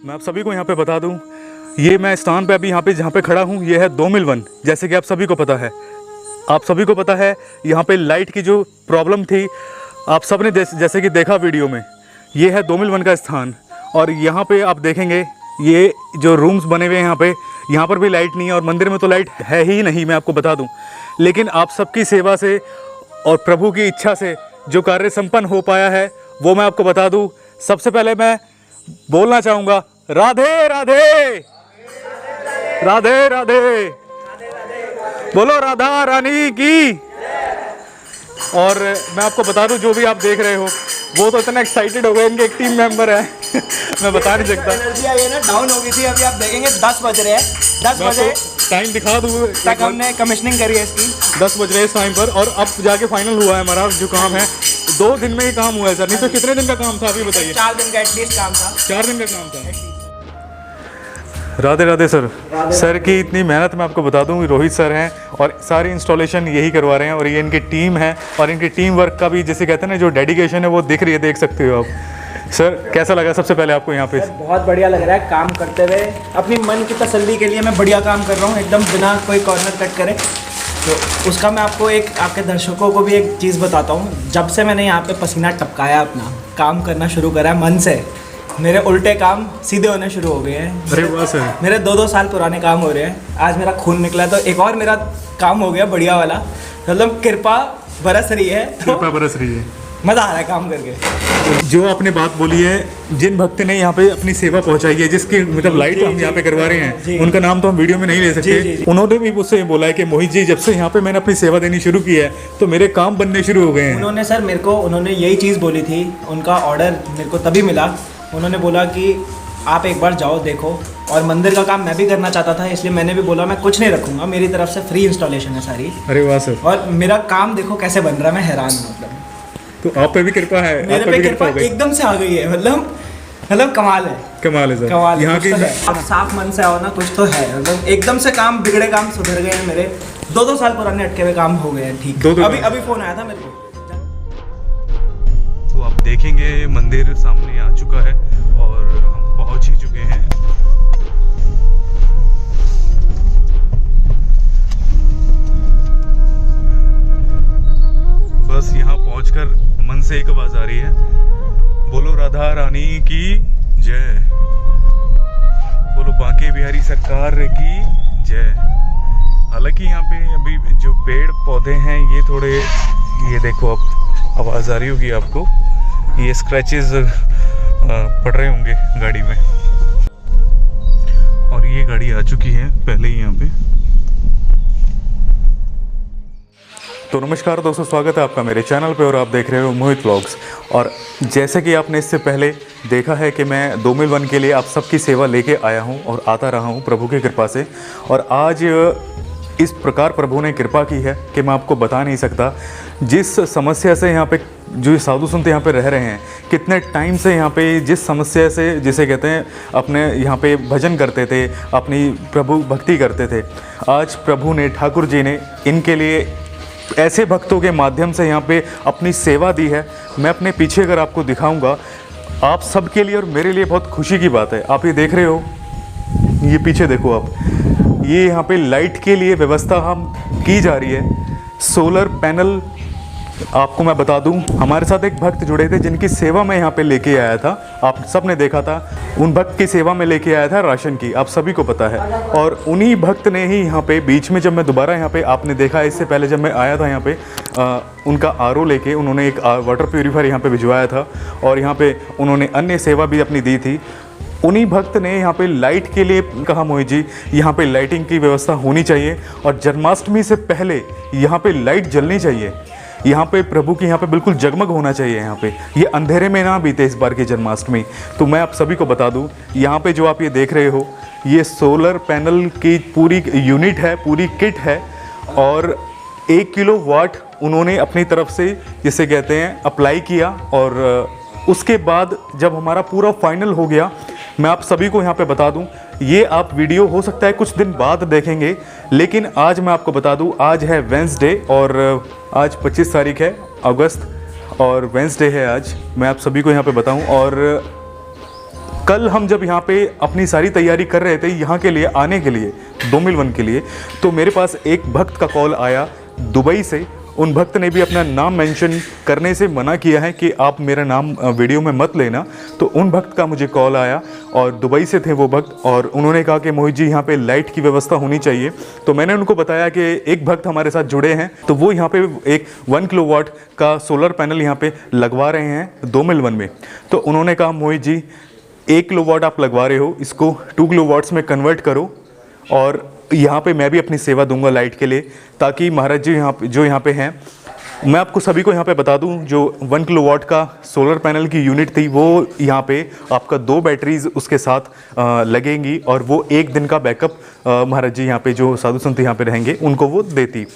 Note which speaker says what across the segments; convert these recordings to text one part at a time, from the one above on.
Speaker 1: मैं आप सभी को यहाँ पे बता दूँ, ये मैं स्थान पे अभी यहाँ पे जहाँ पे खड़ा हूँ, ये है 2 मील 1। जैसे कि आप सभी को पता है, यहाँ पे लाइट की जो प्रॉब्लम थी, आप सब ने जैसे कि देखा वीडियो में, ये है 2 मील 1 का स्थान। और यहाँ पे आप देखेंगे ये जो रूम्स बने हुए हैं यहाँ पर भी लाइट नहीं है, और मंदिर में तो लाइट है ही नहीं, मैं आपको बता दूँ। लेकिन आप सबकी सेवा से और प्रभु की इच्छा से जो कार्य संपन्न हो पाया है वो मैं आपको बता दूँ। सबसे पहले मैं बोलना चाहूँगा, राधे राधे, राधे राधे, बोलो राधा रानी की। और मैं आपको बता दूं, जो भी आप देख रहे हो वो तो इतना एक्साइटेड हो गए, इनके एक टीम मेंबर है मैं बता नहीं सकता।
Speaker 2: एनर्जी आई है ना, डाउन हो गई थी। अभी आप देखेंगे 10 बज रहे हैं, 10 बजे
Speaker 1: टाइम दिखा दूँ
Speaker 2: तक हमने कमीशनिंग करी है इसकी।
Speaker 1: 10 बज रहे हैं इस टाइम पर, और अब जाके फाइनल हुआ है हमारा जो काम है। 2 दिन में ही काम हुआ है सर, नहीं तो कितने दिन का काम था अभी बताइए?
Speaker 2: 4 दिन का एटलीस्ट काम था।
Speaker 1: 4 दिन का काम था। राधे राधे सर। सर की इतनी मेहनत मैं आपको बता दूं, रोहित सर हैं और सारी इंस्टॉलेशन यही करवा रहे हैं, और ये इनकी टीम है, और इनकी टीम वर्क का भी जैसे कहते हैं ना, जो डेडिकेशन है वो दिख रही है, देख सकते हो आप। सर कैसा लगा सबसे पहले आपको यहाँ पे?
Speaker 2: बहुत बढ़िया लग रहा है काम करते हुए। अपनी मन की तसल्ली के लिए मैं बढ़िया काम कर रहा हूँ, एकदम बिना कोई कॉर्नर कट करे। तो उसका मैं आपको एक, आपके दर्शकों को भी एक चीज़ बताता हूँ। जब से मैंने यहाँ पे पसीना टपकाया, अपना काम करना शुरू करा है मन से, मेरे उल्टे काम सीधे होने शुरू हो गए हैं।
Speaker 1: अरे वाह सर।
Speaker 2: मेरे 2-2 साल पुराने काम हो रहे हैं, आज मेरा खून निकला तो एक और मेरा काम हो गया बढ़िया वाला। मतलब कृपा बरस रही है,
Speaker 1: कृपा बरस रही है,
Speaker 2: मज़ा आ रहा है काम करके।
Speaker 1: जो आपने बात बोली है, जिन भक्त ने यहाँ पे अपनी सेवा पहुंचाई है, जिसकी मतलब लाइट हम यहाँ पे करवा रहे हैं, उनका नाम तो हम वीडियो में नहीं ले सकते। उन्होंने भी मुझसे बोला है कि मोहित जी, जब से यहाँ पे मैंने अपनी सेवा देनी शुरू की है तो मेरे काम बनने शुरू हो गए हैं।
Speaker 2: उन्होंने सर मेरे को, उन्होंने यही चीज़ बोली थी, उनका ऑर्डर मेरे को तभी मिला। उन्होंने बोला कि आप एक बार जाओ देखो, और मंदिर का काम मैं भी करना चाहता था, इसलिए मैंने भी बोला मैं कुछ नहीं रखूँगा, मेरी तरफ से फ्री इंस्टॉलेशन है सारी।
Speaker 1: अरे वाह सर।
Speaker 2: और मेरा काम देखो कैसे बन रहा है, मैं हैरान हूँ। मतलब
Speaker 1: तो आप पे भी कृपा है,
Speaker 2: मेरे पे कृपा एकदम से आ गई है। मतलब कमाल है,
Speaker 1: कमाल है सर।
Speaker 2: कमाल
Speaker 1: यहाँ की
Speaker 2: अब साफ मन से आओ ना, कुछ तो है। मतलब एकदम से काम, बिगड़े काम सुधर गए हैं मेरे। 2-2 साल पुराने अटके हुए काम हो गए हैं ठीक। अभी फोन आया था मेरे को।
Speaker 1: तो आप देखेंगे मंदिर सामने आ चुका है और हम पहुंच ही चुके हैं। बस यहाँ पहुंचकर मन से एक आवाज आ रही है, बोलो राधा रानी की जय, बोलो बांके बिहारी सरकार की जय। हालांकि यहाँ पे अभी जो पेड़ पौधे हैं ये थोड़े, ये देखो आप, आवाज़ आ रही होगी आपको, ये स्क्रैचेस पड़ रहे होंगे गाड़ी में। और ये गाड़ी आ चुकी है पहले ही यहाँ पे। तो नमस्कार दोस्तों, स्वागत है आपका मेरे चैनल पे, और आप देख रहे हो मोहित व्लॉग्स। और जैसे कि आपने इससे पहले देखा है कि मैं 2 मील 1 के लिए आप सबकी सेवा लेके आया हूँ और आता रहा हूँ प्रभु की कृपा से। और आज इस प्रकार प्रभु ने कृपा की है कि मैं आपको बता नहीं सकता। जिस समस्या से यहाँ पे जो साधु संत यहाँ पे रह रहे हैं, कितने टाइम से यहाँ पे जिस समस्या से, जिसे कहते हैं अपने यहाँ पे भजन करते थे, अपनी प्रभु भक्ति करते थे, आज प्रभु ने, ठाकुर जी ने इनके लिए ऐसे भक्तों के माध्यम से यहाँ पे अपनी सेवा दी है। मैं अपने पीछे अगर आपको दिखाऊंगा, आप सबके लिए और मेरे लिए बहुत खुशी की बात है। आप ये देख रहे हो, ये पीछे देखो आप, ये यहाँ पे लाइट के लिए व्यवस्था हम की जा रही है। सोलर पैनल, आपको मैं बता दूं, हमारे साथ एक भक्त जुड़े थे जिनकी सेवा में यहाँ पे लेके आया था, आप सब ने देखा था। उन भक्त की सेवा में लेके आया था राशन की, आप सभी को पता है। और उन्हीं भक्त ने ही यहाँ पे बीच में, जब मैं दोबारा यहाँ पे, आपने देखा इससे पहले जब मैं आया था यहाँ पे, उनका आरओ लेके उन्होंने एक वाटर प्यूरीफायर यहाँ पे भिजवाया था, और यहाँ पे उन्होंने अन्य सेवा भी अपनी दी थी। उन्हीं भक्त ने यहाँ पे लाइट के लिए कहा, मोहित जी यहाँ पे लाइटिंग की व्यवस्था होनी चाहिए, और जन्माष्टमी से पहले यहाँ पे लाइट जलनी चाहिए, यहाँ पे प्रभु की यहाँ पे बिल्कुल जगमग होना चाहिए, यहाँ पे ये अंधेरे में ना बीते इस बार की जन्माष्टमी। तो मैं आप सभी को बता दूँ, यहाँ पे जो आप ये देख रहे हो, ये सोलर पैनल की पूरी यूनिट है, पूरी किट है, और 1 किलोवाट उन्होंने अपनी तरफ से, जिसे कहते हैं, अप्लाई किया। और उसके बाद जब हमारा पूरा फाइनल हो गया, मैं आप सभी को यहाँ पे बता दूं, ये आप वीडियो हो सकता है कुछ दिन बाद देखेंगे, लेकिन आज मैं आपको बता दूं, आज है वेंसडे, और आज 25 तारीख है अगस्त, और वेंसडे है आज। मैं आप सभी को यहाँ पे बताऊं, और कल हम जब यहाँ पे अपनी सारी तैयारी कर रहे थे यहाँ के लिए आने के लिए 2 मिल 1 के लिए, तो मेरे पास एक भक्त का कॉल आया दुबई से। उन भक्त ने भी अपना नाम मेंशन करने से मना किया है कि आप मेरा नाम वीडियो में मत लेना। तो उन भक्त का मुझे कॉल आया और दुबई से थे वो भक्त, और उन्होंने कहा कि मोहित जी यहाँ पे लाइट की व्यवस्था होनी चाहिए। तो मैंने उनको बताया कि एक भक्त हमारे साथ जुड़े हैं, तो वो यहाँ पे एक 1 किलोवाट का सोलर पैनल यहाँ पे लगवा रहे हैं 2 मिल 1 में। तो उन्होंने कहा मोहित जी 1 किलोवाट आप लगवा रहे हो, इसको 2 किलोवाट्स में कन्वर्ट करो और यहाँ पे मैं भी अपनी सेवा दूंगा लाइट के लिए, ताकि महाराज जी यहाँ पे हैं। मैं आपको सभी को यहाँ पे बता दूं, जो 1 किलोवाट का सोलर पैनल की यूनिट थी वो यहाँ पे आपका 2 बैटरीज उसके साथ लगेंगी, और वो 1 दिन का बैकअप महाराज जी यहाँ पे जो साधु संत यहाँ पे रहेंगे उनको वो देती।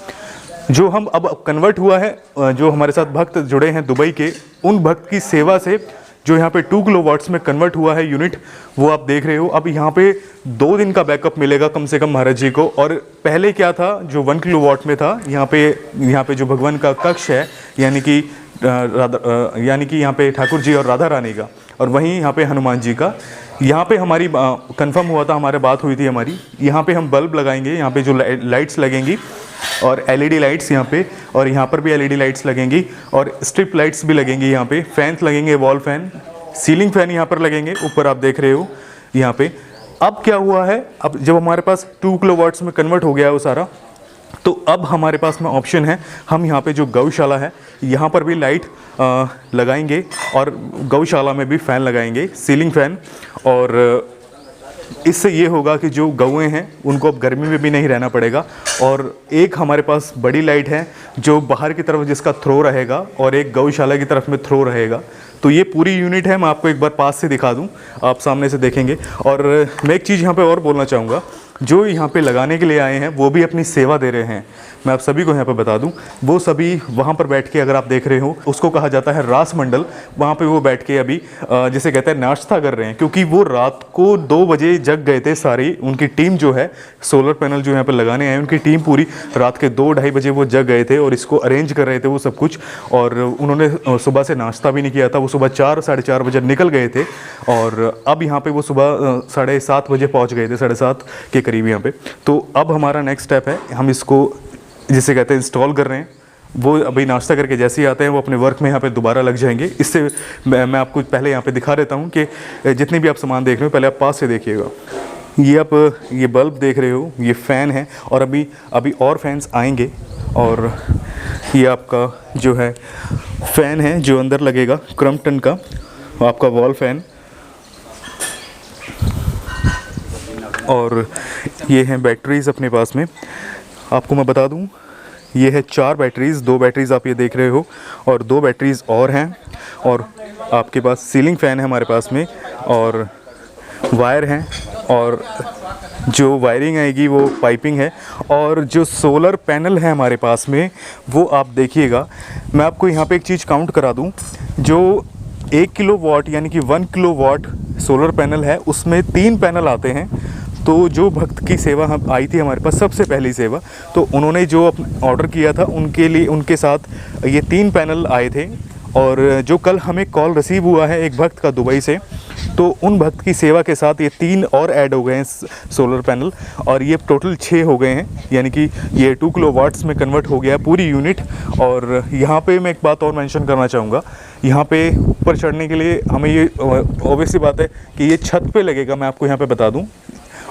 Speaker 1: जो हम अब कन्वर्ट हुआ है, जो हमारे साथ भक्त जुड़े हैं दुबई के, उन भक्त की सेवा से जो यहाँ पे 2 किलोवाट्स में कन्वर्ट हुआ है यूनिट, वो आप देख रहे हो। अब यहाँ पे 2 दिन का बैकअप मिलेगा कम से कम महाराज जी को। और पहले क्या था, जो 1 किलोवाट में था, यहाँ पे जो भगवान का कक्ष है, यानी कि यहाँ पे ठाकुर जी और राधा रानी का, और वहीं यहाँ पे हनुमान जी का। यहाँ पे हमारी कंफर्म हुआ था, हमारे बात हुई थी हमारी, यहाँ पे हम बल्ब लगाएंगे, यहाँ पे जो लाइट्स लगेंगी और एलईडी लाइट्स यहाँ पे, और यहाँ पर भी एलईडी लाइट्स लगेंगी, और स्ट्रिप लाइट्स भी लगेंगी। यहाँ पे फैंस लगेंगे, वॉल फैन, सीलिंग फैन यहाँ पर लगेंगे, ऊपर आप देख रहे हो यहाँ पे। अब क्या हुआ है, अब जब हमारे पास 2 किलोवाट्स में कन्वर्ट हो गया है वो सारा, तो अब हमारे पास में ऑप्शन है, हम यहाँ पे जो गौशाला है यहाँ पर भी लाइट लगाएंगे, और गौशाला में भी फ़ैन लगाएंगे, सीलिंग फ़ैन। और इससे ये होगा कि जो गौएँ हैं उनको अब गर्मी में भी नहीं रहना पड़ेगा। और एक हमारे पास बड़ी लाइट है जो बाहर की तरफ जिसका थ्रो रहेगा, और एक गौशाला की तरफ में थ्रो रहेगा। तो ये पूरी यूनिट है, मैं आपको एक बार पास से दिखा दूं, आप सामने से देखेंगे। और मैं एक चीज़ यहाँ पे और बोलना चाहूँगा, जो यहाँ पे लगाने के लिए आए हैं वो भी अपनी सेवा दे रहे हैं। मैं आप सभी को यहाँ पे बता दूं, वो सभी वहाँ पर बैठ के, अगर आप देख रहे हो, उसको कहा जाता है रास मंडल, वहाँ पे वो बैठ के अभी जिसे कहते हैं नाश्ता कर रहे हैं, क्योंकि वो रात को 2 बजे जग गए थे सारी। उनकी टीम जो है, सोलर पैनल जो यहाँ पर लगाने आए, उनकी टीम पूरी रात के 2-2:30 बजे वो जग गए थे और इसको अरेंज कर रहे थे वो सब कुछ। और उन्होंने सुबह से नाश्ता भी नहीं किया था, वो सुबह 4-4:30 बजे निकल गए थे, और अब यहाँ पे वो सुबह 7:30 बजे पहुँच गए थे, 7:30 के करीब यहाँ पे। तो अब हमारा नेक्स्ट स्टेप है, हम इसको जिसे कहते हैं इंस्टॉल कर रहे हैं। वो अभी नाश्ता करके जैसे ही आते हैं वो अपने वर्क में यहाँ पे दोबारा लग जाएंगे। इससे मैं आपको पहले यहाँ पे दिखा देता हूँ कि जितने भी आप सामान देख रहे हो, पहले आप पास से देखिएगा। ये आप ये बल्ब देख रहे हो, ये फ़ैन है, और अभी और फैंस आएंगे। और ये आपका जो है फ़ैन है जो अंदर लगेगा, क्रम्पटन का आपका वॉल फ़ैन। और ये हैं बैटरीज़ अपने पास में, आपको मैं बता दूं, ये है 4 बैटरीज़, 2 बैटरीज़ आप ये देख रहे हो, और 2 बैटरीज़ और हैं। और आपके पास सीलिंग फ़ैन है हमारे पास में, और वायर हैं, और जो वायरिंग आएगी वो पाइपिंग है। और जो सोलर पैनल है हमारे पास में, वो आप देखिएगा। मैं आपको यहाँ पे एक चीज़ काउंट करा दूँ, जो 1 किलोवाट यानी कि 1 किलोवाट सोलर पैनल है, उसमें 3 पैनल आते हैं। तो जो भक्त की सेवा हम आई थी हमारे पास, सबसे पहली सेवा, तो उन्होंने जो ऑर्डर किया था उनके लिए, उनके साथ ये 3 पैनल आए थे। और जो कल हमें कॉल रिसीव हुआ है एक भक्त का दुबई से, तो उन भक्त की सेवा के साथ ये 3 और ऐड हो गए हैं सोलर पैनल, और ये टोटल 6 हो गए हैं, यानी कि ये 2 किलोवाट्स में कन्वर्ट हो गया है पूरी यूनिट। और यहाँ पे मैं एक बात और मेंशन करना चाहूँगा, यहाँ पे ऊपर चढ़ने के लिए हमें ये ऑब्वियस सी बात है कि ये छत पे लगेगा, मैं आपको यहाँ पे बता दूँ।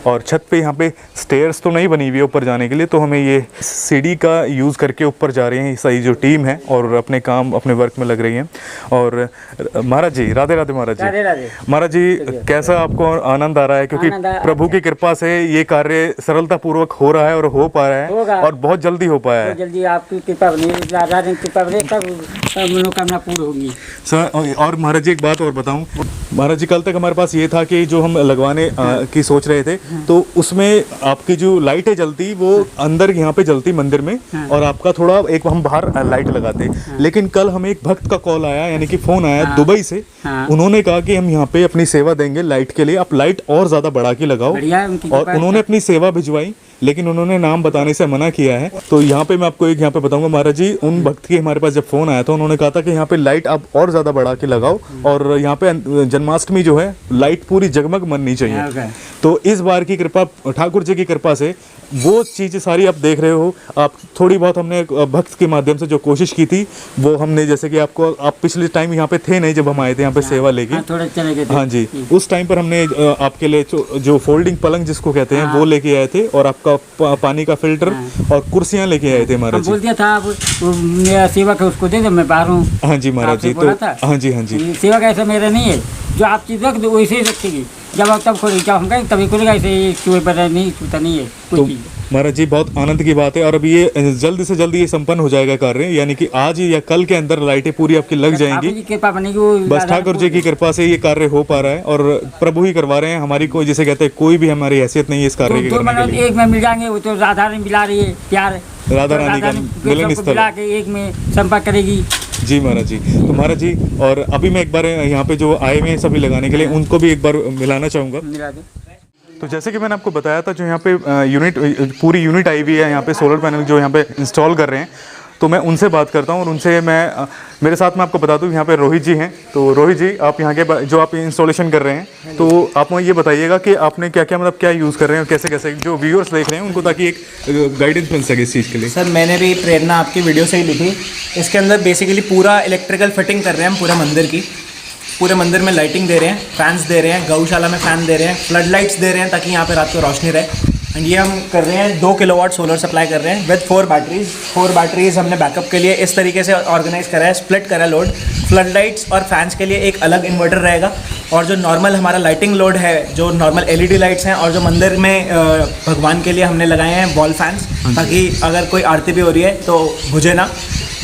Speaker 1: और छत पे यहाँ पे स्टेयर्स तो नहीं बनी हुई है ऊपर जाने के लिए, तो हमें ये सीढ़ी का यूज़ करके ऊपर जा रहे हैं सही जो टीम है, और अपने काम अपने वर्क में लग रही हैं। और महाराज जी, राधे राधे महाराज जी।
Speaker 3: राधे राधे।
Speaker 1: महाराज जी, कैसा आपको आनंद आ रहा है? क्योंकि प्रभु की कृपा से ये कार्य सरलतापूर्वक हो रहा है और हो पा रहा है, और बहुत जल्दी हो पाया है।
Speaker 3: जल्दी आपकी कृपा बनी, राधा की कृपा बनी, सब मनोकामना पूर्ण होगी
Speaker 1: सर। और महाराज जी एक बात और बताऊं, महाराज जी कल तक हमारे पास ये था कि जो हम लगवाने की सोच रहे थे, तो उसमें आपकी जो लाइटें जलती वो अंदर यहाँ पे जलती मंदिर में, और आपका थोड़ा एक हम बाहर लाइट लगाते। लेकिन कल हमें एक भक्त का कॉल आया, यानी कि फ़ोन आया दुबई से। उन्होंने कहा कि हम यहाँ पे अपनी सेवा देंगे लाइट के लिए, आप लाइट और ज़्यादा बढ़ा के लगाओ। और उन्होंने अपनी सेवा भिजवाई लेकिन उन्होंने नाम बताने से मना किया है। तो यहाँ पे मैं आपको एक यहाँ पे बताऊंगा महाराज जी, उन भक्त की हमारे पास जब फ़ोन आया था उन्होंने कहा था कि यहाँ पे लाइट आप और ज़्यादा बढ़ा के लगाओ और यहाँ पे जन्माष्टमी जो है लाइट पूरी जगमग बननी चाहिए। तो इस बार की कृपा, ठाकुर जी की कृपा से वो चीज़ें सारी आप देख रहे हो। आप थोड़ी बहुत हमने भक्त के माध्यम से जो कोशिश की थी वो हमने, जैसे कि आपको, आप पिछले टाइम यहाँ पे थे नहीं जब हम आए थे यहाँ पे सेवा लेके,
Speaker 3: थोड़े चले गए थे।
Speaker 1: हाँ जी, उस टाइम पर हमने आपके लिए जो फोल्डिंग पलंग जिसको कहते हैं वो लेके आए थे और आपका पानी का फिल्टर और कुर्सियाँ लेके आए थे महाराज जी।
Speaker 3: बोल दिया था अब मेरा सेवक है उसको दे दो, मैं बाहर हूँ।
Speaker 1: हाँ जी महाराज जी, तो हाँ जी, हाँ जी,
Speaker 3: सेवक ऐसा मेरा नहीं है, जो आप चीज़ रख दो वैसे ही रखेगी, जब आप तब खोलेगी, जब हम कहेंगे तभी खुलेगा, ऐसे चूहे पर नहीं छूता नहीं है कोई चीज़।
Speaker 1: महाराज जी बहुत आनंद की बात है और अभी ये जल्द से जल्द ये संपन्न हो जाएगा कार्य, यानी कि आज या कल के अंदर लाइटें पूरी आपकी लग जाएंगी।
Speaker 3: कृपा बनेगी, वो
Speaker 1: बस ठाकुर जी की कृपा से ये कार्य हो पा रहा है और प्रभु ही करवा रहे हैं। हमारी कोई, जैसे कहते हैं, कोई भी हमारी हैसियत नहीं है इस कार्य के करने के लिए।
Speaker 3: एक में मिल जाएंगे, वो तो राधा रानी मिला रही है, प्यार
Speaker 1: राधा रानी का मिलन स्थल
Speaker 3: मिला के एक में संपर्क करेगी।
Speaker 1: जी महाराज जी। तो महाराज जी, और अभी मैं एक बार यहाँ पे जो आए हुए हैं सभी लगाने के लिए उनको भी एक बार मिलाना चाहूँगा।
Speaker 3: मिला दो।
Speaker 1: तो जैसे कि मैंने आपको बताया था, जो यहाँ पे पूरी यूनिट आई हुई है यहाँ पे सोलर पैनल जो यहाँ पे इंस्टॉल कर रहे हैं, तो मैं उनसे बात करता हूँ और उनसे मैं मेरे साथ में आपको बता दूँ यहाँ पे रोहित जी हैं। तो रोहित जी, आप यहाँ के जो आप इंस्टॉलेशन कर रहे हैं, तो आप मुझे ये बताइएगा कि आपने क्या क्या, मतलब क्या यूज़ कर रहे हैं और कैसे कैसे, जो व्यूअर्स देख रहे हैं उनको, ताकि एक गाइडेंस मिल सके इस चीज़ के लिए।
Speaker 2: सर मैंने भी प्रेरणा आपकी वीडियो से ही ली थी। इसके अंदर बेसिकली पूरा इलेक्ट्रिकल फिटिंग कर रहे हैं हम पूरे मंदिर की। पूरे मंदिर में लाइटिंग दे रहे हैं, फैंस दे रहे हैं, गौशाला में फ़ैन दे रहे हैं, फ्लड लाइट्स दे रहे हैं ताकि यहाँ पे रात को रोशनी रहे। एंड ये हम कर रहे हैं 2 किलोवाट सोलर सप्लाई कर रहे हैं विद 4 बैटरीज। 4 बैटरीज हमने बैकअप के लिए इस तरीके से ऑर्गेनाइज करा है, स्प्लिट करा है लोड। फ्लड लाइट्स और फैंस के लिए एक अलग इन्वर्टर रहेगा और जो नॉर्मल हमारा लाइटिंग लोड है, जो नॉर्मल LED लाइट्स हैं, और जो मंदिर में भगवान के लिए हमने लगाए हैं वॉल फैंस, ताकि अगर कोई आरती भी हो रही है तो बुझे ना।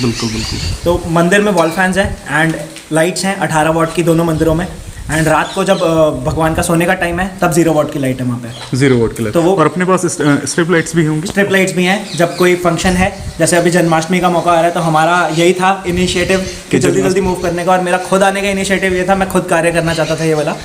Speaker 1: बिल्कुल बिल्कुल।
Speaker 2: तो मंदिर में वॉल फैंस हैं एंड लाइट्स हैं 18 वाट की दोनों मंदिरों में। एंड रात को जब भगवान का सोने का टाइम है तब 0 वाट की लाइट है वहाँ पे,
Speaker 1: 0 वाट की लाइट।
Speaker 2: तो वो,
Speaker 1: और अपने पास स्ट्रिप लाइट्स भी होंगी।
Speaker 2: स्ट्रिप लाइट्स भी हैं जब कोई फंक्शन है, जैसे अभी जन्माष्टमी का मौका आ रहा है, तो हमारा यही था इनिशिएटिव कि जल्दी जल्दी मूव करने का। और मेरा खुद आने का इनिशिएटिव ये था, मैं खुद कार्य करना चाहता था ये वाला,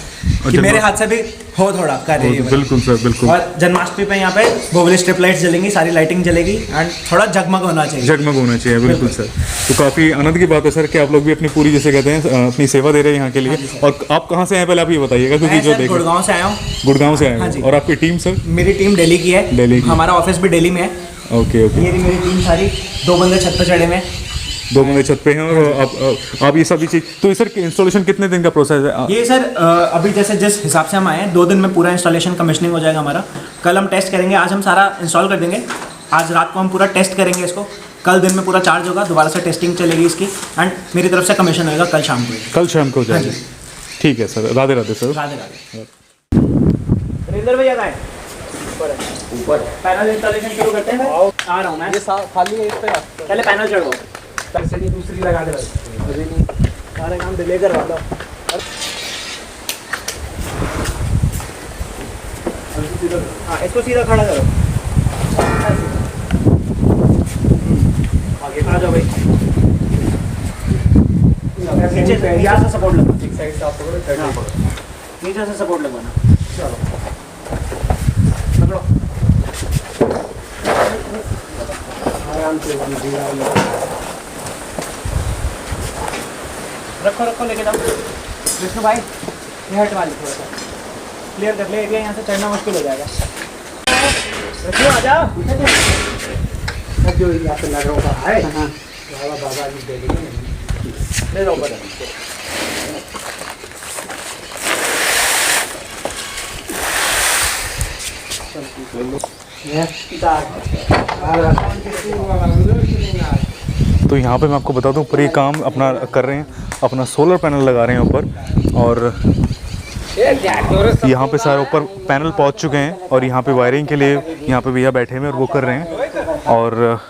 Speaker 2: कि मेरे हाथ से भी हो थोड़ा कार्य ये वाला।
Speaker 1: बिल्कुल सर, बिल्कुल।
Speaker 2: और जन्माष्टमी पे यहाँ पे वो वाली स्ट्रिप लाइट्स जलेंगी, सारी लाइटिंग जलेगी एंड थोड़ा जगमग होना चाहिए।
Speaker 1: जगमग होना चाहिए, बिल्कुल सर। तो काफ़ी आनंद की बात है सर कि आप लोग भी अपनी पूरी, जैसे कहते हैं, अपनी सेवा दे रहे हैं यहाँ के लिए। और आप कहाँ से आए पहले आप ये बताइएगा, क्योंकि जो देखो
Speaker 2: गुड़गांव से आया हूँ।
Speaker 1: गुड़गांव से आए
Speaker 2: हाँ
Speaker 1: हैं।
Speaker 2: जी।
Speaker 1: और आपकी टीम सर?
Speaker 2: मेरी टीम दिल्ली की है।
Speaker 1: दिल्ली की।
Speaker 2: हमारा ऑफिस भी दिल्ली में है।
Speaker 1: Okay okay.
Speaker 2: ये मेरी टीम सारी, 2 बंदे छत पे चढ़े हुए हैं।
Speaker 1: 2 बंदे छत पे हैं और आप ये सभी चीज़। तो सर इंस्टॉलेशन कितने दिन का प्रोसेस है?
Speaker 2: ये सर अभी जैसे जिस हिसाब से हम आए हैं, 2 दिन में पूरा इंस्टॉलेशन कमिश्निंग हो जाएगा हमारा। कल हम टेस्ट करेंगे, आज हम सारा इंस्टॉल कर देंगे, आज रात को हम पूरा टेस्ट करेंगे इसको, कल दिन में पूरा चार्ज होगा, दोबारा से टेस्टिंग चलेगी इसकी एंड मेरी तरफ से कमीशन होगा कल शाम को।
Speaker 1: कल शाम को हो जाएगा। ठीक है sir, Radhe Radhe sir.
Speaker 2: Radhe Radhe. Ranger भैया कहाँ है? ऊपर पैनल इंस्टॉलेशन शुरू करते हैं। आ रहा हूँ मैं। ये खाली है, इस पे पहले पैनल चढ़वाओ, तब दूसरी लगा दे। अभी नहीं, सारे काम डिले करवा दो। हाँ, इसको सीधा खड़ा करो। आगे आ जाओ भाई। नीचे से यहाँ से सपोर्ट लगवाना, एक साइड से आप पकड़ो, नीचे से सपोर्ट लगवाना। चलो पकड़ो, आराम से रखो रखो, लेके जाओ। विष्णु भाई ये हट वाली थोड़ा सा क्लियर कर ले एरिया, यहाँ से चढ़ना मुश्किल हो जाएगा। विष्णु आ जाओ। जो यहाँ पे लग रहा है बाबा जी दे देंगे, ले जाओ ऊपर।
Speaker 1: तो यहाँ पे मैं आपको बता दूँ, पूरी काम अपना कर रहे हैं, अपना सोलर पैनल लगा रहे हैं ऊपर। और यहाँ पे सारे ऊपर पैनल पहुँच चुके हैं और यहाँ पे वायरिंग के लिए यहाँ पे भैया बैठे हुए और वो कर रहे हैं। और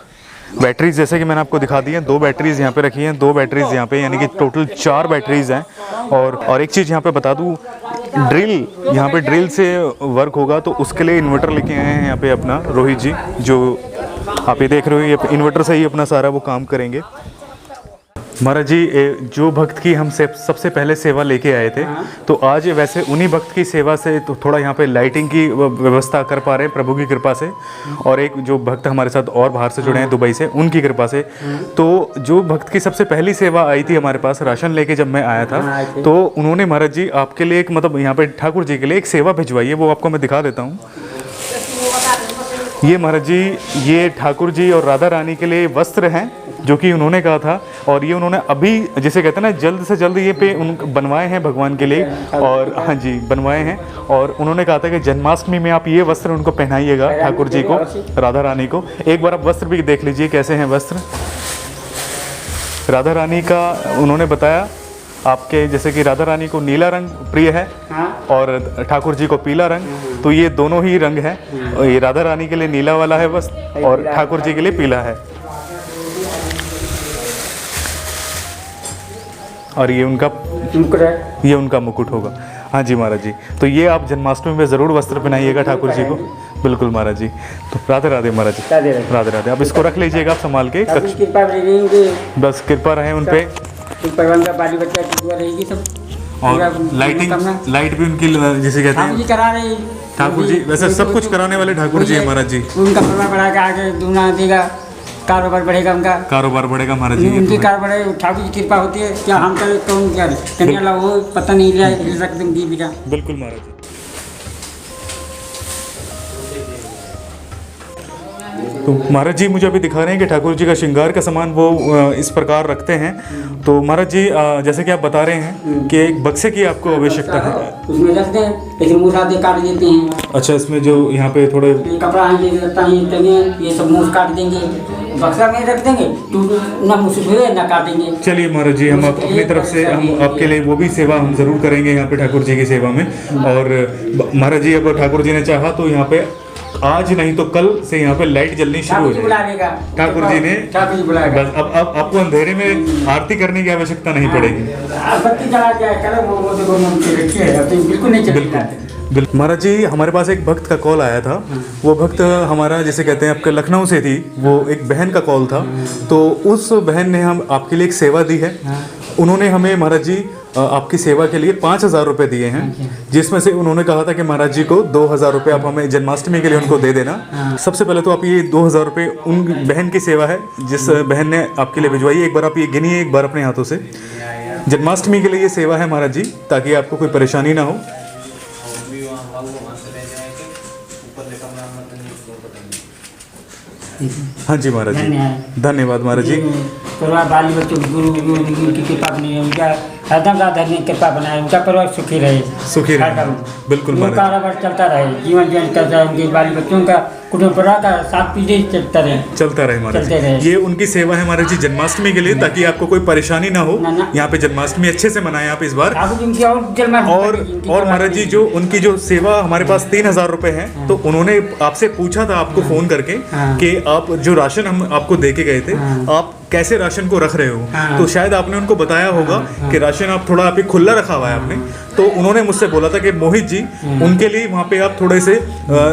Speaker 1: बैटरीज जैसे कि मैंने आपको दिखा दी है, 2 बैटरीज यहाँ पे रखी हैं, 2 बैटरीज यहाँ पे, यानी कि टोटल 4 बैटरीज हैं। और एक चीज़ यहाँ पे बता दूँ, ड्रिल, यहाँ पे ड्रिल से वर्क होगा, तो उसके लिए इन्वर्टर लेके आए हैं यहाँ पे अपना रोहित जी, जो आप ये देख रहे हो, ये इन्वर्टर से ही अपना सारा वो काम करेंगे। महाराज जी जो भक्त की हम सबसे पहले सेवा लेके आए थे, तो आज वैसे उन्हीं भक्त की सेवा से तो थोड़ा यहाँ पे लाइटिंग की व्यवस्था कर पा रहे हैं प्रभु की कृपा से, और एक जो भक्त हमारे साथ और बाहर से जुड़े हैं दुबई से, उनकी कृपा से। तो जो भक्त की सबसे पहली सेवा आई थी हमारे पास राशन लेके जब मैं आया था, तो उन्होंने महाराज जी आपके लिए एक मतलब यहाँ पे ठाकुर जी के लिए एक सेवा भिजवाई है, वो आपको मैं दिखा देता हूँ। ये महाराज जी ये ठाकुर जी और राधा रानी के लिए वस्त्र हैं जो कि उन्होंने कहा था, और ये उन्होंने अभी जैसे कहते हैं ना जल्द से जल्द ये पे उन बनवाए हैं भगवान के लिए, और हाँ जी बनवाए हैं। और उन्होंने कहा था कि जन्माष्टमी में आप ये वस्त्र उनको पहनाइएगा ठाकुर जी को, राधा रानी को। एक बार आप वस्त्र भी देख लीजिए कैसे हैं वस्त्र। राधा रानी का उन्होंने बताया आपके जैसे कि राधा रानी को नीला रंग प्रिय है और ठाकुर जी को पीला रंग, तो ये दोनों ही रंग हैं। ये राधा रानी के लिए नीला वाला है वस्त्र और ठाकुर जी के लिए पीला है। और ये उनका मुकुट होगा। हाँ जी महाराज जी, तो ये आप जन्माष्टमी में ज़रूर वस्त्र पहनाइएगा ठाकुर जी को। बिल्कुल महाराज जी। तो राधे राधे महाराज जी, राधे राधे। आप इसको रख लीजिएगा आप संभाल के, बस कृपा रहे उन पे। और लाइट भी उनकी जैसे कहते हैं ठाकुर जी, वैसे सब कुछ कराने वाले ठाकुर जी है महाराज जी।
Speaker 3: उनका बढ़ा के आगे दूना देगा, कारोबार बढ़ेगा, उनका
Speaker 1: कारोबार बढ़ेगा महाराज जी।
Speaker 3: उनकी कारोबार ठाकुर की कृपा होती है। क्या हम करें तो क्या करने वाला वो पता नहीं हिल सकते बीबीका।
Speaker 1: बिल्कुल महाराज जी। तो महाराज जी मुझे अभी दिखा रहे हैं कि ठाकुर जी का श्रृंगार का सामान वो इस प्रकार रखते हैं। तो महाराज जी जैसे कि आप बता रहे हैं कि एक बक्से की आपको आवश्यकता है,
Speaker 3: उसमें रखते हैं, फिर मुँह काट देते हैं।
Speaker 1: अच्छा, इसमें जो यहाँ पे थोड़े
Speaker 3: कपड़ा ये सब मुँह काट देंगे, बक्सा में रख देंगे, ना मुँह ना काटेंगे।
Speaker 1: चलिए महाराज जी, हम अपनी तरफ से हम आपके लिए वो भी सेवा हम जरूर करेंगे यहाँ पे ठाकुर जी की सेवा में। और महाराज जी अब ठाकुर जी ने चाहा तो यहाँ पे आज नहीं तो कल से यहाँ पे लाइट जलनी शुरू हो जाएगी। ठाकुर जी ने बस अब आपको अंधेरे में आरती करने की आवश्यकता नहीं पड़ेगी। बिल्कुल महाराज जी, हमारे पास एक भक्त का कॉल आया था। वो भक्त हमारा जैसे कहते हैं आपके लखनऊ से थी, वो एक बहन का कॉल था। तो उस बहन ने हम आपके लिए एक सेवा दी है। उन्होंने हमें महाराज जी आपकी सेवा के लिए 5,000 रुपये दिए हैं, जिसमें से उन्होंने कहा था कि महाराज जी को 2,000 रुपये आप हमें जन्माष्टमी के लिए उनको दे देना। सबसे पहले तो आप ये 2,000 रुपये उन बहन की सेवा है जिस बहन ने आपके लिए भिजवाई। एक बार आप ये गिनिए एक बार अपने हाथों से। जन्माष्टमी के लिए ये सेवा है महाराज जी, ताकि आपको कोई परेशानी ना हो। हाँ जी महाराज जी, धन्यवाद महाराज जी।
Speaker 3: बाली बच्चों गुरु की कृपा बनी है, उनका हरदम राधा ने कृपा बनाए, उनका परिवार सुखी रहे,
Speaker 1: सुखी रहे। बिल्कुल महाराज,
Speaker 3: कारोबार चलता रहे, जीवन व्यतीत करता है, उनके बाली बच्चों का कुटुंब परिवार का 7 पीढ़ी चलता रहे
Speaker 1: महाराज जी। ये उनकी सेवा है महाराज जी जन्माष्टमी के लिए, ताकि आपको कोई परेशानी ना हो। यहाँ पे जन्माष्टमी अच्छे से मनाएं आप इस बार। और महाराज जी जो उनकी जो सेवा हमारे पास 3,000 रुपये है, तो उन्होंने आपसे पूछा था आपको फोन करके कि आप जो राशन हम आपको दे के गए थे, आप कैसे राशन को रख रहे हो। तो शायद आपने उनको बताया होगा कि राशन आप थोड़ा आप खुला रखा हुआ है आपने। तो उन्होंने मुझसे बोला था कि मोहित जी उनके लिए वहाँ पे आप थोड़े से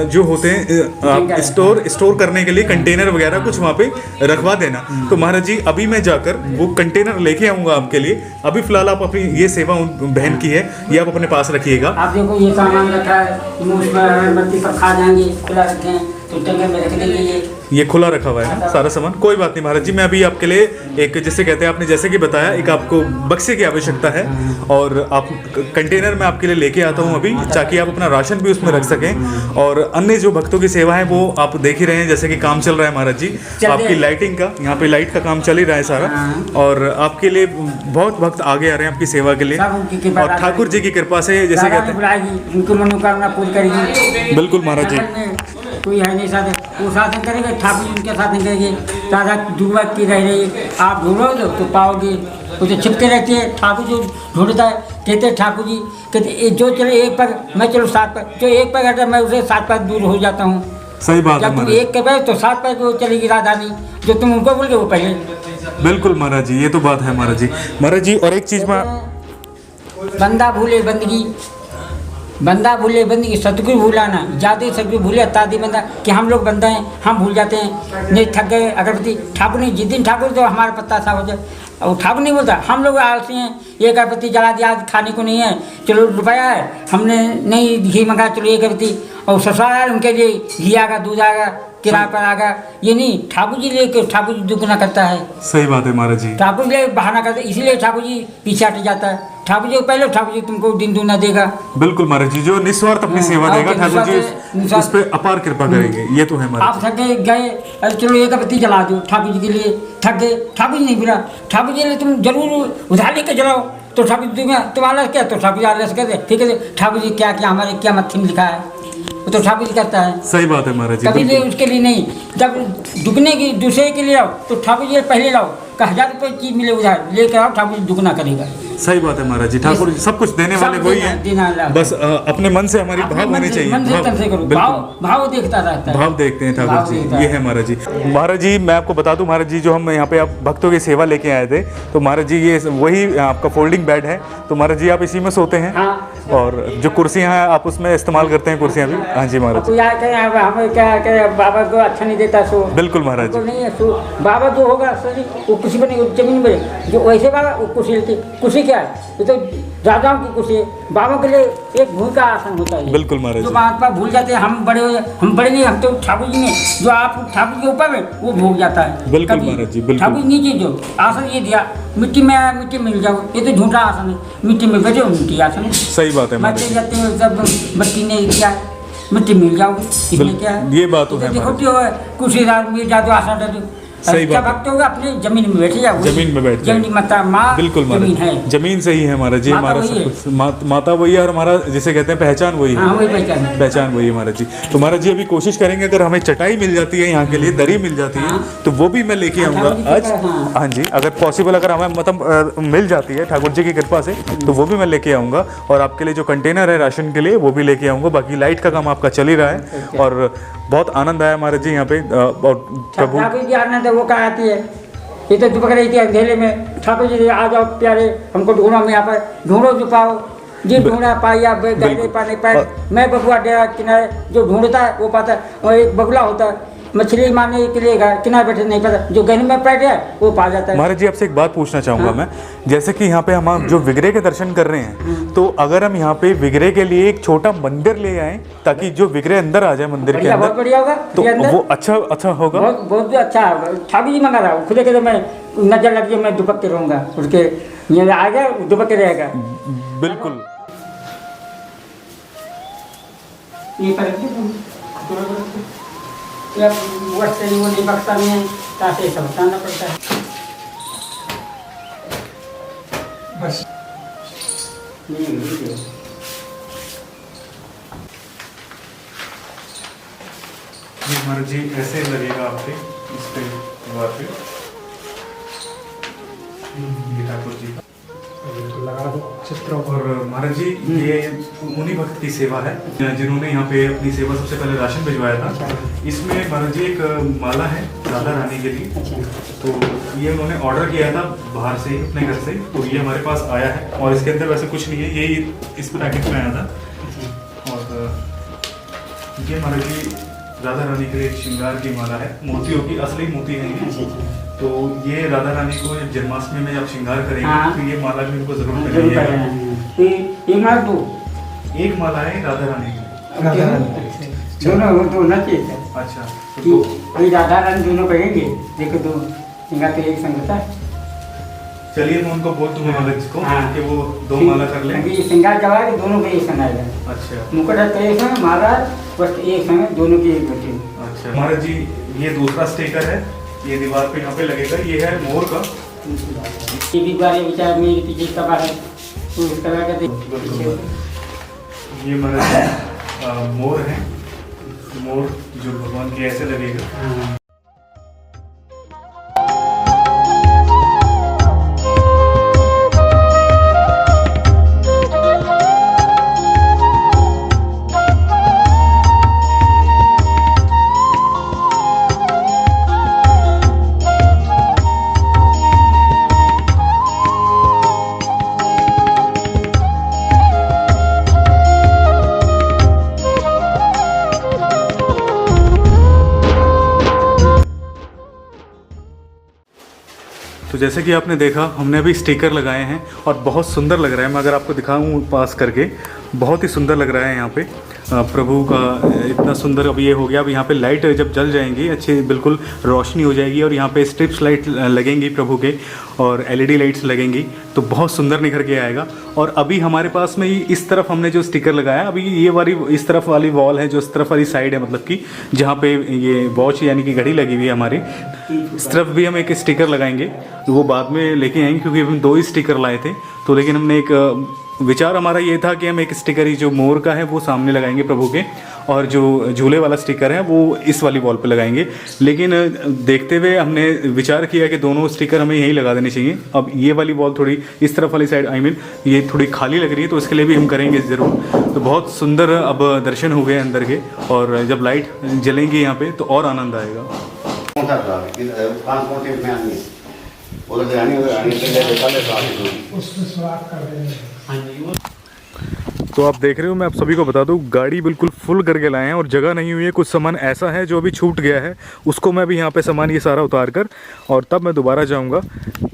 Speaker 1: जो होते हैं स्टोर करने के लिए कंटेनर वगैरह कुछ वहाँ पे रखवा देना। तो महाराज जी अभी मैं जाकर वो कंटेनर लेके आऊँगा आपके लिए। अभी फिलहाल आप अपनी ये सेवा उन बहन की है, ये आप अपने पास रखिएगा।
Speaker 3: आप देखो ये सामान रखा है, अगरबत्ती सब खा जाएंगे, खुला रखे हैं तो टंगे में रख देंगे।
Speaker 1: ये खुला रखा हुआ है सारा सामान, कोई बात नहीं महाराज जी। मैं अभी आपके लिए एक जैसे कहते हैं आपने जैसे कि बताया एक आपको बक्से की आवश्यकता है, और आप कंटेनर में आपके लिए लेके आता हूँ अभी, ताकि आप अपना राशन भी उसमें रख सकें। और अन्य जो भक्तों की सेवा है वो आप देख ही रहे हैं, जैसे कि काम चल रहा है महाराज जी आपकी लाइटिंग का, यहाँ पे लाइट का काम चल ही रहा है सारा। और आपके लिए बहुत भक्त आगे आ रहे हैं आपकी सेवा के लिए, और ठाकुर जी की कृपा से जैसे कहते हैं
Speaker 3: उनकी मनोकामना पूरी करेगी।
Speaker 1: बिल्कुल महाराज जी,
Speaker 3: कोई है नहीं साधन, वो साधन करेंगे, ठाकुर जी उनके साधन करेंगे। दादा दुआ की रह रही, आप ढूंढोगे तो पाओगे, वो तो छिपके रहते हैं। ठाकुर जी ढूंढता है, कहते ठाकुर जी कहते जो चले एक पर मैं चलो 7 पर, जो एक पर घटा मैं उसे 7 पर दूर हो जाता हूँ।
Speaker 1: सही बात है।
Speaker 3: जब तुम एक कर तो 7 पर वो चलेगी राधानी, जो तुम उनको बोल वो पहले।
Speaker 1: बिल्कुल महाराज जी, ये तो बात है महाराज जी। महाराज जी और एक चीज में
Speaker 3: बंदा भूले बंदगी, बंदा भूले बंदगी, सतगुरु भूलाना, जादे सतगुरु भूले तादी बंदा। कि हम लोग बंदा हैं, हम भूल जाते हैं, नहीं थक गए अगरबत्ती ठाकुर ने जिस दिन ठाकुर तो हमारा पत्ता साफ हो जाए। और ठाकुर नहीं बोलता, हम लोग आलसी हैं, एक अगरबत्ती जला दिया, आज खाने को नहीं है, चलो रुपया है, हमने नहीं घी मंगाया, चलो एक अगरबत्ती, और ससुराल आए उनके लिए घी आएगा, दूध आएगा, किराया पर आएगा। ये नहीं, ठाकुर जी लेके ठाकुर जी दुगना करता है।
Speaker 1: सही बात है महाराज जी।
Speaker 3: ठाकुर जी बहाना करते, इसीलिए ठाकुर जी पीछे हट जाता है। ठाकुर जी को पहले ठाकुर जी तुमको दिन दूना देगा।
Speaker 1: बिल्कुल महाराज जी, जो निस्वार्थ अपनी सेवा देगा ठाकुर जी उस पे अपार कृपा करेंगे, ये तो है महाराज।
Speaker 3: आप थके गए, अरे चलो एक अगरबत्ती जला दो ठाकुर जी के लिए, थक गए, ठाकुर जी नहीं बुरा, ठाकुर जी तुम जरूर उधार लेके जलाओ, तो ठाकुर जी तुम्हारा क्या, तो ठाकुर जी आलस कहते ठीक है, ठाकुर जी क्या क्या हमारे क्या मत्थी में लिखा है, वो तो ठाकुर जी करता है।
Speaker 1: सही बात है महाराज जी।
Speaker 3: कभी ले उसके लिए नहीं, जब दुगने की दूसरे के लिए आओ तो ठाकुर जी पहले लाओ, का 1000 रुपये चीज मिले उधार लेकर आओ, ठाकुर जी दुगना करेगा।
Speaker 1: सही बात है महाराज जी, ठाकुर जी सब कुछ देने वाले वही हैं, बस अपने मन से हमारी भाव होनी चाहिए।
Speaker 3: मन से तब से करो, भाव देखता रहता है,
Speaker 1: भाव देखते हैं ठाकुर जी,
Speaker 3: देखता
Speaker 1: ये है महाराज जी। महाराज जी मैं आपको बता दूं महाराज जी, जो हम यहाँ पे आप भक्तों की सेवा लेके आए थे, तो महाराज जी ये वही आपका फोल्डिंग बेड है, तो महाराज जी आप इसी में सोते हैं।
Speaker 3: हाँ।
Speaker 1: और जो कुर्सियाँ हैं आप उसमें इस्तेमाल करते हैं, कुर्सियाँ भी। हाँ जी महाराज जी।
Speaker 3: हमें क्या क्या बाबा को अच्छा नहीं देता सो,
Speaker 1: बिल्कुल महाराज जी।
Speaker 3: नहीं है सो, बाबा जो होगा सर वो कुर्सी बनेगी, जमीन बने जो वैसे बाबा वो कुर्सी लेती, कुर्सी क्या है, ये तो राजाओं की कुर्सी है, बाबा के लिए एक भूमि का आसन होता है।
Speaker 1: बिल्कुल महाराज
Speaker 3: जो
Speaker 1: जी।
Speaker 3: महात्मा भूल जाते हैं, हम बड़े नहीं, हम तो ठाकुर जी ने जो आप ठाकुर के ऊपर में वो भूल जाता है।
Speaker 1: बिल्कुल
Speaker 3: कभी
Speaker 1: महाराज जी, बिल्कुल।
Speaker 3: ठाकुर नीचे जो आसन ये दिया, मिट्टी में आया, मिट्टी मिल जाओ, ये तो झूठा आसन है, मिट्टी में बैठो, मिट्टी आसन है।
Speaker 1: सही बात है महाराज
Speaker 3: मरते
Speaker 1: जी।
Speaker 3: जाते हैं सब, बत्ती ने किया मिट्टी मिल जाओगी, इसमें क्या है,
Speaker 1: ये बात तो है
Speaker 3: देखो
Speaker 1: महाराज।
Speaker 3: जो कुर्सी मिल जाते आसन डाल दो,
Speaker 1: सही
Speaker 3: अच्छा
Speaker 1: बात है।
Speaker 3: भक्त होगा अपने जमीन में बैठ जाओ,
Speaker 1: जमीन में बैठ जाओ।
Speaker 3: जमीन माता माँ,
Speaker 1: बिल्कुल
Speaker 3: जमीन
Speaker 1: महाराज,
Speaker 3: है,
Speaker 1: जमीन सही है महाराज जी,
Speaker 3: माता
Speaker 1: हमारा
Speaker 3: वही
Speaker 1: सब
Speaker 3: है।
Speaker 1: कुछ माता वही है, और हमारा जिसे कहते हैं पहचान वही
Speaker 3: हाँ
Speaker 1: है।
Speaker 3: वही पहचान है।
Speaker 1: पहचान वही है महाराज जी। तो महाराज जी अभी कोशिश करेंगे, अगर हमें चटाई मिल जाती है यहाँ के लिए, दरी मिल जाती है, तो वो भी मैं लेके आऊँगा आज। हाँ जी, अगर पॉसिबल, अगर हमें मतलब मिल जाती है ठाकुर जी की कृपा से, तो वो भी मैं लेके आऊँगा। और आपके लिए जो कंटेनर है राशन के लिए वो भी लेके आऊँगा। बाकी लाइट का काम आपका चल ही रहा है, और बहुत आनंद आया महाराज जी यहाँ पे। और प्रभु
Speaker 3: ठाकुर जी आनंद है वो कहाँ आती है, ये तो दुपक रही थी अंधेरे में, ठाकुर जी आ जाओ प्यारे, हमको ढूंढो, में यहाँ पर ढूंढो छुपाओ जी, ढूंढा पाया गहरे पानी पर, मैं बबुआ डेरा किनारे, जो ढूंढता है वो पाता है। और एक बगुला होता है मछली मारने के लिए किनारे बैठे नहीं पता, जो गहरे में बैठ है वो पा जाता है।
Speaker 1: महाराज जी आपसे एक बात पूछना चाहूँगा मैं, जैसे कि यहाँ पे हम जो विग्रह के दर्शन कर रहे हैं, तो अगर हम यहाँ पे विग्रह के लिए एक छोटा मंदिर ले आए, ताकि जो विग्रह अंदर आ जाए मंदिर के
Speaker 3: बढ़िया, बहुत
Speaker 1: अंदर,
Speaker 3: बढ़िया होगा,
Speaker 1: तो
Speaker 3: ये अंदर
Speaker 1: वो अच्छा होगा।
Speaker 3: बहुत बहुत अच्छा होगा। ठाकुर जी मंगा रहा हूँ, खुद के मैं नजर लग गई, मैं दुपक के रहूँगा, उसके ये आ गया दुपक के रहेगा।
Speaker 1: बिल्कुल।
Speaker 3: ये पर वैसे वो नहीं बकता नहीं, ताकि सब बताना पड़ता है बस।
Speaker 1: ये महाराज जी ऐसे लगेगा आपके इस पे दीवार पे, ये ठाकुर जी का
Speaker 2: लगा दो चित्र।
Speaker 1: और महाराज जी ये उन्हीं भक्त की सेवा है जिन्होंने यहाँ पे अपनी सेवा सबसे पहले राशन भिजवाया था। इसमें महाराज जी एक माला है राधा रानी के लिए, तो ये उन्होंने ऑर्डर किया था बाहर से अपने घर से, तो ये हमारे पास आया है। और इसके अंदर वैसे कुछ नहीं है, यही इस पैकेट में आया था। और ये महाराज जी राधा रानी के लिए श्रृंगार की माला है, मोतियों की, असली मोती है ये। तो ये राधा रानी को जन्माष्टमी में जब श्रृंगार करेंगे,
Speaker 3: हाँ।
Speaker 1: तो ये माला भी उनको जरूर
Speaker 3: जरूर
Speaker 1: पहनाइएगा।
Speaker 3: करेंगे। ये मार दो,
Speaker 1: एक माला है राधा रानी की।
Speaker 3: दोनों दोनों चाहिए
Speaker 1: अच्छा,
Speaker 3: कि
Speaker 1: तो
Speaker 3: कोई राधा रानी दोनों करेंगे, देखो दो सिंगा के एक संग होता है।
Speaker 1: चलिए मैं उनको बोल दूंगा महाराज को
Speaker 3: हाँ।
Speaker 1: कि वो दो माला कर लें।
Speaker 3: अभी सिंगार जवा के दोनों का एक संग आएगा,
Speaker 1: अच्छा
Speaker 3: मुकुट है तो एक संग, महाराज बस एक संग, दोनों की एक होती है।
Speaker 1: अच्छा महाराज जी, ये दूसरा स्टिकर है, ये दीवार पे यहाँ पे लगेगा, ये है मोर का।
Speaker 3: ये भी बारे विचार मेरे पीछे कबा है, तो उस तरह का
Speaker 1: बिल्कुल। ये महाराज जी मोर है, मोर जो भगवान के ऐसे लगेगा।
Speaker 3: हाँ।
Speaker 1: तो जैसे कि आपने देखा हमने अभी स्टिकर लगाए हैं और बहुत सुंदर लग रहा है। मैं अगर आपको दिखाऊं पास करके, बहुत ही सुंदर लग रहा है यहाँ पे प्रभु का इतना सुंदर। अब ये हो गया, अब यहाँ पे लाइट जब जल जाएंगी अच्छी बिल्कुल रोशनी हो जाएगी और यहाँ पे स्ट्रिप्स लाइट लगेंगी प्रभु के और एलईडी लाइट्स लगेंगी तो बहुत सुंदर निखर के आएगा। और अभी हमारे पास में ही इस तरफ हमने जो स्टिकर लगाया, अभी ये वाली इस तरफ वाली वॉल है जो इस तरफ वाली साइड है, मतलब कि जहाँ पे ये वॉच यानी कि घड़ी लगी हुई है हमारी, इस तरफ भी हम एक स्टिकर लगाएंगे। वो बाद में लेके आएंगे क्योंकि हम 2 ही स्टिकर लाए थे तो, लेकिन हमने एक विचार हमारा ये था कि हम एक स्टिकर ही जो मोर का है वो सामने लगाएंगे प्रभु के, और जो झूले वाला स्टिकर है वो इस वाली वॉल पे लगाएंगे। लेकिन देखते हुए हमने विचार किया कि दोनों स्टिकर हमें यहीं लगा देने चाहिए। अब ये वाली वॉल थोड़ी इस तरफ वाली साइड ये थोड़ी खाली लग रही है तो इसके लिए भी हम करेंगे ज़रूर। तो बहुत सुंदर अब दर्शन हो गए अंदर के, और जब लाइट जलेंगी यहाँ पे तो और आनंद आएगा। तो आप देख रहे हो, मैं आप सभी को बता दूं गाड़ी बिल्कुल फुल करके लाए हैं और जगह नहीं हुई है। कुछ सामान ऐसा है जो अभी छूट गया है, उसको मैं भी यहाँ पे सामान ये सारा उतार कर और तब मैं दोबारा जाऊँगा।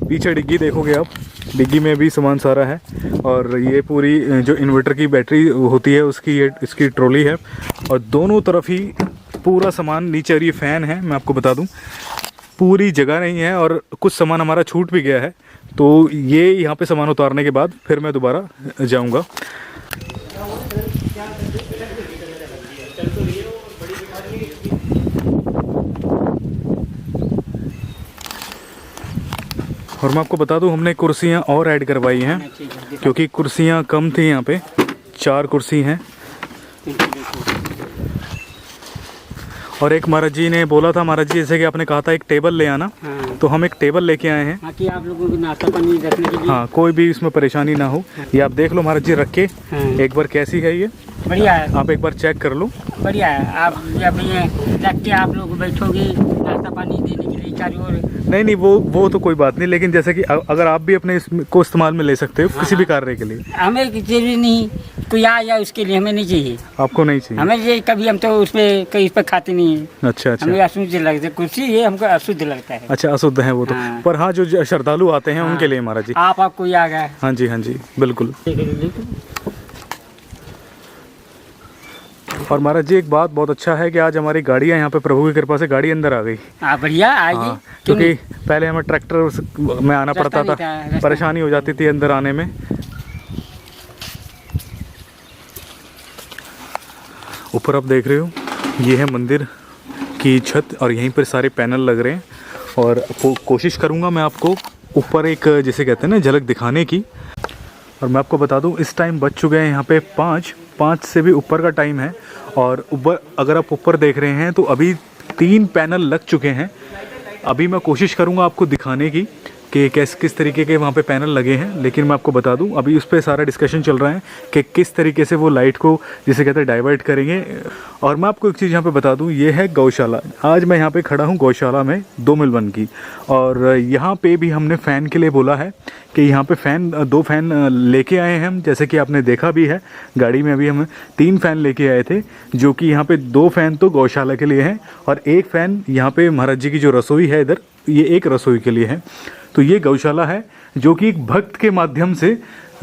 Speaker 1: पीछे डिग्गी देखोगे आप, डिग्गी में भी सामान सारा है, और ये पूरी जो इन्वर्टर की बैटरी होती है उसकी ये इसकी ट्रॉली है, और दोनों तरफ ही पूरा सामान नीचे। और ये फ़ैन है, मैं आपको बता दूँ पूरी जगह नहीं है और कुछ सामान हमारा छूट भी गया है। तो ये यहाँ पे सामान उतारने के बाद फिर मैं दोबारा जाऊँगा। और मैं आपको बता दूं हमने कुर्सियाँ और ऐड करवाई हैं क्योंकि कुर्सियाँ कम थी। यहाँ पे 4 कुर्सी हैं, और एक महाराज जी ने बोला था, महाराज जी जैसे कि आपने कहा था एक टेबल ले आना, तो हम एक टेबल लेके आए हैं
Speaker 3: कि आप लोगों को नाश्ता पानी रखने के लिए।
Speaker 1: हाँ, कोई भी इसमें परेशानी ना हो। ये आप देख लो महाराज जी रख के एक बार कैसी है ये,
Speaker 3: बढ़िया है।
Speaker 1: आप एक बार चेक कर लो, बढ़िया
Speaker 3: है। आप जब ये रख के आप लोग बैठोगे नाश्ता पानी देने के लिए चारों ओर।
Speaker 1: नहीं वो तो कोई बात नहीं, लेकिन जैसे कि अगर आप भी अपने इसको इस्तेमाल में ले सकते हो किसी भी कार्य के लिए।
Speaker 3: हमें जरूरी नहीं कोई आ जाए उसके लिए, हमें नहीं चाहिए।
Speaker 1: आपको नहीं चाहिए?
Speaker 3: हमें ये कभी हम तो उसमें कहीं पर खाते नहीं है।
Speaker 1: अच्छा,
Speaker 3: हमें अशुद्ध लगता है कुर्सी, ये हमको अशुद्ध लगता है।
Speaker 1: अच्छा, अशुद्ध है वो तो। पर हाँ, जो श्रद्धालु आते हैं उनके लिए महाराज जी।
Speaker 3: आप कोई आ गया?
Speaker 1: हाँ जी बिल्कुल। और महाराज जी एक बात बहुत अच्छा है कि आज हमारी गाड़ियाँ यहाँ पे प्रभु की कृपा से गाड़ी अंदर आ गई।
Speaker 3: बढ़िया आएगी।
Speaker 1: क्योंकि पहले हमें ट्रैक्टर में आना पड़ता था, परेशानी हो जाती थी अंदर आने में। ऊपर आप देख रहे हो ये है मंदिर की छत और यहीं पर सारे पैनल लग रहे हैं, और कोशिश करूँगा मैं आपको ऊपर एक जिसे कहते हैं ना झलक दिखाने की। और मैं आपको बता दूं इस टाइम बज चुके हैं यहाँ पे 5 से भी ऊपर का टाइम है, और ऊपर अगर आप ऊपर देख रहे हैं तो अभी 3 पैनल लग चुके हैं। अभी मैं कोशिश करूँगा आपको दिखाने की कि किस तरीके के वहाँ पे पैनल लगे हैं, लेकिन मैं आपको बता दूं अभी उस पर सारा डिस्कशन चल रहा है कि किस तरीके से वो लाइट को जिसे कहते हैं डाइवर्ट करेंगे। और मैं आपको एक चीज़ यहाँ पे बता दूं, ये है गौशाला। आज मैं यहाँ पे खड़ा हूँ गौशाला में 2 मिल 1 की, और यहाँ पे भी हमने फ़ैन के लिए बोला है कि यहाँ पे 2 फ़ैन लेके आए हैं हम, जैसे कि आपने देखा भी है गाड़ी में। अभी हम 3 फ़ैन लेके आए थे, जो कि यहाँ पे 2 फ़ैन तो गौशाला के लिए हैं और 1 फ़ैन यहाँ पे महाराज जी की जो रसोई है इधर, ये एक रसोई के लिए है। तो ये गौशाला है जो कि एक भक्त के माध्यम से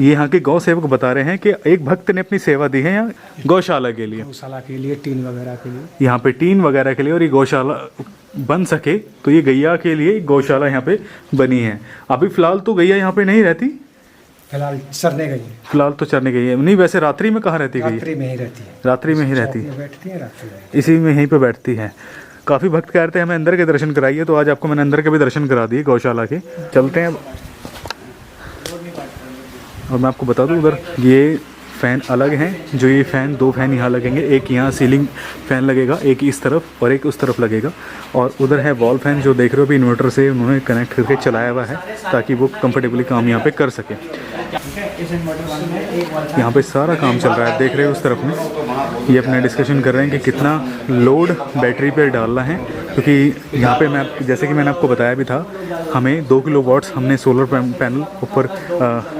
Speaker 1: ये यहाँ के गौ सेवक बता रहे हैं कि एक भक्त ने अपनी सेवा दी है यहाँ गौशाला के लिए, टीन वगैरह के लिए, यहाँ पे टीन वगैरह के लिए। और ये गौशाला बन सके तो ये गैया के लिए गौशाला यहाँ पे बनी है। अभी फ़िलहाल तो गैया यहाँ पे नहीं रहती,
Speaker 2: फिलहाल चरने गई है।
Speaker 1: फिलहाल तो चरने गई है। नहीं, वैसे रात्रि में कहाँ रहती है?
Speaker 2: रात्रि में ही रहती है।
Speaker 1: रात्रि में ही रहती है,
Speaker 2: बैठती है रात्रि में,
Speaker 1: इसी में यहीं पे बैठती है। काफ़ी भक्त कह रहे थे हमें अंदर के दर्शन कराइए, तो आज आपको मैंने अंदर के भी दर्शन करा दिए गौशाला के। चलते हैं। और मैं आपको बता दूं उधर ये फ़ैन अलग हैं, जो ये फ़ैन 2 फ़ैन यहाँ लगेंगे, एक यहाँ सीलिंग फ़ैन लगेगा, एक इस तरफ और एक उस तरफ लगेगा। और उधर है वॉल फ़ैन जो देख रहे हो अभी इन्वर्टर से उन्होंने कनेक्ट करके चलाया हुआ है ताकि वो कंफर्टेबली काम यहाँ पे कर सके। यहाँ पे सारा काम चल रहा है, देख रहे हो उस तरफ में। ये अपना डिस्कशन कर रहे हैं कि कितना लोड बैटरी पे डालना है, क्योंकि यहाँ पे मैं जैसे कि मैंने आपको बताया भी था, हमें 2 किलोवाट्स हमने सोलर पैनल ऊपर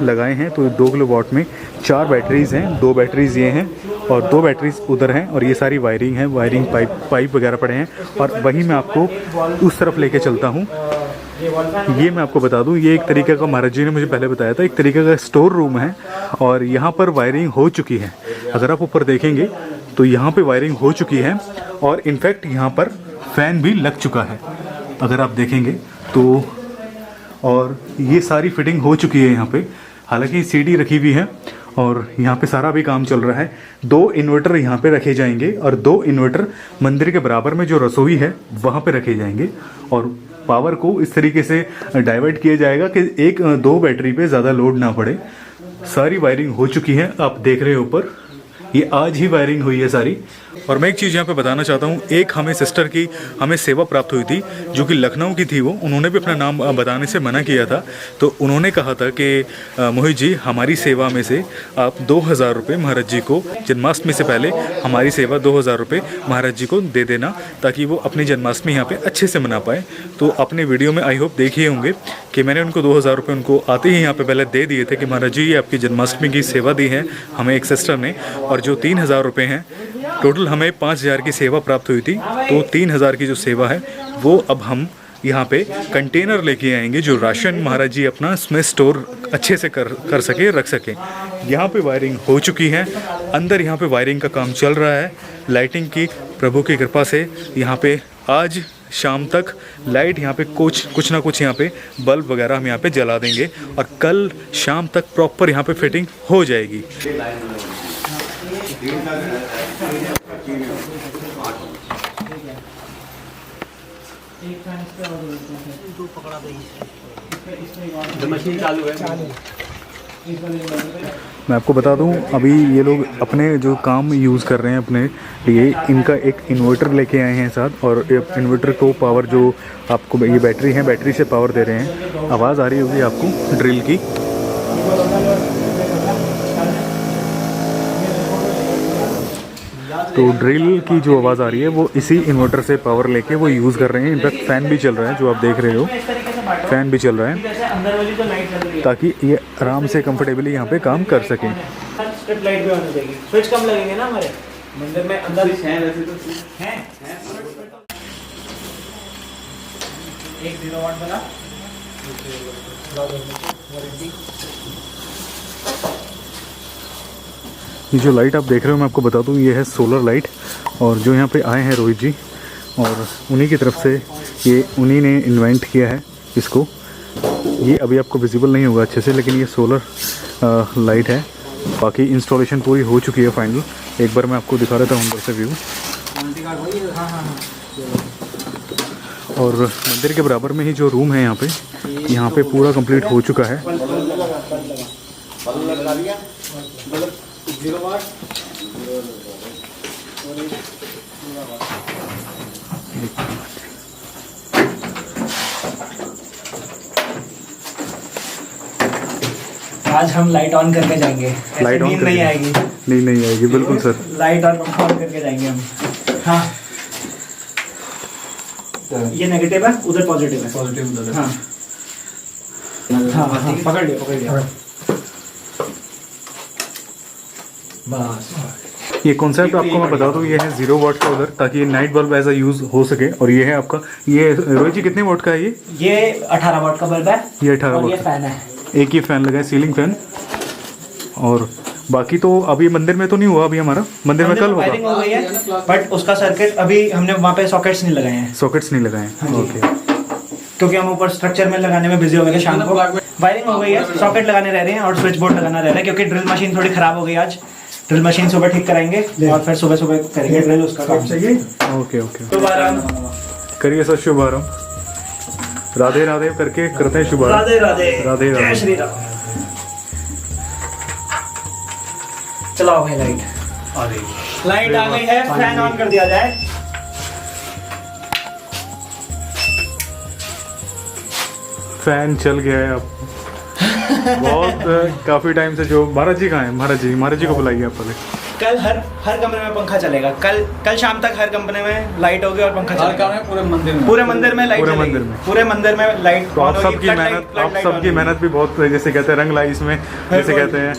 Speaker 1: लगाए हैं। तो 2 किलोवाट में 4 बैटरीज़ हैं, 2 बैटरीज़ ये हैं और 2 बैटरीज उधर हैं, और ये सारी वायरिंग है, वायरिंग पाइप वगैरह पड़े हैं। और वहीं मैं आपको उस तरफ लेके चलता हूँ ये मैं आपको बता दूं, ये एक तरीके का महाराज जी ने मुझे पहले बताया था, एक तरीके का स्टोर रूम है और यहाँ पर वायरिंग हो चुकी है। अगर आप ऊपर देखेंगे तो यहाँ पे वायरिंग हो चुकी है और इनफैक्ट यहाँ पर फ़ैन भी लग चुका है अगर आप देखेंगे तो। और ये सारी फिटिंग हो चुकी है यहाँ पे, हालांकि सीढ़ी रखी हुई है और यहाँ पे सारा भी काम चल रहा है। 2 इन्वर्टर यहाँ पे रखे जाएंगे और 2 इन्वर्टर मंदिर के बराबर में जो रसोई है वहाँ पे रखे जाएंगे और पावर को इस तरीके से डाइवर्ट किया जाएगा कि 1-2 बैटरी पे ज़्यादा लोड ना पड़े। सारी वायरिंग हो चुकी है, आप देख रहे हो ऊपर, ये आज ही वायरिंग हुई है सारी। और मैं एक चीज़ यहाँ पे बताना चाहता हूँ, एक हमें सिस्टर की हमें सेवा प्राप्त हुई थी जो कि लखनऊ की थी। वो उन्होंने भी अपना नाम बताने से मना किया था, तो उन्होंने कहा था कि मोहित जी हमारी सेवा में से आप 2000 रुपये महाराज जी को जन्माष्टमी से पहले हमारी सेवा 2000 रुपये महाराज जी को दे देना ताकि वो अपनी जन्माष्टमी यहाँ पर अच्छे से मना पाए। तो अपने वीडियो में आई होप देखे होंगे कि मैंने उनको 2000 रुपये उनको आते ही यहाँ पर पहले दे दिए थे कि महाराज जी ये आपकी जन्माष्टमी की सेवा दी है हमें एक सिस्टर ने, और जो 3000 रुपये हैं टोटल हमें 5000 की सेवा प्राप्त हुई थी। तो 3000 की जो सेवा है वो अब हम यहाँ पे कंटेनर लेके आएंगे जो राशन महाराज जी अपना इसमें स्टोर अच्छे से कर सके, रख सके। यहाँ पे वायरिंग हो चुकी है, अंदर यहाँ पे वायरिंग का काम चल रहा है। लाइटिंग की प्रभु की कृपा से यहाँ पे आज शाम तक लाइट यहाँ पे कुछ ना कुछ यहाँ पे बल्ब वगैरह हम यहाँ पे जला देंगे और कल शाम तक प्रॉपर यहाँ पे फिटिंग हो जाएगी।
Speaker 2: मशीन चालू है।
Speaker 1: मैं आपको बता दूं, अभी ये लोग अपने जो काम यूज़ कर रहे हैं अपने लिए, इनका एक इन्वर्टर लेके आए हैं साथ और इन्वर्टर को पावर जो आपको ये बैटरी है, बैटरी से पावर दे रहे हैं। आवाज़ आ रही होगी आपको ड्रिल की। तो ड्रिल की जो आवाज़ आ रही है वो इसी इन्वर्टर से पावर लेके वो यूज़ कर रहे हैं। इनफैक्ट फ़ैन भी चल रहा है जो आप देख रहे हो, फ़ैन भी चल रहा है ताकि ये आराम से कंफर्टेबली यहाँ पे काम कर सकें।
Speaker 2: स्ट्रिप लाइट भी होनी चाहिए, स्विच कम लगेंगे ना हमारे मंदिर में, अंदर हैं 1 वाट वाला।
Speaker 1: ये जो लाइट आप देख रहे हो मैं आपको बता दूं, ये है सोलर लाइट और जो यहाँ पे आए हैं रोहित जी और उन्हीं की तरफ से ये उन्हीं ने इन्वेंट किया है इसको। ये अभी आपको विजिबल नहीं होगा अच्छे से, लेकिन ये सोलर लाइट है। बाकी इंस्टॉलेशन पूरी हो चुकी है फाइनल। एक बार मैं आपको दिखा देता हूँ अंदर से व्यू। और मंदिर के बराबर में ही जो रूम है यहाँ पे पूरा कंप्लीट हो चुका है।
Speaker 2: आज हम लाइट ऑन करके जाएंगे,
Speaker 1: लाइट ऑन
Speaker 2: नहीं आएगी।
Speaker 1: नहीं आएगी, बिल्कुल सर।
Speaker 2: लाइट और पंखा ऑन करके जाएंगे हम। हाँ, ये नेगेटिव है, उधर पॉजिटिव है। पॉजिटिव उधर। हाँ हाँ, पकड़ लिया। बस
Speaker 1: ये कॉन्सेप्ट आपको मैं बता दूं, ये है 0 वाट का उधर, ताकि ये night bulb as a use हो सके। और ये है आपका, ये रोहित जी कितने वाट का है
Speaker 2: ये 18 वाट का बल्ब है।
Speaker 1: ये 18 वाट।
Speaker 2: ये फैन है,
Speaker 1: एक ही फैन लगा है, सीलिंग फैन। और बाकी तो अभी मंदिर में तो नहीं हुआ, अभी हमारा मंदिर में कल
Speaker 2: वायरिंग
Speaker 1: होगा।
Speaker 2: हो गई है, बट उसका सर्किट अभी हमने वहाँ पे सॉकेट्स नहीं लगाए हैं।
Speaker 1: सॉकेट्स नहीं लगाए हैं, ओके।
Speaker 2: क्योंकि हम ऊपर स्ट्रक्चर में लगाने में बिजी हो गए थे शाम को। वायरिंग हो गई है, सॉकेट लगाने रह रहे हैं और स्विच बोर्ड लगाना रह रहा है, क्योंकि ड्रिल मशीन थोड़ी खराब हो गई आज। ड्रिल मशीन सुबह ठीक कराएंगे और फिर सुबह करेंगे ड्रिल, उसका काम चाहिए।
Speaker 1: ओके ओके,
Speaker 2: शुभारंभ
Speaker 1: करिए सर, शुभारंभ। राधे राधे करके करते हैं शुभारंभ।
Speaker 2: राधे राधे,
Speaker 1: राधे
Speaker 2: जय
Speaker 1: राधे।
Speaker 2: श्री राम। चलाओ भाई लाइट। लाइट आ गई है, फैन ऑन कर दिया जाए।
Speaker 1: फैन चल गया है अब। बहुत काफी टाइम से जो महाराज जी कहाँ हैं, महाराज जी को बुलाइए आप पहले।
Speaker 2: कल हर कमरे में पंखा चलेगा। कल शाम तक हर कमरे में लाइट होगी और पंखा चलेगा। पूरे मंदिर में लाइट चलेगी। पूरे मंदिर में लाइट।
Speaker 1: तो आप सबकी मेहनत भी बहुत, जैसे कहते हैं रंग लाई इसमें, जैसे कहते हैं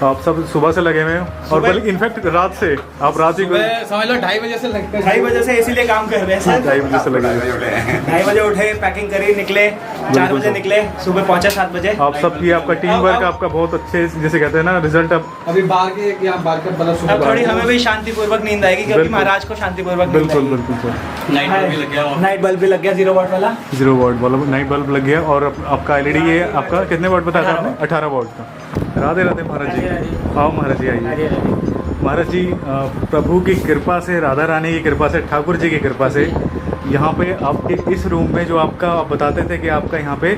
Speaker 1: आप सब सुबह से लगे हुए हैं और
Speaker 2: सुबह-
Speaker 1: बल्कि इनफैक्ट रात से आप रात ही को
Speaker 4: सुबह समझ लो 2:30 बजे से लगता है।
Speaker 2: 2:30 बजे से इसीलिए काम कर रहे हैं सर।
Speaker 1: 2:30 बजे से लगे हुए हैं।
Speaker 2: 2:30 बजे उठे, पैकिंग करी, निकले, 4 बजे निकले, सुबह पहुंचे 7 बजे।
Speaker 1: आप सबकी आपका टीम वर्क आपका बहुत अच्छे जैसे कहते हैं ना रिजल्ट अब
Speaker 4: अभी बाहर के यहाँ बाहर का बल्ब सुबह
Speaker 2: अब थोड़ी हमें भी शांतिपूर्वक नींद आएगी क्योंकि
Speaker 1: बिल्कुल।
Speaker 2: महाराज को शांतिपूर्वक नींद
Speaker 1: बिल्कुल
Speaker 2: आएगी।
Speaker 1: बिल्कुल सर।
Speaker 2: नाइट बल्ब भी लग गया, नाइट बल्ब भी लग गया 0 वाट वाला।
Speaker 1: 0 वाट बल्ब नाइट बल्ब लग गया और आपका एलईडी ये आपका कितने वाट बताया था आपने? 18 वाट का। राधे राधे महाराज जी। आओ महाराज जी आइए। महाराज जी प्रभु की कृपा से, राधा रानी की कृपा से, ठाकुर जी की कृपा से यहाँ पे आपके इस रूम में जो आपका आप बताते थे कि आपका यहाँ पे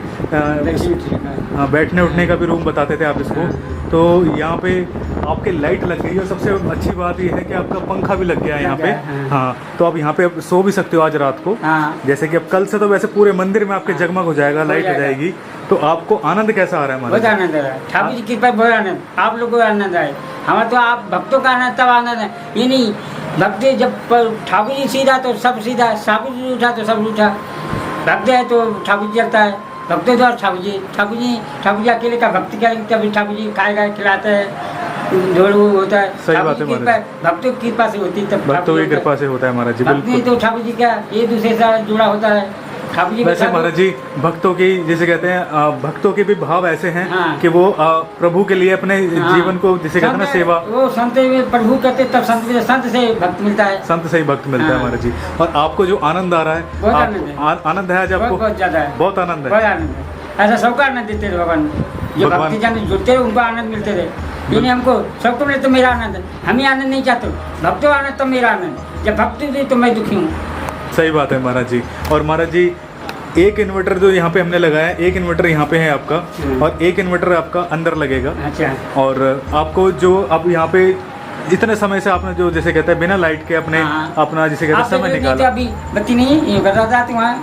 Speaker 1: बैठने उठने का भी रूम बताते थे आप इसको, तो यहाँ पे आपके लाइट लग गई और सबसे अच्छी बात ये है कि आपका पंखा भी लग गया है यहाँ पे। हाँ, तो आप यहाँ पे अब सो भी सकते हो आज रात को।
Speaker 3: हाँ।
Speaker 1: जैसे कि अब कल से तो वैसे पूरे मंदिर में आपके जगमग हो जाएगा, लाइट हो जाएगी। तो आपको आनंद कैसा आ रहा है
Speaker 3: बहुत
Speaker 1: महाराज?
Speaker 3: आनंद आ रहा है ठाकुर जी की कृपा, बहुत आनंद। आप लोगों को आनंद आए, हमारा तो आप भक्तों का आनंद, तब आनंद है। ये नहीं भक्ति जब ठाकुर जी सीधा तो सब सीधा, ठाकुर जी उठा तो सब उठा, भक्त है तो ठाकुर जी चलता है, भक्तों द्वारा ठाकुर जी अकेले का भक्ति करेंगे तभी ठाकुर जी खाएगा, खिलाते हैं, ढोल वो होता है।
Speaker 1: सही
Speaker 3: ठाकुर
Speaker 1: बात है
Speaker 3: जी की
Speaker 1: महाराज।
Speaker 3: कृपा भक्तों की कृपा से होती है, तब
Speaker 1: भक्तों
Speaker 3: ठाकुर
Speaker 1: की
Speaker 3: जी
Speaker 1: कृपा से होता है महाराज जी,
Speaker 3: भक्त नहीं
Speaker 1: बिल्कुल।
Speaker 3: तो ठाकुर जी क्या ये दूसरे से जुड़ा होता है। ठाकुर जी
Speaker 1: वैसे
Speaker 3: बता दो।
Speaker 1: महाराज जी भक्तों की जैसे कहते हैं भक्तों के भी भाव ऐसे हैं
Speaker 3: हाँ।
Speaker 1: कि वो प्रभु के लिए अपने
Speaker 3: हाँ।
Speaker 1: जीवन को जैसे कहते हैं ना
Speaker 3: संत-
Speaker 1: सेवा,
Speaker 3: वो संत में प्रभु करते तब संत से भक्त मिलता है।
Speaker 1: संत से ही भक्त मिलता है
Speaker 3: हाँ।
Speaker 1: महाराज जी। और आपको जो आनंद आ रहा है,
Speaker 3: बहुत आनंद है।
Speaker 1: आनंद है आज
Speaker 3: बहुत
Speaker 1: आपको?
Speaker 3: बहुत ज्यादा है,
Speaker 1: बहुत आनंद
Speaker 3: बहुत
Speaker 1: है।
Speaker 3: आनंद है। ऐसा सबको आनंद देते थे भगवान, जो
Speaker 1: भगवान-
Speaker 3: भक्ति जन जुड़ते रहे उनको आनंद मिलते थे। ये नहीं हमको सबको मिले तो मेरा आनंद है, हम ही आनंद नहीं चाहते, भक्तों आनंद तो मेरा आनंद, जब भक्ति दी तो मैं दुखी हूँ।
Speaker 1: सही बात है महाराज जी। और महाराज जी एक इन्वर्टर जो यहाँ पे हमने लगाया है, एक इन्वर्टर यहाँ पे है आपका और एक इन्वर्टर आपका अंदर लगेगा।
Speaker 3: अच्छा
Speaker 1: और आपको जो अब यहाँ पे इतने समय से आपने जो जैसे कहते हैं बिना लाइट के अपने
Speaker 3: हाँ।
Speaker 1: अपना जैसे कहते हैं
Speaker 3: आप
Speaker 1: समय
Speaker 3: देखो
Speaker 1: निकाला।
Speaker 3: अभी बत्ती नहीं है, ये कर रहा था तो वहाँ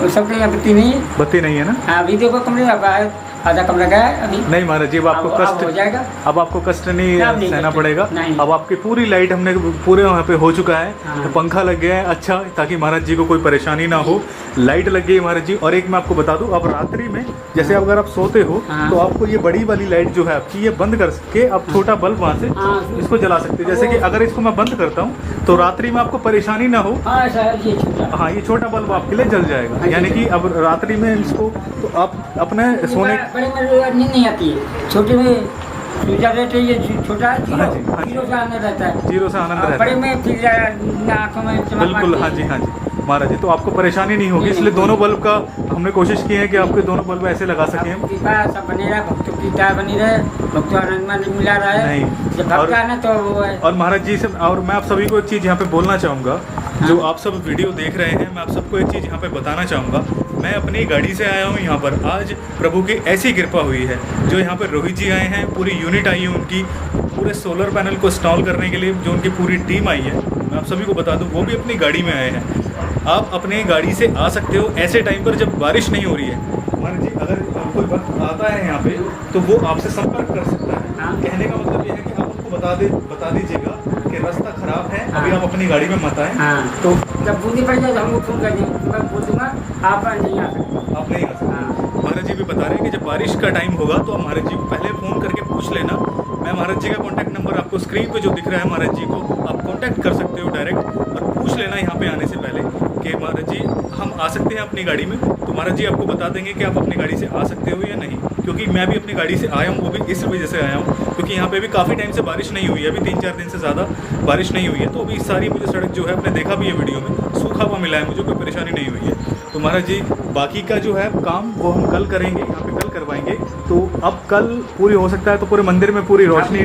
Speaker 3: और सबके यहाँ बत्ती नहीं है।
Speaker 1: बत्ती नहीं है ना?
Speaker 3: हाँ, अभी देखो कमरे में आधा कमरा गया है अभी।
Speaker 1: नहीं महाराज जी अब आपको
Speaker 3: अब
Speaker 1: कष्ट
Speaker 3: हो जाएगा।
Speaker 1: अब आपको कष्ट नहीं
Speaker 3: अब नहीं
Speaker 1: सहना
Speaker 3: कष्ट।
Speaker 1: पड़ेगा।
Speaker 3: नहीं।
Speaker 1: अब आपकी पूरी लाइट हमने पूरे वहाँ पे हो चुका है।
Speaker 3: हाँ।
Speaker 1: तो पंखा लग गया है अच्छा, ताकि महाराज जी को कोई परेशानी ना हो। लाइट लग गई है महाराज जी। और एक मैं आपको बता दूं, अब रात्रि में जैसे अगर आप सोते हो
Speaker 3: हाँ।
Speaker 1: तो आपको ये बड़ी वाली लाइट जो है आपकी ये बंद कर के आप छोटा बल्ब वहाँ से
Speaker 3: हाँ।
Speaker 1: इसको जला सकते हो। जैसे कि अगर इसको मैं बंद करता हूँ तो रात्रि में आपको परेशानी ना हो।
Speaker 3: हाँ ऐसा है, ये छोटा
Speaker 1: हाँ, ये छोटा बल्ब आपके लिए जल जाएगा।
Speaker 3: हाँ,
Speaker 1: यानी
Speaker 3: जल
Speaker 1: कि अब रात्रि में इसको तो आप अपने सोने
Speaker 3: बड़े में नींद नहीं आती है, छोटे में दूसरा रहते ये छोटा है,
Speaker 1: हाँ जी, हाँ जी।
Speaker 3: जीरो से आनंद रहता है।
Speaker 1: जीरो से आनंद
Speaker 3: और
Speaker 1: रहता
Speaker 3: बड़े
Speaker 1: है।
Speaker 3: में फिर आँखों में चमक
Speaker 1: बिल्कुल,
Speaker 3: मारती
Speaker 1: हाँ
Speaker 3: है।
Speaker 1: जी हाँ जी महाराज जी। तो आपको परेशानी नहीं होगी,
Speaker 3: नहीं,
Speaker 1: इसलिए
Speaker 3: नहीं।
Speaker 1: दोनों बल्ब का हमने कोशिश की है कि आपके दोनों बल्ब ऐसे लगा सकें हम।
Speaker 3: आपकी कृपा सब बनी रहे, भक्तों की कृपा बनी रहे, भक्तों आनंद में मिला रहा है।
Speaker 1: नहीं।
Speaker 3: जब भक्त
Speaker 1: और-
Speaker 3: आना तो वो है।
Speaker 1: और महाराज जी से और मैं आप सभी को एक चीज़ यहाँ पे बोलना चाहूँगा, जो आप सब वीडियो देख रहे हैं, मैं आप सबको एक चीज़ यहाँ पे बताना चाहूँगा। मैं अपनी गाड़ी से आया हूँ यहाँ पर, आज प्रभु की ऐसी कृपा हुई है। जो यहाँ पर रोहित जी आए हैं, पूरी यूनिट आई है उनकी, पूरे सोलर पैनल को इंस्टॉल करने के लिए जो उनकी पूरी टीम आई है, मैं आप सभी को बता दूँ वो भी अपनी गाड़ी में आए हैं। आप अपने गाड़ी से आ सकते हो ऐसे टाइम पर जब बारिश नहीं हो रही है। महाराज जी अगर कोई वक्त आता है यहाँ पे तो वो आपसे संपर्क कर सकता है।
Speaker 3: हाँ।
Speaker 1: कहने का मतलब ये है कि आप उनको बता दीजिएगा कि रास्ता खराब है, अभी
Speaker 3: हाँ।
Speaker 1: आप अपनी गाड़ी में मत आए।
Speaker 3: हाँ।
Speaker 1: तो
Speaker 3: जब बूंदी पड़ जाए तो हमको फोन कर देंगे, मैं बोल दूंगा आप नहीं आ सकते।
Speaker 1: आप नहीं आ सकते।
Speaker 3: हाँ।
Speaker 1: महाराज जी भी बता रहे हैं कि जब बारिश का टाइम होगा तो आप महाराज जी को पहले फ़ोन करके पूछ लेना। मैं महाराज जी का कॉन्टैक्ट नंबर आपको स्क्रीन पे जो दिख रहा है महाराज जी को, आप कॉन्टैक्ट कर सकते हो डायरेक्ट और पूछ लेना यहाँ पे आने से पहले कि महाराज जी हम आ सकते हैं अपनी गाड़ी में। तो महाराज जी आपको बता देंगे कि आप अपनी गाड़ी से आ सकते हो या नहीं। क्योंकि मैं भी अपनी गाड़ी से आया हूँ, वो भी इस वजह से आया हूँ क्योंकि यहाँ पे भी काफ़ी टाइम से बारिश नहीं हुई है, अभी 3-4 दिन से ज़्यादा बारिश नहीं हुई है। तो अभी सारी मुझे सड़क जो है, आपने देखा भी है वीडियो में, सूखा हुआ मिला है, मुझे कोई परेशानी नहीं हुई है। तो महाराज जी बाकी का जो है काम वो हम कल करेंगे, यहाँ पे कल करवाएंगे। तो अब कल पूरी हो सकता है तो पूरे मंदिर में पूरी रोशनी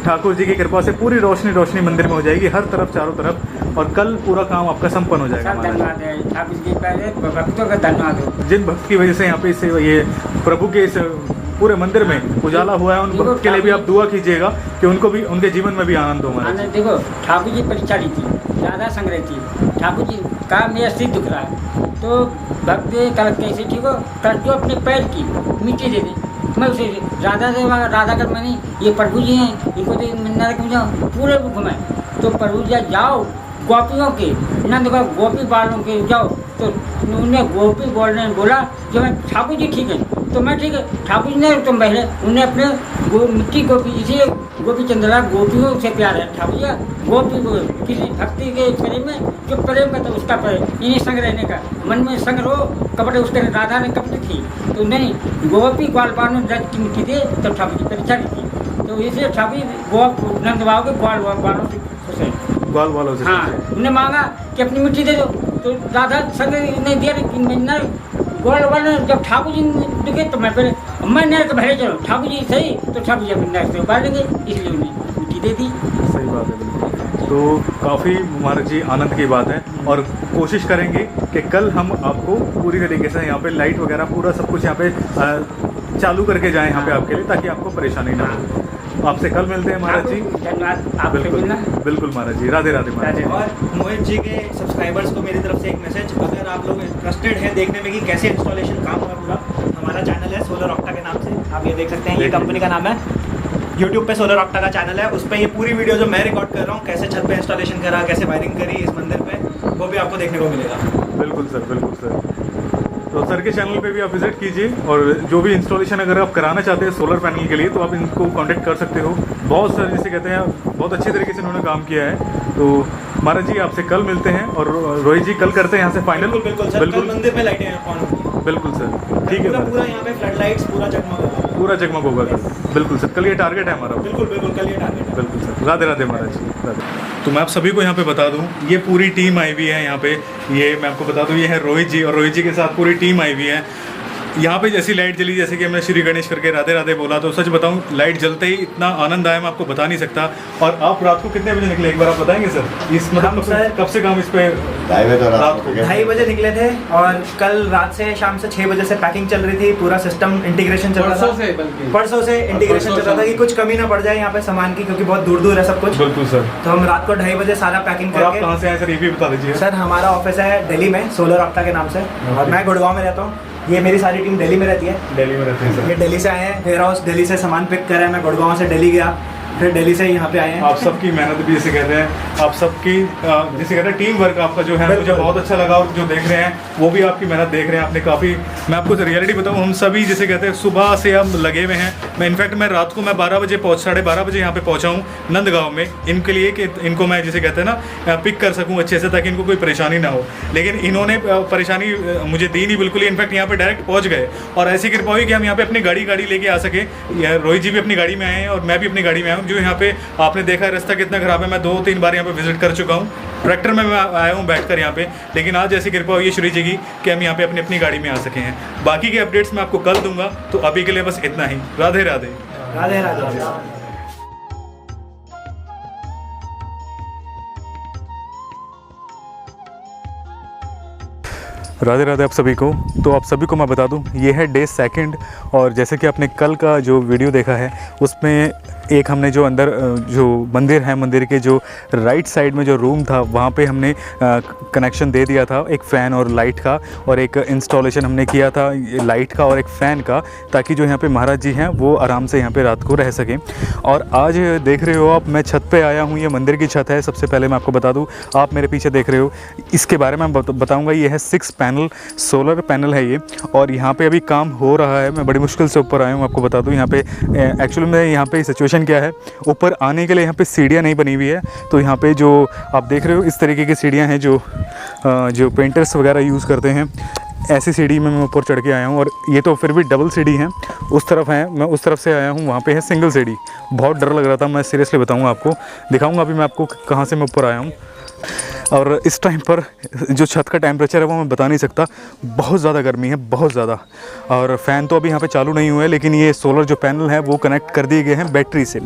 Speaker 1: ठाकुर जी की कृपा से पूरी रोशनी मंदिर में हो जाएगी, हर तरफ चारों तरफ। और कल पूरा काम आपका संपन्न हो जाएगा
Speaker 3: सब
Speaker 1: महाराज।
Speaker 3: धन्यवाद है ठाकुर जी, पहले भक्तों का धन्यवाद हो।
Speaker 1: जिन भक्त की वजह से यहाँ पे इस ये प्रभु के इस पूरे मंदिर में उजाला हुआ है, उन भक्त के लिए भी आप दुआ कीजिएगा कि उनको भी उनके जीवन में भी आनंद हो महाराज।
Speaker 3: मैंने देखो ठाकुर जी परीक्षा ली थी, ज़्यादा संग्रह थी, ठाकुर जी का मेरा सिर दुख रहा है तो भक्त कल कैसे ठीक हो, कर जो अपने पैर की मिट्टी दे दे, मैं उसे राधा कर मैंने ये प्रभु जी हैं इनको तो नरक में जाओ पूरे घुमाए। तो प्रभु जी जाओ गोपियों के नंद गोपी बालों के जाओ, तो उन्हें गोपी बोलने बोला कि मैं ठाकुर जी ठीक है, तो मैं ठीक है ठाकुर जी ने तुम पहले उन्हें अपने मिट्टी गोपी जिसे गोपी चंद्रा गोपियों से प्यार है ठाकुर जी गोपी को किसी भक्ति के प्रेम में जो प्रेम है तो उसका प्रेम इन्हीं संग रहने का मन में संग रहो कपड़े उसके राधा ने कपड़े थी तो नहीं गोपी ग्वालपाल में रज की मिट्टी दे तो ठाकुर जी परीक्षा की थी तो इसलिए ठाकुर जी नंद बाबू के ग्वालों से खुश है
Speaker 1: ग्वाल वालों से
Speaker 3: हाँ उन्हें मांगा कि अपनी मिट्टी दे दो तो राधा संग नहीं दिया न गोल वाले जब ठाकुर जी दिखे तो मैं पहले मैं नहर के भरे चलो ठाकुर जी सही तो ठाकुर जी अपनी नहर से उबार लेंगे इसलिए उन्हें मिट्टी दे दी।
Speaker 1: सही बात है बिल्कुल। तो काफ़ी महाराज जी आनंद की बात है और कोशिश करेंगे कि कल हम आपको पूरी तरीके से यहाँ पे लाइट वगैरह पूरा सब कुछ यहाँ पे चालू करके जाएं यहाँ पे आपके लिए ताकि आपको परेशानी ना हो। आपसे कल मिलते हैं महाराज जी।
Speaker 3: धन्यवाद आपसे
Speaker 1: बिल्कुल
Speaker 3: मिलना।
Speaker 1: बिल्कुल महाराज जी, राधे राधे महाराज जी।
Speaker 2: और मोहित जी के सब्सक्राइबर्स को मेरी तरफ से एक मैसेज, अगर आप लोग इंटरेस्टेड हैं देखने में कि कैसे इंस्टॉलेशन काम होगा पूरा, हमारा चैनल है सोलर ऑक्टा के नाम से, आप ये देख सकते हैं, ये कंपनी का नाम है। यूट्यूब पे सोलर ऑक्टा का चैनल है, उस पर ये पूरी वीडियो जो मैं रिकॉर्ड कर रहा हूँ कैसे छत पे इंस्टॉलेशन करा, कैसे वायरिंग करी इस मंदिर पे, वो भी आपको देखने को मिलेगा।
Speaker 1: बिल्कुल सर, बिल्कुल सर। तो सर के चैनल पे भी आप विजिट कीजिए और जो भी इंस्टॉलेशन अगर आप कराना चाहते हैं सोलर पैनल के लिए तो आप इनको कांटेक्ट कर सकते हो। बहुत सारे जिसे कहते हैं बहुत अच्छे तरीके से उन्होंने काम किया है। तो महाराज जी आपसे कल मिलते हैं और रोहित जी कल करते हैं यहाँ से फाइनल।
Speaker 2: बिल्कुल सर, कल मंदिर में लाइटें ऑन होंगी।
Speaker 1: बिल्कुल सर, ठीक है।
Speaker 2: पूरा यहाँ पे फ्लड लाइट्स पूरा
Speaker 1: जगमग होगा कल। बिल्कुल सर, कल ये टारगेट है हमारा।
Speaker 2: बिल्कुल कल ये टारगेट है।
Speaker 1: बिल्कुल सर, राधे राधे महाराज जी, राधे। तो मैं आप सभी को यहाँ पे बता दूँ, ये पूरी टीम आई हुई है यहाँ पे। ये मैं आपको बता दूँ, ये है रोहित जी और रोहित जी के साथ पूरी टीम आई हुई है। यहाँ पे जैसी लाइट जली, जैसे कि हमने श्री गणेश करके राधे राधे बोला, तो सच बताऊँ लाइट जलते ही इतना आनंद आया मैं आपको बता नहीं सकता। और आप रात को कितने बजे निकले, एक बार आप बताएंगे सर? इस मतलब कब से काम इस पे?
Speaker 2: रात को 2:30 बजे निकले थे और कल रात से शाम से 6 बजे से पैकिंग चल रही थी, पूरा सिस्टम इंटीग्रेशन चल रहा था। परसों से इंटीग्रेशन चल रहा था कि कुछ कमी ना पड़ जाए यहाँ पे सामान की, क्योंकि बहुत दूर दूर है सब कुछ।
Speaker 1: बिल्कुल सर।
Speaker 2: तो हम रात को 2:30 बजे सारा पैकिंग करके।
Speaker 1: आप कहाँ से आए सर, ये भी बता दीजिए।
Speaker 2: सर हमारा ऑफिस है दिल्ली में सोलर ऑक्टा के नाम से, और मैं गुड़गांव में रहता हूँ। ये मेरी सारी टीम दिल्ली में रहती है।
Speaker 1: दिल्ली में रहते हैं सर।
Speaker 2: ये दिल्ली से आए हैं, वेयर हाउस दिल्ली से सामान पिक करा है, मैं गुड़गांव से दिल्ली गया, फिर दिल्ली से यहाँ पे आए हैं।
Speaker 1: आप सबकी मेहनत भी जिसे कहते हैं, आप सबकी जिसे कहते हैं टीम वर्क आपका जो है मुझे बहुत अच्छा लगा। जो देख रहे हैं वो भी आपकी मेहनत देख रहे हैं। आपने काफ़ी, मैं आपको रियलिटी बताऊँ, हम सभी जिसे कहते हैं सुबह से हम लगे हुए हैं। मैं इनफैक्ट मैं रात को 12 बजे 12:30 बजे यहाँ पे पहुँचा हूँ नंदगांव में, इनके लिए कि इनको मैं जिसे कहते हैं ना पिक कर सकूँ अच्छे से, ताकि इनको कोई परेशानी ना हो। लेकिन इन्होंने परेशानी मुझे दी नहीं बिल्कुल ही। इनफैक्ट यहाँ पे डायरेक्ट पहुँच गए और ऐसी कृपा हुई कि हम यहाँ पे अपनी गाड़ी लेके आ सके। रोहित जी भी अपनी गाड़ी में आए हैं और मैं भी अपनी गाड़ी में आया हूँ। जो यहाँ पे आपने देखा रास्ता कितना खराब है, मैं 2-3 बार यहाँ पे विजिट कर चुका हूँ। ट्रैक्टर में मैं आया हूँ बैठकर यहाँ पे, लेकिन आज ऐसी कृपा हुई है श्री जी की कि हम यहाँ पे अपनी गाड़ी में आ सके हैं। बाकी के अपडेट्स मैं आपको कल दूंगा, तो अभी के लिए बस इतना ही। राधे राधे।
Speaker 2: राधे राधे।
Speaker 1: राधे राधे आप सभी को। तो आप सभी को मैं बता दूं, ये है डे 2 और जैसे कि आपने कल का जो वीडियो देखा है उसमें एक हमने जो अंदर जो मंदिर है, मंदिर के जो राइट साइड में जो रूम था वहाँ पे हमने कनेक्शन दे दिया था, एक फ़ैन और लाइट का, और एक इंस्टॉलेशन हमने किया था लाइट का और एक फ़ैन का, ताकि जो यहाँ पे महाराज जी हैं वो आराम से यहाँ पे रात को रह सकें। और आज देख रहे हो आप, मैं छत पे आया हूँ। ये मंदिर की छत है। सबसे पहले मैं आपको बता दूँ, आप मेरे पीछे देख रहे हो, इसके बारे में बताऊँगा। ये है 6 पैनल सोलर पैनल है ये, और यहाँ पे अभी काम हो रहा है। मैं बड़ी मुश्किल से ऊपर आया हूँ, आपको बता दूँ। यहाँ पे एक्चुअली में यहाँ पे सिचुएशन क्या है, ऊपर आने के लिए यहाँ पे सीढ़ियाँ नहीं बनी हुई है। तो यहाँ पे जो आप देख रहे हो इस तरीके की सीढ़ियाँ हैं जो पेंटर्स वगैरह यूज़ करते हैं। ऐसी सीढ़ी में मैं ऊपर चढ़ के आया हूँ, और ये तो फिर भी डबल सीढ़ी है। उस तरफ है, मैं उस तरफ से आया हूँ, वहाँ पे है सिंगल सीढ़ी। बहुत डर लग रहा था, मैं सीरियसली बताऊँगा आपको, दिखाऊँगा अभी मैं आपको कहाँ से मैं ऊपर आया हूँ। और इस टाइम पर जो छत का टेम्परेचर है वो मैं बता नहीं सकता, बहुत ज़्यादा गर्मी है, बहुत ज़्यादा। और फ़ैन तो अभी यहाँ पे चालू नहीं हुआ है, लेकिन ये सोलर जो पैनल है वो कनेक्ट कर दिए गए हैं बैटरी से।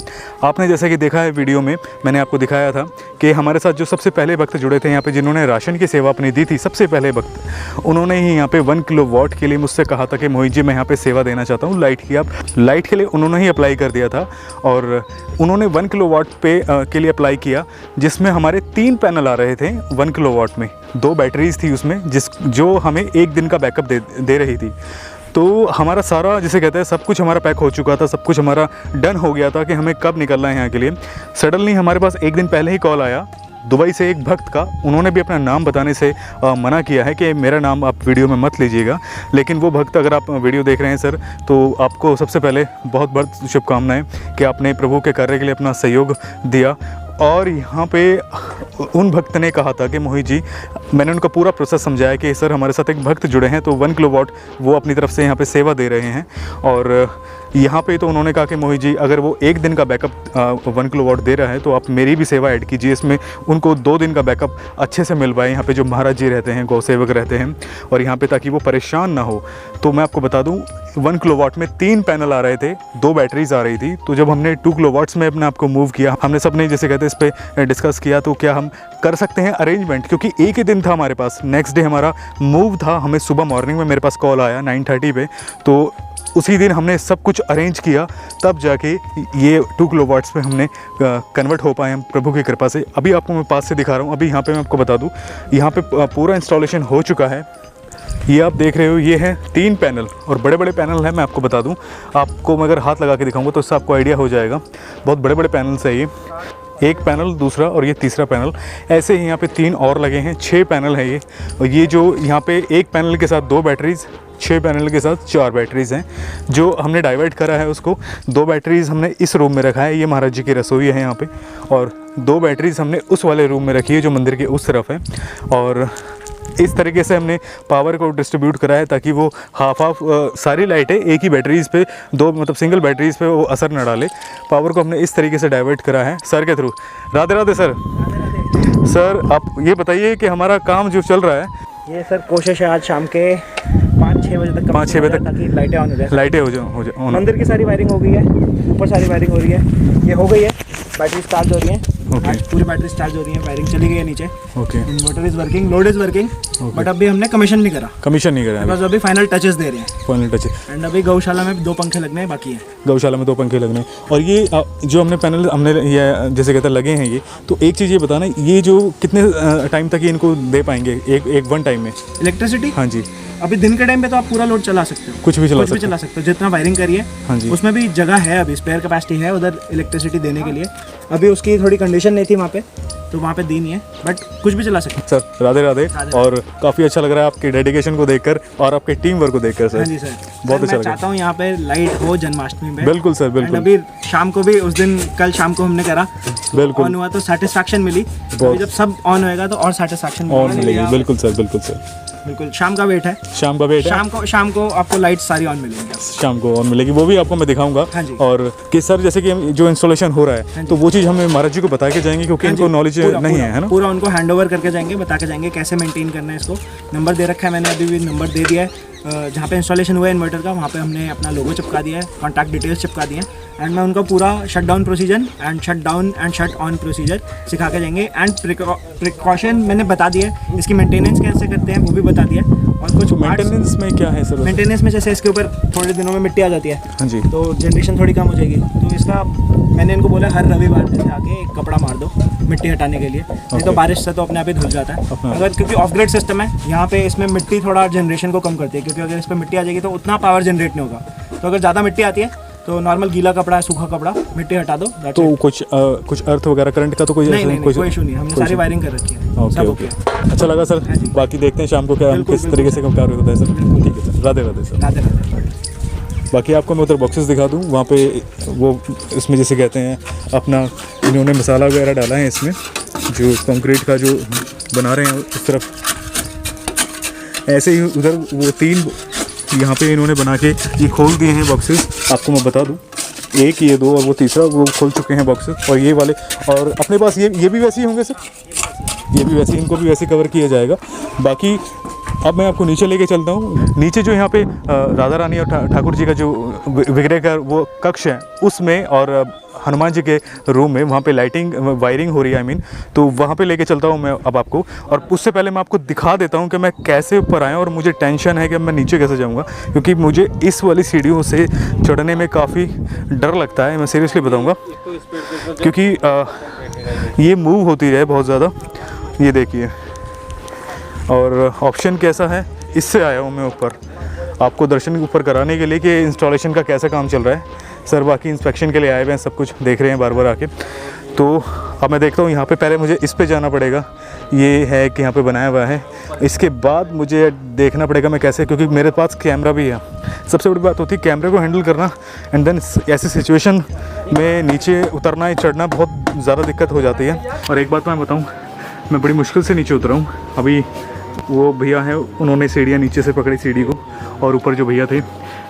Speaker 1: आपने जैसे कि देखा है वीडियो में, मैंने आपको दिखाया था कि हमारे साथ जो सबसे पहले वक्त जुड़े थे यहाँ पे, जिन्होंने राशन की सेवा अपनी दी थी सबसे पहले वक्त, उन्होंने ही यहाँ पे 1 किलोवाट के लिए मुझसे कहा था कि मोहित जी मैं यहाँ पे सेवा देना चाहता हूँ लाइट की। आप लाइट के लिए उन्होंने ही अप्लाई कर दिया था, और उन्होंने 1 किलोवाट पे के लिए अप्लाई किया, जिसमें हमारे 3 पैनल आ रहे थे 1 किलोवाट में। 2 बैटरीज थी उसमें, जो हमें 1 दिन का बैकअप दे रही थी। तो हमारा सारा जिसे कहते हैं सब कुछ हमारा पैक हो चुका था, सब कुछ हमारा डन हो गया था कि हमें कब निकलना है यहाँ के लिए। सडनली हमारे पास 1 दिन पहले ही कॉल आया दुबई से एक भक्त का, उन्होंने भी अपना नाम बताने से मना किया है कि मेरा नाम आप वीडियो में मत लीजिएगा। लेकिन वो भक्त, अगर आप वीडियो देख रहे हैं सर, तो आपको सबसे पहले बहुत बहुत शुभकामनाएं कि आपने प्रभु के कार्य के लिए अपना सहयोग दिया। और यहाँ पे उन भक्त ने कहा था कि मोहित जी, मैंने उनका पूरा प्रोसेस समझाया कि सर हमारे साथ एक भक्त जुड़े हैं, तो 1 किलोवाट वो अपनी तरफ से यहाँ पे सेवा दे रहे हैं। और यहाँ पे तो उन्होंने कहा कि मोहित जी, अगर वो 1 दिन का बैकअप 1 किलोवाट दे रहा है तो आप मेरी भी सेवा ऐड कीजिए इसमें, उनको 2 दिन का बैकअप अच्छे से मिल पाए। यहाँ पे जो महाराज जी रहते हैं, गौ सेवक रहते हैं, और यहाँ पे ताकि वो परेशान ना हो। तो मैं आपको बता दूँ, 1 किलोवाट में 3 पैनल आ रहे थे, 2 बैटरीज आ रही थी। तो जब हमने 2 किलोवाट्स में अपने आप को मूव किया, हमने सबने जैसे कहते हैं इस पर डिस्कस किया, तो क्या हम कर सकते हैं अरेंजमेंट, क्योंकि एक ही दिन था हमारे पास, नेक्स्ट डे हमारा मूव था। हमें सुबह मॉर्निंग में मेरे पास कॉल आया 9:30 पे, तो उसी दिन हमने सब कुछ अरेंज किया, तब जाके ये 2 किलोवाट्स पे हमने कन्वर्ट हो पाए हम, प्रभु की कृपा से। अभी आपको मैं पास से दिखा रहा हूँ। अभी यहाँ पे मैं आपको बता दूँ, यहाँ पे पूरा इंस्टॉलेशन हो चुका है। ये आप देख रहे हो, ये है 3 पैनल, और बड़े बड़े पैनल हैं। मैं आपको बता दूं, आपको मैं अगर हाथ लगा के दिखाऊंगा तो इससे आपको आइडिया हो जाएगा। बहुत बड़े बड़े पैनल्स है ये, एक पैनल, दूसरा और ये तीसरा पैनल। ऐसे ही यहाँ पे 3 और लगे हैं, 6 पैनल है ये। और ये जो यहाँ पे एक पैनल के साथ 2 बैटरीज, 6 पैनल के साथ 4 बैटरीज हैं। जो हमने डाइवर्ट करा है उसको, 2 बैटरीज हमने इस रूम में रखा है, ये महाराज जी की रसोई है यहाँ पे, और 2 बैटरीज हमने उस वाले रूम में रखी है जो मंदिर के उस तरफ है। और इस तरीके से हमने पावर को डिस्ट्रीब्यूट करा है ताकि वो हाफ सारी लाइटें एक ही बैटरीज पे, 2 मतलब सिंगल बैटरीज पे वो असर न डाले। पावर को हमने इस तरीके से डाइवर्ट करा है सर के through. Radhe Radhe sir. Sir आप ये बताइए कि हमारा काम जो चल रहा है,
Speaker 2: ये सर कोशिश है आज शाम के 5-6 बजे तक,
Speaker 1: 5-6 बजे तक
Speaker 2: ताकि लाइटें ऑन हो जाए।
Speaker 1: लाइटें हो जाए।
Speaker 2: मंदिर की सारी वायरिंग हो गई है, ऊपर सारी वायरिंग हो रही है, ये हो गई है, बैटरी चार्ज हो रही है।
Speaker 1: ओके।
Speaker 2: आज पूरी बैटरी चार्ज हो रही है, वायरिंग चली गई है नीचे।
Speaker 1: Okay.
Speaker 2: Inverter is working, load is working, but अभी हमने कमीशन नहीं करा,
Speaker 1: कमीशन नहीं करा है,
Speaker 2: बस अभी फाइनल टचेस दे रहे हैं।
Speaker 1: Final touch.
Speaker 2: एंड अभी गौशाला में 2 पंखे लगने हैं बाकी है।
Speaker 1: गौशाला में 2 पंखे लगने। और ये जो हमने पैनल हमने ये जैसे कहते हैं लगे हैं ये, तो एक चीज़ ये बताना, ये जो कितने टाइम तक ये इनको दे पाएंगे एक वन टाइम में
Speaker 2: इलेक्ट्रिसिटी?
Speaker 1: हाँ जी।
Speaker 2: अभी दिन के टाइम पे तो आप पूरा लोड चला सकते हो,
Speaker 1: कुछ भी
Speaker 2: चला सकते हो जितना वायरिंग करी है।
Speaker 1: हाँ जी।
Speaker 2: उसमें भी जगह है, अभी स्पेयर कैपेसिटी है उधर इलेक्ट्रिसिटी देने के लिए। अभी उसकी थोड़ी कंडीशन नहीं थी वहाँ पे, तो वहाँ पे दी नहीं है, बट कुछ भी चला सकते
Speaker 1: सर। राधे राधे। और काफ़ी अच्छा लग रहा है आपके डेडिकेशन को देखकर और आपके टीम वर्क को देखकर सर।
Speaker 2: हाँ जी सर,
Speaker 1: बहुत अच्छा
Speaker 2: मैं
Speaker 1: लगा।
Speaker 2: चाहता हूँ यहाँ पे लाइट हो जन्माष्टमी में।
Speaker 1: बिल्कुल सर, बिल्कुल।
Speaker 2: अभी शाम को भी, उस दिन कल शाम को हमने करा,
Speaker 1: बिल्कुल
Speaker 2: ऑन हुआ तो सेटिस्फैक्शन मिली। अभी जब सब ऑन होएगा तो और सेटिस्फैक्शन
Speaker 1: और मिलेगी। बिल्कुल सर, बिल्कुल सर,
Speaker 2: बिल्कुल। शाम का वेट है,
Speaker 1: शाम का वेट है।
Speaker 2: शाम को आपको लाइट सारी ऑन मिलेंगी,
Speaker 1: शाम को ऑन मिलेगी, वो भी आपको मैं दिखाऊंगा।
Speaker 2: हाँ जी।
Speaker 1: और कि सर जैसे कि जो इंस्टॉलेशन हो रहा है, तो वो चीज़ हमें महाराज जी को बता के जाएंगे, क्योंकि इनको नॉलेज नहीं है ना।
Speaker 2: पूरा उनको हैंड ओवर करके जाएंगे, बता के जाएंगे कैसे मेंटेन करना है इसको। नंबर दे रखा है मैंने, अभी भी नंबर दे दिया है। जहाँ पे इंस्टॉलेशन हुआ है इन्वर्टर का, वहाँ पे हमने अपना लोगो चिपका दिया है, कॉन्टैक्ट डिटेल्स चिपका दिए हैं। एंड मैं उनका पूरा shut down procedure and shut down and shut on procedure सिखा के जाएंगे। एंड प्रिकॉशन मैंने बता दिया है, इसकी मेंटेनेंस कैसे करते हैं वो भी बता दिया है। और कुछ
Speaker 1: मेंटेनेंस में क्या है सर?
Speaker 2: मेंटेनेंस में जैसे इसके ऊपर थोड़े दिनों में मिट्टी आ जाती है,
Speaker 1: हाँ जी,
Speaker 2: तो जनरेशन थोड़ी कम हो जाएगी। तो इसका मैंने इनको बोला हर रविवार जैसे आके एक कपड़ा मार दो मिट्टी हटाने के लिए, नहीं तो बारिश से तो अपने आप ही धुल जाता है। अगर क्योंकि ऑफ ग्रिड सिस्टम है यहाँ पे, इसमें मिट्टी थोड़ा जनरेशन को कम करती है, क्योंकि अगर इस पर मिट्टी आ जाएगी तो उतना पावर जनरेट नहीं होगा। तो अगर ज़्यादा मिट्टी आती है तो नॉर्मल गीला कपड़ा है, सूखा कपड़ा, मिट्टी हटा दो।
Speaker 1: तो कुछ अर्थ वगैरह करंट का तो कोई
Speaker 2: नहीं, कोई इशू नहीं, हमने सारी वायरिंग कर रखी है।
Speaker 1: ओके ओके, अच्छा लगा सर। बाकी देखते हैं शाम को क्या किस तरीके से कार्य होता है सर। ठीक है सर, राधे राधे सर।
Speaker 2: राधे राधे।
Speaker 1: बाकी आपको मैं उधर बॉक्सेस दिखा दूँ, वहाँ पे वो इसमें जैसे कहते हैं अपना इन्होंने मसाला वगैरह डाला है इसमें, जो कंक्रीट का जो बना रहे हैं उस तरफ। ऐसे ही उधर वो 3 यहाँ पे इन्होंने बना के ये खोल दिए हैं बॉक्सेस। आपको मैं बता दूँ, 1 ये 2 और वो तीसरा वो खोल चुके हैं बॉक्सेस। और ये वाले, और अपने पास ये भी वैसे ही होंगे सर, ये भी वैसे, इनको भी वैसे कवर किया जाएगा। बाकी अब मैं आपको नीचे लेके चलता हूँ। नीचे जो यहाँ पे राधा रानी और ठाकुर जी का जो विग्रह का वो कक्ष है उसमें, और हनुमान जी के रूम में, वहाँ पे लाइटिंग वायरिंग हो रही है, आई मीन, तो वहाँ पे लेके चलता हूँ मैं अब आपको। और उससे पहले मैं आपको दिखा देता हूँ कि मैं कैसे ऊपर आया, और मुझे टेंशन है कि मैं नीचे कैसे जाऊँगा, क्योंकि मुझे इस वाली सीढ़ियों से चढ़ने में काफ़ी डर लगता है। मैं सीरियसली बताऊँगा, क्योंकि ये मूव होती है बहुत ज़्यादा, ये देखिए। और ऑप्शन कैसा है, इससे आया हूँ मैं ऊपर आपको दर्शन ऊपर कराने के लिए कि इंस्टॉलेशन का कैसा काम चल रहा है। सर बाकी इंस्पेक्शन के लिए आए हुए हैं, सब कुछ देख रहे हैं बार बार आके। तो अब मैं देखता हूँ यहाँ पे पहले मुझे इस पे जाना पड़ेगा। ये है कि यहाँ पे बनाया हुआ है, इसके बाद मुझे देखना पड़ेगा मैं कैसे, क्योंकि मेरे पास कैमरा भी है। सबसे बड़ी बात होती है कैमरे को हैंडल करना, एंड देन ऐसी सिचुएशन में नीचे उतरना या चढ़ना बहुत ज़्यादा दिक्कत हो जाती है। और एक बात मैं बताऊँ, मैं बड़ी मुश्किल से नीचे उतरा हूँ। अभी वो भैया हैं, उन्होंने सीढ़ियाँ नीचे से पकड़ी सीढ़ी को, और ऊपर जो भैया थे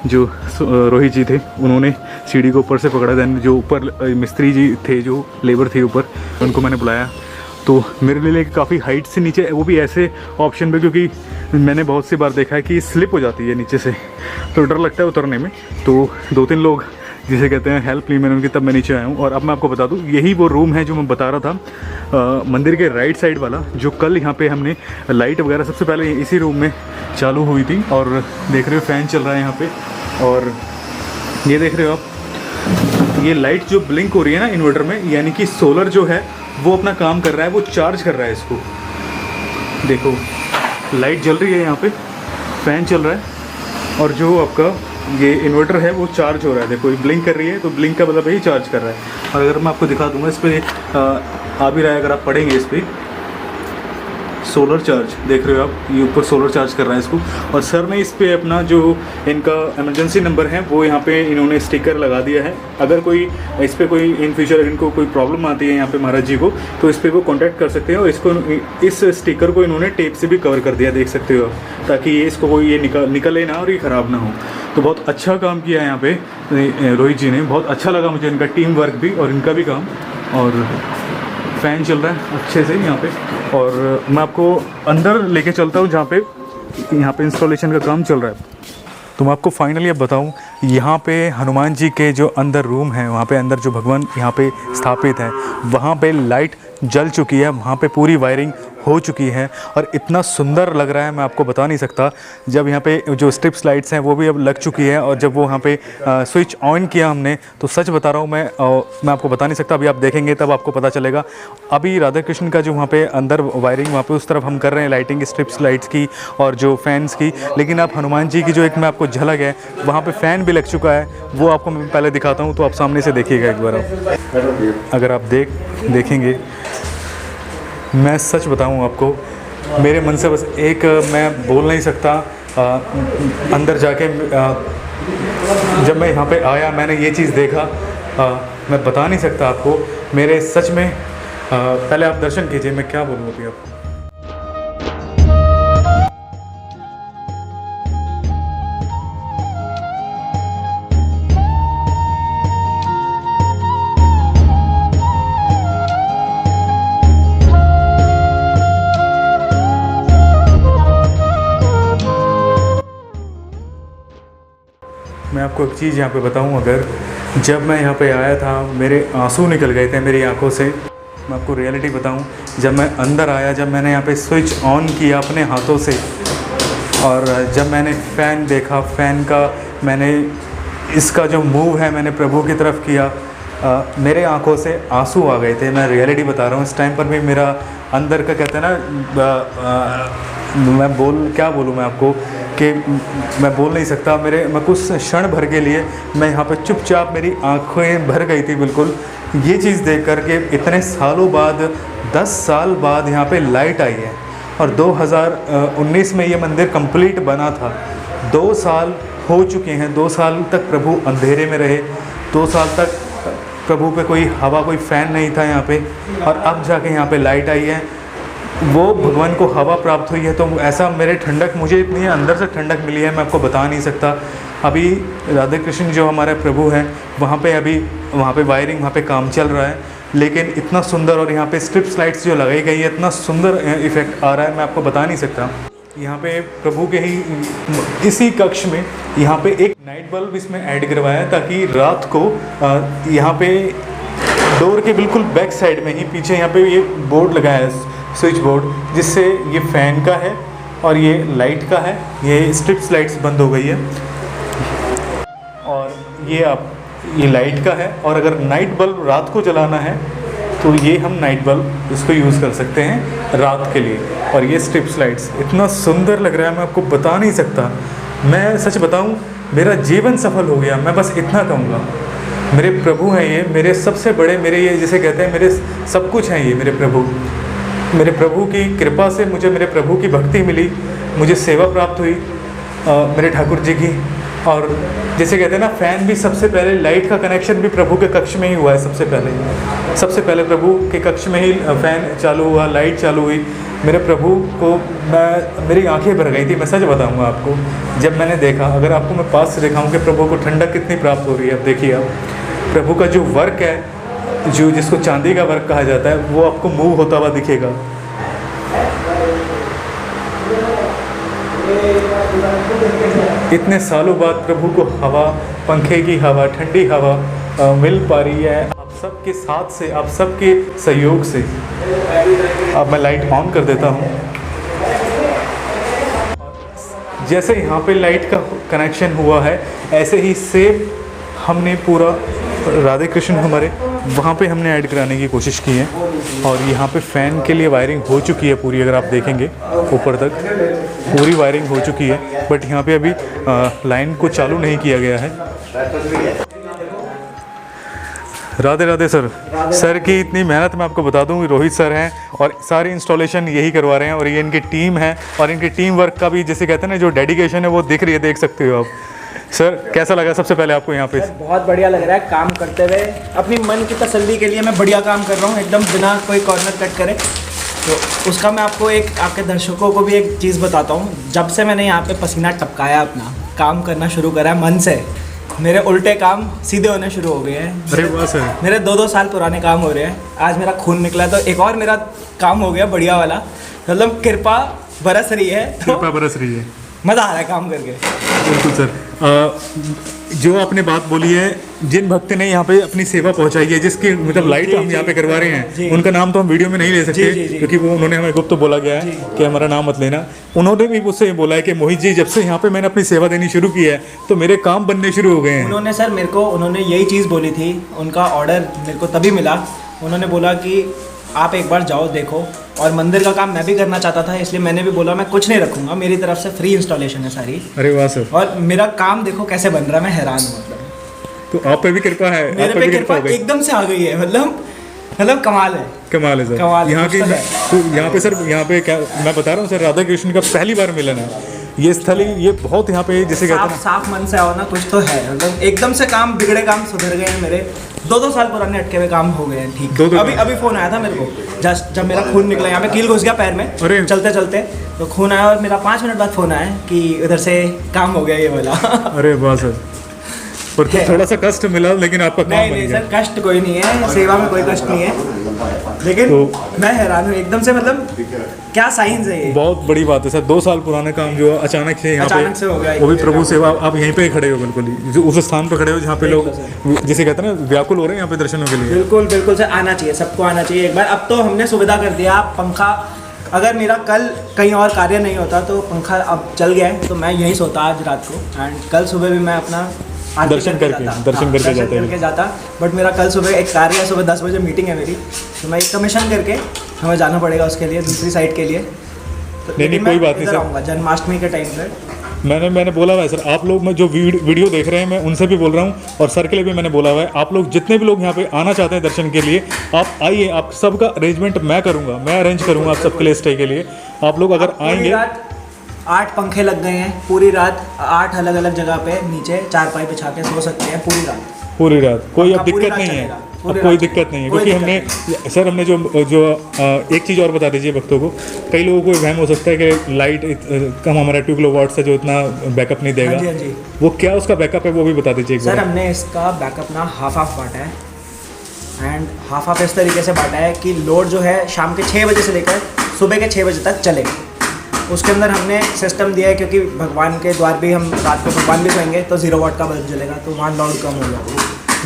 Speaker 1: जो रोहित जी थे, उन्होंने सीढ़ी को ऊपर से पकड़ा। देन जो ऊपर मिस्त्री जी थे, जो लेबर थे ऊपर, उनको मैंने बुलाया। तो मेरे लिए काफ़ी हाइट से नीचे, वो भी ऐसे ऑप्शन पे, क्योंकि मैंने बहुत सी बार देखा है कि स्लिप हो जाती है नीचे से, तो डर लगता है उतरने में। तो 2-3 लोग जिसे कहते हैं हेल्प ली मैंने उनकी, तब मैं नीचे आया हूँ। और अब मैं आपको बता दूँ, यही वो रूम है जो मैं बता रहा था, मंदिर के राइट साइड वाला, जो कल यहाँ पे हमने लाइट वगैरह सबसे पहले इसी रूम में चालू हुई थी। और देख रहे हो फ़ैन चल रहा है यहाँ पे, और ये देख रहे हो आप, ये लाइट जो ब्लिंक हो रही है ना इन्वर्टर में, यानी कि सोलर जो है वो अपना काम कर रहा है, वो चार्ज कर रहा है इसको। देखो लाइट जल रही है यहाँ पे, फ़ैन चल रहा है, और जो आपका ये इन्वर्टर है वो चार्ज हो रहा है। देखो ये ब्लिंक कर रही है, तो ब्लिंक का मतलब यही चार्ज कर रहा है। और अगर मैं आपको दिखा दूंगा, इस पर आ भी रहा है, अगर आप पढ़ेंगे इस पर सोलर चार्ज, देख रहे हो आप, ये ऊपर सोलर चार्ज कर रहा है इसको। और सर ने इस पे अपना जो इनका इमरजेंसी नंबर है वो यहाँ पे इन्होंने स्टिकर लगा दिया है। अगर कोई इस पे कोई इन फ्यूचर इनको कोई प्रॉब्लम आती है यहाँ पे महाराज जी को, तो इस पे वो कांटेक्ट कर सकते हैं। और इसको, इस स्टिकर को इन्होंने टेप से भी कवर कर दिया, देख सकते हो आप, ताकि ये इसको कोई ये निकले ना और ये ख़राब ना हो। तो बहुत अच्छा काम किया है यहाँ पे रोहित जी ने, बहुत अच्छा लगा मुझे इनका टीम वर्क भी और इनका भी काम। और फ़ैन चल रहा है अच्छे से यहाँ पे, और मैं आपको अंदर लेके चलता हूँ जहाँ पे यहाँ पे इंस्टॉलेशन का काम चल रहा है। तो मैं आपको फाइनली अब बताऊँ, यहाँ पे हनुमान जी के जो अंदर रूम है, वहाँ पे अंदर जो भगवान यहाँ पे स्थापित है, वहाँ पे लाइट जल चुकी है, वहाँ पे पूरी वायरिंग हो चुकी है, और इतना सुंदर लग रहा है मैं आपको बता नहीं सकता। जब यहाँ पे जो स्ट्रिप्स लाइट्स हैं वो भी अब लग चुकी है, और जब वो यहाँ पे स्विच ऑन किया हमने, तो सच बता रहा हूँ मैं आपको बता नहीं सकता। अभी आप देखेंगे तब आपको पता चलेगा। अभी राधा कृष्ण का जो वहाँ पे अंदर वायरिंग, वहाँ पे उस तरफ हम कर रहे हैं लाइटिंग स्ट्रिप्स लाइट्स की और जो फैंस की, लेकिन आप हनुमान जी की जो एक मैं आपको झलक है, वहाँ पर फ़ैन भी लग चुका है, वो आपको मैं पहले दिखाता हूँ। तो आप सामने से देखिएगा एक बार, अगर आप देखेंगे, मैं सच बताऊं आपको, मेरे मन से बस एक, मैं बोल नहीं सकता, अंदर जाके जब मैं यहाँ पे आया, मैंने ये चीज़ देखा, मैं बता नहीं सकता आपको। मेरे सच में पहले आप दर्शन कीजिए, मैं क्या बोलूँ अभी आपको। मैं आपको एक चीज़ यहाँ पे बताऊँ, अगर जब मैं यहाँ पे आया था मेरे आंसू निकल गए थे मेरी आंखों से। मैं आपको रियलिटी बताऊँ, जब मैं अंदर आया, जब मैंने यहाँ पे स्विच ऑन किया अपने हाथों से, और जब मैंने फ़ैन देखा, फ़ैन का मैंने इसका जो मूव है मैंने प्रभु की तरफ किया, मेरे आंखों से आंसू आ गए थे। मैं रियलिटी बता रहा हूँ। इस टाइम पर भी मेरा अंदर का, कहते हैं ना, मैं क्या बोलूँ मैं आपको, कि मैं बोल नहीं सकता। मैं कुछ क्षण भर के लिए मैं यहाँ पे चुपचाप, मेरी आंखें भर गई थी बिल्कुल, ये चीज़ देख कर के। इतने सालों बाद, 10 साल बाद यहाँ पे लाइट आई है, और 2019 में ये मंदिर कंप्लीट बना था। 2 साल हो चुके हैं, 2 साल तक प्रभु अंधेरे में रहे, 2 साल तक प्रभु पे कोई हवा, कोई फ़ैन नहीं था यहाँ पे, और अब जाके यहाँ पे लाइट आई है। वो भगवान को हवा प्राप्त हुई है, तो ऐसा मेरे ठंडक, मुझे इतनी अंदर से ठंडक मिली है, मैं आपको बता नहीं सकता। अभी राधा कृष्ण जो हमारे प्रभु हैं, वहाँ पे वायरिंग, वहाँ पे काम चल रहा है, लेकिन इतना सुंदर, और यहाँ पे स्ट्रिप्स लाइट्स जो लगाई गई है, इतना सुंदर इफ़ेक्ट आ रहा है, मैं आपको बता नहीं सकता। यहाँ पे प्रभु के ही इसी कक्ष में यहाँ पे एक नाइट बल्ब इसमें ऐड करवाया है, ताकि रात को यहाँ पे डोर के बिल्कुल बैक साइड में ही पीछे यहाँ पे ये बोर्ड लगाया है, स्विच बोर्ड, जिससे ये फ़ैन का है और ये लाइट का है। ये स्ट्रिप्स लाइट्स बंद हो गई है, और ये लाइट का है। और अगर नाइट बल्ब रात को जलाना है तो ये हम नाइट बल्ब इसको यूज़ कर सकते हैं रात के लिए। और ये स्ट्रिप्स लाइट्स इतना सुंदर लग रहा है, मैं आपको बता नहीं सकता। मैं सच बताऊं, मेरा जीवन सफल हो गया, मैं बस इतना कहूँगा। मेरे प्रभु हैं ये, मेरे सबसे बड़े, मेरे ये जैसे कहते हैं मेरे सब कुछ हैं ये मेरे प्रभु। मेरे प्रभु की कृपा से मुझे मेरे प्रभु की भक्ति मिली, मुझे सेवा प्राप्त हुई मेरे ठाकुर जी की। और जैसे कहते हैं ना, फ़ैन भी सबसे पहले, लाइट का कनेक्शन भी प्रभु के कक्ष में ही हुआ है। सबसे पहले प्रभु के कक्ष में ही फ़ैन चालू हुआ, लाइट चालू हुई। मेरे प्रभु को मेरी आंखें भर गई थी, मैं सच बताऊंगा आपको जब मैंने देखा। अगर आपको मैं पास से दिखाऊं कि प्रभु को ठंडक कितनी प्राप्त हो रही है। अब देखिए आप, प्रभु का जो वर्क है, जो जिसको चांदी का वर्क कहा जाता है, वो आपको मूव होता हुआ दिखेगा। इतने सालों बाद प्रभु को हवा, पंखे की हवा, ठंडी हवा मिल पा रही है आप सबके साथ से, आप सबके सहयोग से। अब मैं लाइट ऑन कर देता हूँ। जैसे यहाँ पे लाइट का कनेक्शन हुआ है, ऐसे ही सेम हमने पूरा राधे कृष्ण हमारे वहाँ पे हमने ऐड कराने की कोशिश की है। और यहाँ पे फ़ैन के लिए वायरिंग हो चुकी है पूरी, अगर आप देखेंगे ऊपर तक पूरी वायरिंग हो चुकी है। बट यहाँ पे अभी लाइन को चालू नहीं किया गया है। राधे राधे सर। सर की इतनी मेहनत मैं आपको बता दूं, रोहित सर हैं और सारी इंस्टॉलेशन यही करवा रहे हैं। और ये इनकी टीम है, और इनकी टीम वर्क का भी जैसे कहते हैं ना, जो डेडिकेशन है वो दिख रही है, देख सकते हो आप। सर कैसा लगा सबसे पहले आपको यहाँ पे?
Speaker 2: बहुत बढ़िया लग रहा है काम करते हुए। अपनी मन की तसल्ली के लिए मैं बढ़िया काम कर रहा हूँ, एकदम बिना कोई कॉर्नर कट करे। तो उसका मैं आपको एक, आपके दर्शकों को भी एक चीज़ बताता हूँ। जब से मैंने यहाँ पे पसीना टपकाया, अपना काम करना शुरू करा है मन से, मेरे उल्टे काम सीधे होने शुरू हो गए हैं।
Speaker 1: अरे वाह सर।
Speaker 2: मेरे 2-2 साल पुराने काम हो रहे हैं, आज मेरा खून निकला तो एक और मेरा काम हो गया बढ़िया वाला। मतलब कृपा बरस रही है,
Speaker 1: कृपा बरस रही है,
Speaker 2: मज़ा आ रहा है काम करके।
Speaker 1: बिल्कुल सर। जो आपने बात बोली है, जिन भक्त ने यहाँ पे अपनी सेवा पहुँचाई है, जिसकी मतलब लाइट हम यहाँ पे करवा रहे हैं, उनका नाम तो हम वीडियो में नहीं ले सकते क्योंकि वो उन्होंने हमें गुप्त बोला गया है कि हमारा नाम मत लेना। उन्होंने भी मुझसे ये बोला है कि मोहित जी, जब से यहाँ पे मैंने अपनी सेवा देनी शुरू की है तो मेरे काम बनने शुरू हो गए हैं।
Speaker 2: उन्होंने सर मेरे को, उन्होंने यही चीज़ बोली थी, उनका ऑर्डर मेरे को तभी मिला। उन्होंने बोला कि आप एक बार जाओ देखो, और मंदिर का काम मैं भी करना चाहता था, इसलिए मैंने भी बोला मैं कुछ नहीं रखूँगा, मेरी तरफ से फ्री इंस्टॉलेशन है सारी।
Speaker 1: अरे वाह सर।
Speaker 2: और मेरा काम देखो कैसे बन रहा है, मैं हैरान हूँ। मतलब
Speaker 1: तो आप पे भी कृपा है,
Speaker 2: मेरे पे कृपा एकदम से आ गई है। मतलब कमाल है,
Speaker 1: कमाल है सर।
Speaker 2: कमाल
Speaker 1: यहाँ की तो यहाँ पे सर, यहाँ पे क्या मैं बता रहा हूँ सर, राधा कृष्ण का पहली बार मिलन है। ये स्थली, ये बहुत यहाँ पे जैसे कहते हैं
Speaker 2: साफ मन से आओ ना, कुछ तो है। मतलब एकदम से काम, बिगड़े काम सुधर गए हैं मेरे। 2-2 साल पुराने अटके हुए काम हो गए हैं ठीक। अभी फ़ोन आया था मेरे को, जस्ट जब मेरा खून निकला, यहाँ पे कील घुस गया पैर में चलते चलते, तो खून आया और मेरा 5 मिनट बाद फ़ोन आया कि उधर से काम हो गया ये वाला।
Speaker 1: अरे वाह सर। पर थोड़ा सा कष्ट मिला, लेकिन आपका काम बन गया।
Speaker 2: नहीं सर, कष्ट कोई नहीं है, सेवा में कोई कष्ट नहीं है। लेकिन तो मैं हैरान हूँ एकदम से, मतलब क्या साइंस है ये।
Speaker 1: बहुत बड़ी बात है सर। 2 साल पुराने काम जो अचानक से यहाँ पे
Speaker 2: हो गया,
Speaker 1: वो भी प्रभु सेवा। आप यहीं पे खड़े हो, बिल्कुल ही उस स्थान पे खड़े हो जहाँ पे लोग जिसे कहते हैं ना, व्याकुल हो रहे हैं यहाँ पे दर्शनों के लिए।
Speaker 2: बिल्कुल बिल्कुल सर, आना चाहिए, सबको आना चाहिए एक बार। अब तो हमने सुविधा कर दिया, पंखा, अगर मेरा कल कहीं और कार्य नहीं होता तो पंखा अब चल गया है, तो मैं यहीं सोता आज रात को। एंड कल सुबह भी मैं अपना
Speaker 1: दर्शन करके
Speaker 2: जाता। बट मेरा कल सुबह एक कार्य है, सुबह 10 बजे मीटिंग है मेरी, तो मैं एक कमीशन करके हमें जाना पड़ेगा उसके लिए, दूसरी साइड के लिए। तो
Speaker 1: नहीं कोई बात नहीं सर,
Speaker 2: जन्माष्टमी के टाइम पर
Speaker 1: मैंने बोला हुआ है सर। आप लोग, मैं जो वीडियो देख रहे हैं, मैं उनसे भी बोल रहा हूँ, और सर के लिए भी मैंने बोला हुआ है, आप लोग जितने भी लोग यहाँ पे आना चाहते हैं दर्शन के लिए, आप आइए। आप सबका अरेंजमेंट मैं करूँगा, मैं अरेंज करूँगा आप सबके लिए स्टे के लिए। आप लोग अगर आएंगे,
Speaker 2: 8 पंखे लग गए हैं पूरी रात, 8 अलग अलग जगह पे नीचे चारपाई बिछा के सो सकते हैं पूरी रात। कोई अब दिक्कत नहीं है, अब कोई दिक्कत नहीं है, क्योंकि हमने सर, हमने जो एक चीज़ और बता दीजिए भक्तों को। कई लोगों को वहम हो सकता है कि लाइट कम, हमारा 2 किलोवाट से जो इतना बैकअप नहीं देगा। हाँ जी।
Speaker 1: वो क्या उसका बैकअप है, वो भी बता दीजिए
Speaker 2: सर। हमने इसका बैकअप ना हाफ बांटा है, एंड हाफ इस तरीके से बांटा है कि लोड जो है शाम के 6 बजे से लेकर सुबह के 6 बजे तक चलेगा। उसके अंदर हमने सिस्टम दिया है, क्योंकि भगवान के द्वार भी हम रात को भगवान भी सोएंगे तो 0 वाट का बल्ब जलेगा, तो वहाँ लोड कम होगा।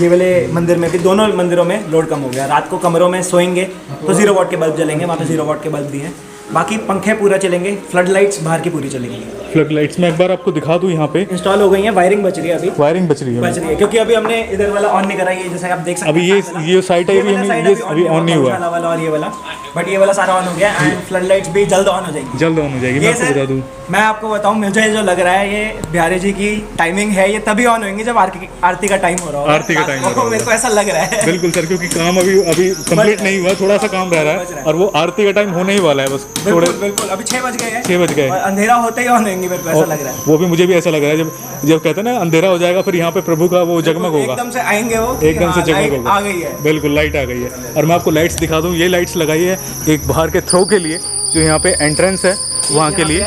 Speaker 2: ये वाले मंदिर में भी, दोनों मंदिरों में लोड कम हो गया। रात को कमरों में सोएंगे तो 0 वाट के बल्ब जलेंगे, वहाँ पे 0 वाट के बल्ब भी हैं। बाकी पंखे पूरा चलेंगे, फ्लड लाइट्स बाहर की पूरी चलेंगी।
Speaker 1: फ्लड लाइट्स मैं एक बार आपको दिखा दूँ, यहाँ पे
Speaker 2: इंस्टॉल हो गई है, वायरिंग बच रही है अभी,
Speaker 1: वायरिंग बच रही है,
Speaker 2: क्योंकि अभी हमने इधर वाला ऑन नहीं करा, ये जैसे आप देख सकते हैं
Speaker 1: अभी ये साइट है, अभी ऑन नहीं हुआ।
Speaker 2: और ये वाला बट ये वाला सारा ऑन हो गया एंड फ्लड लाइट्स भी जल्द ऑन हो जाएगी।
Speaker 1: जल्द ऑन हो जाएगी। मैं
Speaker 2: ये
Speaker 1: आपको
Speaker 2: सर
Speaker 1: बता दूँ,
Speaker 2: मैं आपको बताऊं, मुझे जो लग रहा है ये बिहारी जी की टाइमिंग है, ये तभी ऑन होंगी जब आरती का टाइम हो रहा होगा।
Speaker 1: आरती का टाइम हो रहा
Speaker 2: मेरे को ऐसा लग रहा है।
Speaker 1: बिल्कुल सर, क्योंकि काम अभी कंप्लीट नहीं हुआ, थोड़ा सा काम रह रहा है और वो आरती का टाइम होने ही वाला है बस थोड़े।
Speaker 2: बिल्कुल अभी 6 बज गए हैं।
Speaker 1: 6 बज गए
Speaker 2: और अंधेरा होते ही ऑन होंगी, मेरे को ऐसा लग रहा है।
Speaker 1: वो भी मुझे भी ऐसा लग रहा है, जब कहते हैं ना अंधेरा हो जाएगा फिर यहाँ पे प्रभु का वो जगमग होगा,
Speaker 2: एकदम से आएंगे वो,
Speaker 1: एकदम से जगमग होगा।
Speaker 2: आ गई है।
Speaker 1: बिल्कुल लाइट आ गई है। और मैं आपको लाइट्स दिखा दूँ, ये लाइट्स लगाई है एक बाहर के थ्रो के लिए, जो यहाँ पे एंट्रेंस है वहाँ के लिए।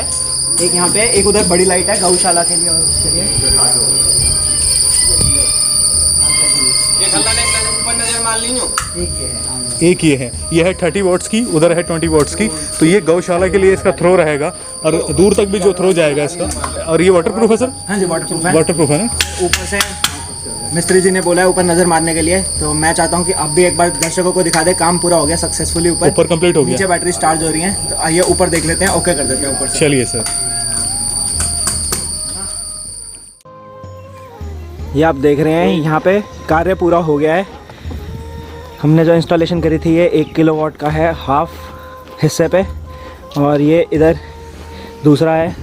Speaker 2: एक यहाँ पे, एक उधर बड़ी लाइट है गौशाला के लिए और उसके लिए।
Speaker 1: एक ये है, ये है 30 वॉट्स की, उधर है 20 वॉट्स की। तो ये गौशाला के लिए इसका थ्रो रहेगा और दूर तक भी जो थ्रो जाएगा इसका। और ये वाटरप्रूफ है सर?
Speaker 2: हाँ जी वाटरप्रूफ है।
Speaker 1: वाटरप्रूफ है ना?
Speaker 2: ऊपर से मिस्त्री जी ने बोला है ऊपर नज़र मारने के लिए, तो मैं चाहता हूँ कि अब भी एक बार दर्शकों को दिखा दे। काम पूरा हो गया सक्सेसफुली, ऊपर
Speaker 1: कंप्लीट हो गया,
Speaker 2: नीचे बैटरी चार्ज हो रही है। तो आइए ऊपर देख लेते हैं, ओके कर देते हैं ऊपर से।
Speaker 1: चलिए सर।
Speaker 2: ये आप देख रहे हैं यहाँ पे कार्य पूरा हो गया है। हमने जो इंस्टॉलेशन करी थी ये 1 किलोवाट का है हाफ हिस्से पे, और ये इधर दूसरा है।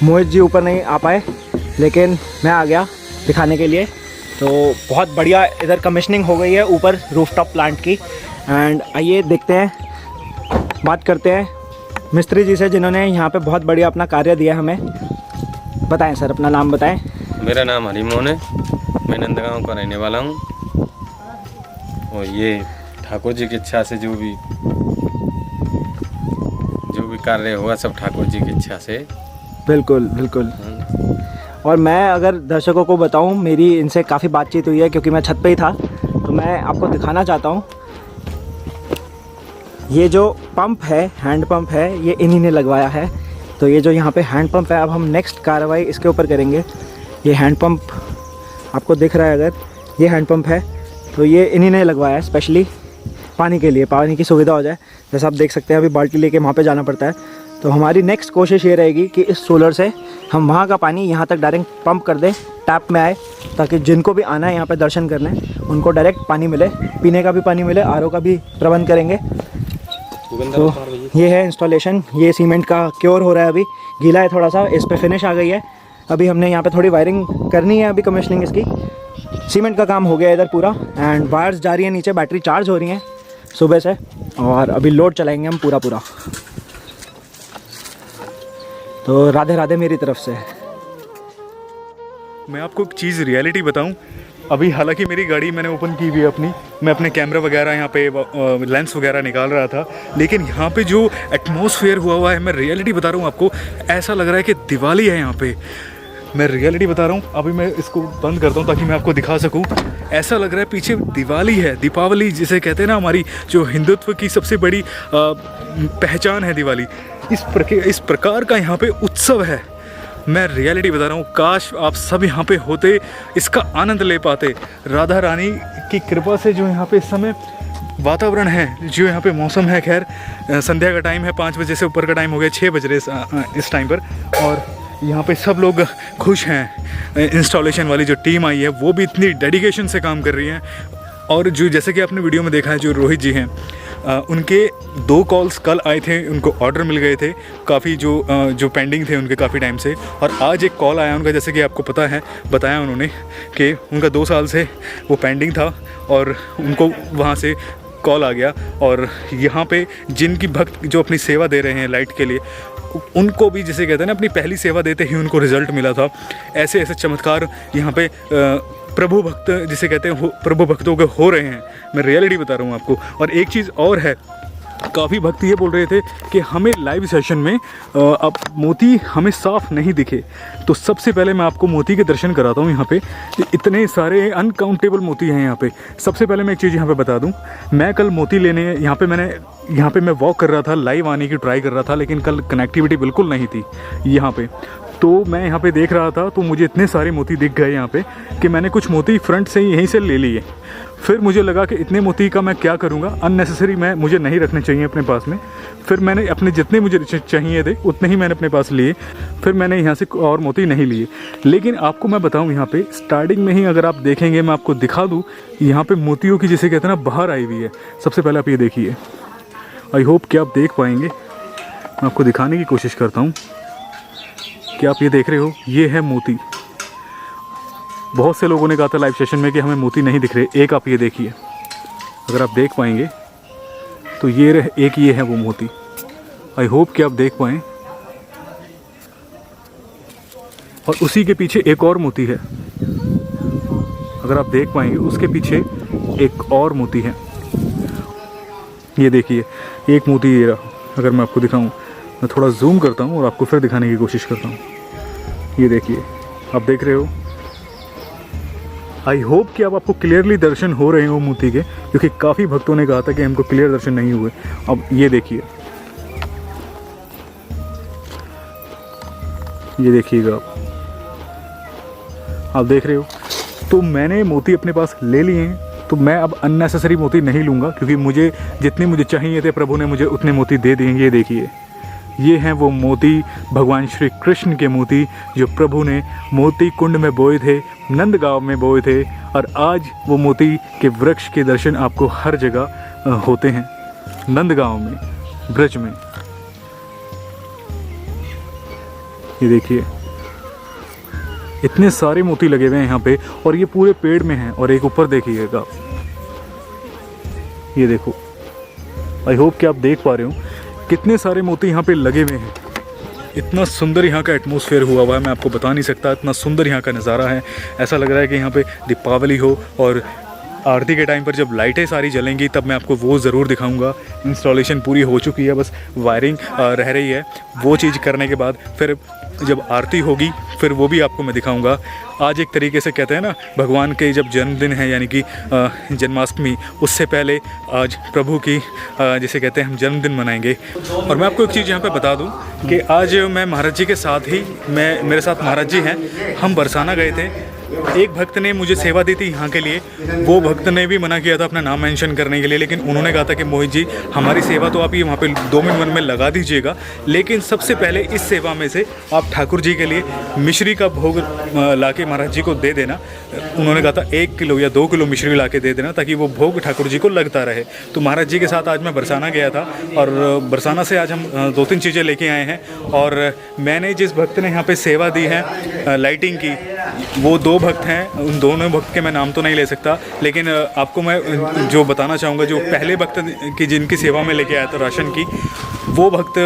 Speaker 2: मोहित जी ऊपर नहीं आ पाए लेकिन मैं आ गया दिखाने के लिए। तो बहुत बढ़िया इधर कमिश्निंग हो गई है ऊपर रूफटॉप प्लांट की। एंड आइए देखते हैं, बात करते हैं मिस्त्री जी से जिन्होंने यहाँ पे बहुत बढ़िया अपना कार्य दिया हमें। बताएं सर, अपना नाम बताएं।
Speaker 5: मेरा नाम हरिमोहन है, मैं नंदगांव का रहने वाला हूँ। और ये ठाकुर जी की इच्छा से जो भी कार्य होगा सब ठाकुर जी की इच्छा से।
Speaker 2: बिल्कुल बिल्कुल। और मैं अगर दर्शकों को बताऊं, मेरी इनसे काफ़ी बातचीत हुई है क्योंकि मैं छत पे ही था, तो मैं आपको दिखाना चाहता हूं। ये जो पंप है, हैंड पंप है, ये इन्हीं ने लगवाया है। तो ये जो यहाँ पे हैंड पंप है, अब हम नेक्स्ट कार्रवाई इसके ऊपर करेंगे। ये हैंड पंप आपको दिख रहा है, अगर ये हैंड पंप है तो ये इन्हीं ने लगवाया है स्पेशली पानी के लिए, पानी की सुविधा हो जाए। जैसा आप देख सकते हैं अभी बाल्टी लेके वहाँ पे जाना पड़ता है। तो हमारी नेक्स्ट कोशिश ये रहेगी कि इस सोलर से हम वहाँ का पानी यहाँ तक डायरेक्ट पंप कर दें, टैप में आए, ताकि जिनको भी आना है यहाँ पे दर्शन करने उनको डायरेक्ट पानी मिले, पीने का भी पानी मिले, आरओ का भी प्रबंध करेंगे। तो ये है इंस्टॉलेशन। ये सीमेंट का क्योर हो रहा है, अभी गीला है थोड़ा सा, इस पर फिनिश आ गई है। अभी हमने यहाँ पे थोड़ी वायरिंग करनी है, अभी कमिश्निंग इसकी। सीमेंट का काम हो गया इधर पूरा, एंड वायर्स जा रही हैं नीचे, बैटरी चार्ज हो रही हैं सुबह से, और अभी लोड चलाएंगे हम पूरा। तो राधे राधे मेरी तरफ से।
Speaker 1: मैं आपको एक चीज़ रियलिटी बताऊं, अभी हालांकि मेरी गाड़ी मैंने ओपन की हुई है अपनी, मैं अपने कैमरा वगैरह यहाँ पे लेंस वगैरह निकाल रहा था, लेकिन यहाँ पे जो एटमॉस्फेयर हुआ है, मैं रियलिटी बता रहा हूँ आपको, ऐसा लग रहा है कि दिवाली है यहाँ पे। मैं रियलिटी बता रहा हूँ। अभी मैं इसको बंद करता हूँ ताकि मैं आपको दिखा सकूँ। ऐसा लग रहा है पीछे दिवाली है, दीपावली जिसे कहते हैं ना, हमारी जो हिंदुत्व की सबसे बड़ी पहचान है दिवाली। इस प्रकार का यहाँ पे उत्सव है। मैं रियलिटी बता रहा हूँ, काश आप सब यहाँ पे होते, इसका आनंद ले पाते। राधा रानी की कृपा से जो यहाँ पे इस समय वातावरण है, जो यहाँ पे मौसम है, खैर संध्या का टाइम है, 5 बजे से ऊपर का टाइम हो गया, 6 बज रहे इस टाइम पर, और यहाँ पे सब लोग खुश हैं। इंस्टॉलेशन वाली जो टीम आई है वो भी इतनी डेडिकेशन से काम कर रही है। और जो जैसे कि आपने वीडियो में देखा है, जो रोहित जी हैं, उनके 2 कॉल्स कल आए थे, उनको ऑर्डर मिल गए थे काफ़ी, जो पेंडिंग थे उनके काफ़ी टाइम से। और आज एक कॉल आया उनका, जैसे कि आपको पता है, बताया उन्होंने कि उनका 2 साल से वो पेंडिंग था और उनको वहाँ से कॉल आ गया। और यहाँ पे जिनकी भक्त जो अपनी सेवा दे रहे हैं लाइट के लिए, उनको भी जिसे कहते हैं ना, अपनी पहली सेवा देते ही उनको रिज़ल्ट मिला था। ऐसे ऐसे चमत्कार यहाँ पे प्रभु भक्त जिसे कहते हैं प्रभु भक्तों के हो रहे हैं। मैं रियलिटी बता रहा हूँ आपको। और एक चीज़ और है, काफ़ी भक्त ये बोल रहे थे कि हमें लाइव सेशन में अब मोती हमें साफ नहीं दिखे, तो सबसे पहले मैं आपको मोती के दर्शन कराता हूँ। यहाँ पे इतने सारे अनकाउंटेबल मोती हैं यहाँ पे। सबसे पहले मैं एक चीज़ यहाँ पे बता दूँ, मैं कल मोती लेने यहाँ पे मैं वॉक कर रहा था, लाइव आने की ट्राई कर रहा था, लेकिन कल कनेक्टिविटी बिल्कुल नहीं थी यहाँ पे। तो मैं यहाँ पे देख रहा था तो मुझे इतने सारे मोती दिख गए यहाँ पे कि मैंने कुछ मोती फ्रंट से ही यहीं से ले लिए। फिर मुझे लगा कि इतने मोती का मैं क्या करूँगा, अननेसेसरी मुझे नहीं रखने चाहिए अपने पास में। फिर मैंने अपने जितने मुझे चाहिए थे उतने ही मैंने अपने पास लिए। फिर मैंने यहाँ से और मोती नहीं लिए। लेकिन आपको मैं बताऊँ, यहाँ पे स्टार्टिंग में ही अगर आप देखेंगे, मैं आपको दिखा दूँ, यहाँ पे मोतियों की जिसे कहते हैं ना बाहर आई हुई है। सबसे पहले आप ये देखिए, आई होप कि आप देख पाएंगे। मैं आपको दिखाने की कोशिश करता हूँ कि आप ये देख रहे हो, ये है मोती। बहुत से लोगों ने कहा था लाइव सेशन में कि हमें मोती नहीं दिख रहे। एक आप ये देखिए, अगर आप देख पाएंगे तो एक ये है वो मोती। आई होप कि आप देख पाएँ। और उसी के पीछे एक और मोती है, अगर आप देख पाएंगे उसके पीछे एक और मोती है। ये देखिए, एक मोती ये रहा। अगर मैं आपको दिखाऊं, मैं थोड़ा जूम करता हूं और आपको फिर दिखाने की कोशिश करता हूं। ये देखिए, आप देख रहे हो। आई होप कि अब आपको क्लियरली दर्शन हो रहे हो मोती के, क्योंकि काफ़ी भक्तों ने कहा था कि हमको क्लियर दर्शन नहीं हुए। अब ये देखिए, ये देखिएगा, आप देख रहे हो। तो मैंने मोती अपने पास ले लिए हैं, तो मैं अब अननेसेसरी मोती नहीं लूँगा, क्योंकि मुझे जितने मुझे चाहिए थे प्रभु ने मुझे उतने मोती दे दिए। ये देखिए, ये हैं वो मोती, भगवान श्री कृष्ण के मोती जो प्रभु ने मोती कुंड में बोए थे, नंदगांव में बोए थे। और आज वो मोती के वृक्ष के दर्शन आपको हर जगह होते हैं, नंदगांव में, ब्रज में। ये देखिए, इतने सारे मोती लगे हुए हैं यहाँ पे, और ये पूरे पेड़ में हैं। और एक ऊपर देखिएगा, ये देखो। आई होप कि आप देख पा रहे हो कितने सारे मोती यहाँ पे लगे हुए हैं। इतना सुंदर यहाँ का एटमॉस्फेयर हुआ है, मैं आपको बता नहीं सकता। इतना सुंदर यहाँ का नज़ारा है, ऐसा लग रहा है कि यहाँ पे दीपावली हो। और आरती के टाइम पर जब लाइटें सारी जलेंगी तब मैं आपको वो ज़रूर दिखाऊंगा। इंस्टॉलेशन पूरी हो चुकी है, बस वायरिंग रह रही है। वो चीज़ करने के बाद फिर जब आरती होगी फिर वो भी आपको मैं दिखाऊंगा। आज एक तरीके से कहते हैं ना, भगवान के जब जन्मदिन है, यानी कि जन्माष्टमी, उससे पहले आज प्रभु की जिसे कहते हैं हम जन्मदिन मनाएंगे। और मैं आपको एक चीज़ यहाँ पे बता दूँ कि आज मैं महाराज जी के साथ ही, मेरे साथ महाराज जी हैं, हम बरसाना गए थे। एक भक्त ने मुझे सेवा दी थी यहाँ के लिए। वो भक्त ने भी मना किया था अपना नाम मेंशन करने के लिए, लेकिन उन्होंने कहा था कि मोहित जी, हमारी सेवा तो आप ये वहाँ पे 2-1 में लगा दीजिएगा, लेकिन सबसे पहले इस सेवा में से आप ठाकुर जी के लिए मिश्री का भोग ला के महाराज जी को दे देना। उन्होंने कहा था 1 किलो या 2 किलो मिश्री ला के दे देना, ताकि वो भोग ठाकुर जी को लगता रहे। तो महाराज जी के साथ आज मैं बरसाना गया था, और बरसाना से आज हम 2-3 चीज़ें लेके आए हैं। और मैंने जिस भक्त ने यहाँ पर सेवा दी है लाइटिंग की, वो 2 भक्त हैं। उन दोनों भक्त के मैं नाम तो नहीं ले सकता, लेकिन आपको मैं जो बताना चाहूँगा, जो पहले भक्त की जिनकी सेवा में लेके आया था राशन की, वो भक्त,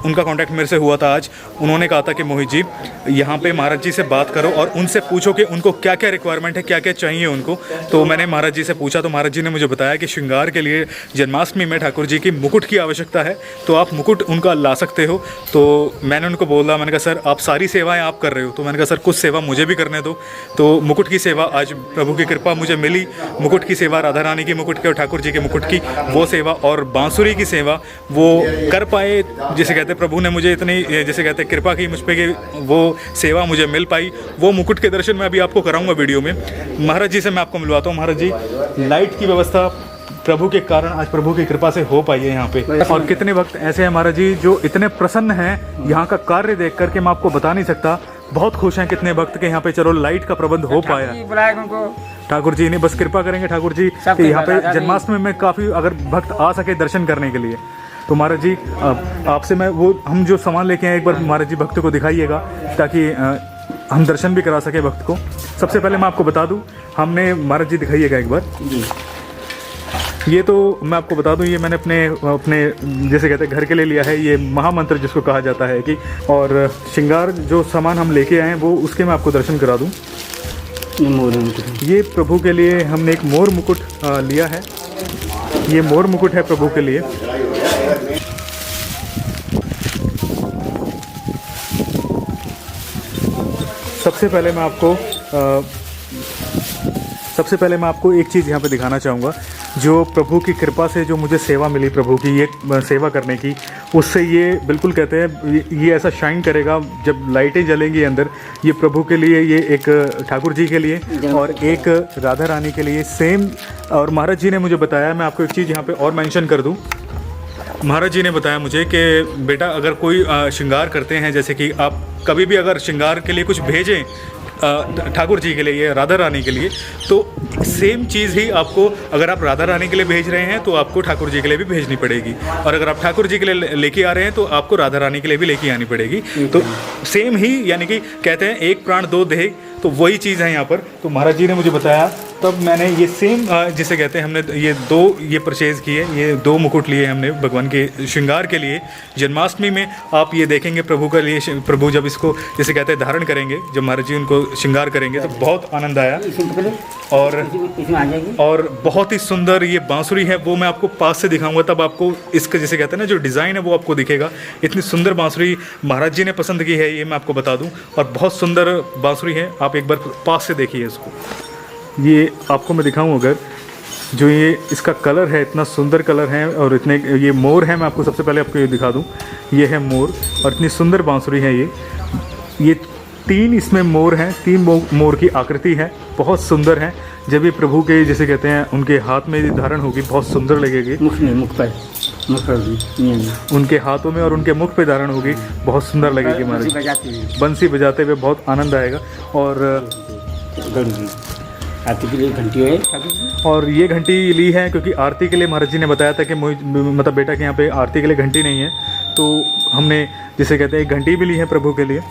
Speaker 1: उनका कांटेक्ट मेरे से हुआ था आज। उन्होंने कहा था कि मोहित जी, यहाँ पे महाराज जी से बात करो और उनसे पूछो कि उनको क्या क्या रिक्वायरमेंट है, क्या क्या चाहिए उनको। तो मैंने महाराज जी से पूछा, तो महाराज जी ने मुझे बताया कि श्रृंगार के लिए जन्माष्टमी में ठाकुर जी की मुकुट की आवश्यकता है, तो आप मुकुट उनका ला सकते हो। तो मैंने उनको बोला, मैंने कहा सर आप सारी सेवाएँ आप कर रहे हो, तो मैंने कहा सर कुछ सेवा मुझे भी करने दो। तो मुकुट की सेवा आज प्रभु की कृपा मुझे मिली। मुकुट की सेवा, राधा रानी की मुकुट की और ठाकुर जी के मुकुट की वो सेवा, और बांसुरी की सेवा वो कर पाए। जिसे कहते प्रभु ने मुझे इतनी, जैसे कहते कृपा की मुझ पे कि वो सेवा मुझे मिल पाई। वो मुकुट के दर्शन मैं अभी आपको कराऊंगा वीडियो में। महाराज जी से मैं आपको मिलवाता हूँ। महाराज जी, लाइट की व्यवस्था प्रभु के कारण, आज प्रभु की कृपा से हो पाई है यहाँ पे। और कितने भक्त ऐसे हैं महाराज जी जो इतने प्रसन्न हैं यहाँ का कार्य देख करके, मैं आपको बता नहीं सकता। बहुत खुश हैं कितने भक्त के यहाँ पे चलो लाइट का प्रबंध हो पाया। ठाकुर जी ने बस कृपा करेंगे, ठाकुर जी यहाँ पे जन्माष्टमी में काफ़ी अगर भक्त आ सके दर्शन करने के लिए। तो महाराज जी, आपसे मैं वो हम जो सामान लेके आए, एक बार महाराज जी भक्त को दिखाइएगा, ताकि हम दर्शन भी करा सके भक्त को। सबसे पहले मैं आपको बता दूं, हमने, महाराज जी दिखाइएगा एक बार जी। ये तो मैं आपको बता दूं, ये मैंने अपने जैसे कहते हैं घर के लिए लिया है। ये महामंत्र जिसको कहा जाता है कि, और श्रृंगार जो सामान हम लेके आए हैं वो उसके मैं आपको दर्शन करा दूं। ये प्रभु के लिए हमने एक मोर मुकुट लिया है। ये मोर मुकुट है प्रभु के लिए। सबसे पहले मैं आपको सबसे पहले मैं आपको एक चीज़ यहाँ पे दिखाना चाहूँगा, जो प्रभु की कृपा से जो मुझे सेवा मिली प्रभु की ये सेवा करने की, उससे ये बिल्कुल कहते हैं ये ऐसा शाइन करेगा जब लाइटें जलेंगी अंदर। ये प्रभु के लिए, ये एक ठाकुर जी के लिए और एक राधा रानी के लिए सेम। और महाराज जी ने मुझे बताया, मैं आपको एक चीज़ यहाँ पे और मेंशन कर दूँ, महाराज जी ने बताया मुझे कि बेटा अगर कोई श्रृंगार करते हैं, जैसे कि आप कभी भी अगर श्रृंगार के लिए कुछ भेजें ठाकुर जी के लिए या राधा रानी के लिए, तो सेम चीज़ ही आपको अगर आप राधा रानी के लिए भेज रहे हैं तो आपको ठाकुर जी के लिए भी भेजनी पड़ेगी, और अगर आप ठाकुर जी के लिए लेके आ रहे हैं तो आपको राधा रानी के लिए भी लेके आनी पड़ेगी। तो सेम ही, यानी कि कहते हैं एक प्राण दो देह, तो वही चीज़ है यहाँ पर। तो महाराज जी ने मुझे बताया, तब मैंने ये सेम जिसे कहते हैं हमने ये परचेज़ किए, ये 2 मुकुट लिए हमने भगवान के श्रृंगार के लिए। जन्माष्टमी में आप ये देखेंगे प्रभु के लिए, प्रभु जब इसको जिसे कहते हैं धारण करेंगे, जब महाराज जी उनको श्रृंगार करेंगे तो बहुत आनंद आया। और बहुत ही सुंदर ये बांसुरी है, वो मैं आपको पास से दिखाऊंगा, तब आपको इसका जिसे कहते हैं ना जो डिज़ाइन है वो आपको दिखेगा। इतनी सुंदर बांसुरी महाराज जी ने पसंद की है, ये मैं आपको बता दूं, और बहुत सुंदर बांसुरी है। आप एक बार पास से देखिए इसको, ये आपको मैं दिखाऊं अगर, जो ये इसका कलर है, इतना सुंदर कलर है, और इतने ये मोर है, मैं आपको सबसे पहले आपको ये दिखा दूं, ये है मोर, और इतनी सुंदर बांसुरी है ये 3 इसमें मोर हैं, 3 मोर की आकृति है, बहुत सुंदर है। जब ये प्रभु के जिसे कहते हैं उनके हाथ में धारण होगी बहुत सुंदर लगेगी, उनके हाथों में और उनके मुख पे धारण होगी, बहुत सुंदर लगेगी महाराज, बंसी बजाते हुए बहुत आनंद आएगा। और
Speaker 3: आरती के लिए घंटी है,
Speaker 1: और ये घंटी ली है क्योंकि आरती के लिए महाराज जी ने बताया था कि मतलब बेटा के यहाँ पे आरती के लिए घंटी नहीं है, तो हमने जिसे कहते हैं एक घंटी भी ली है प्रभु के लिए।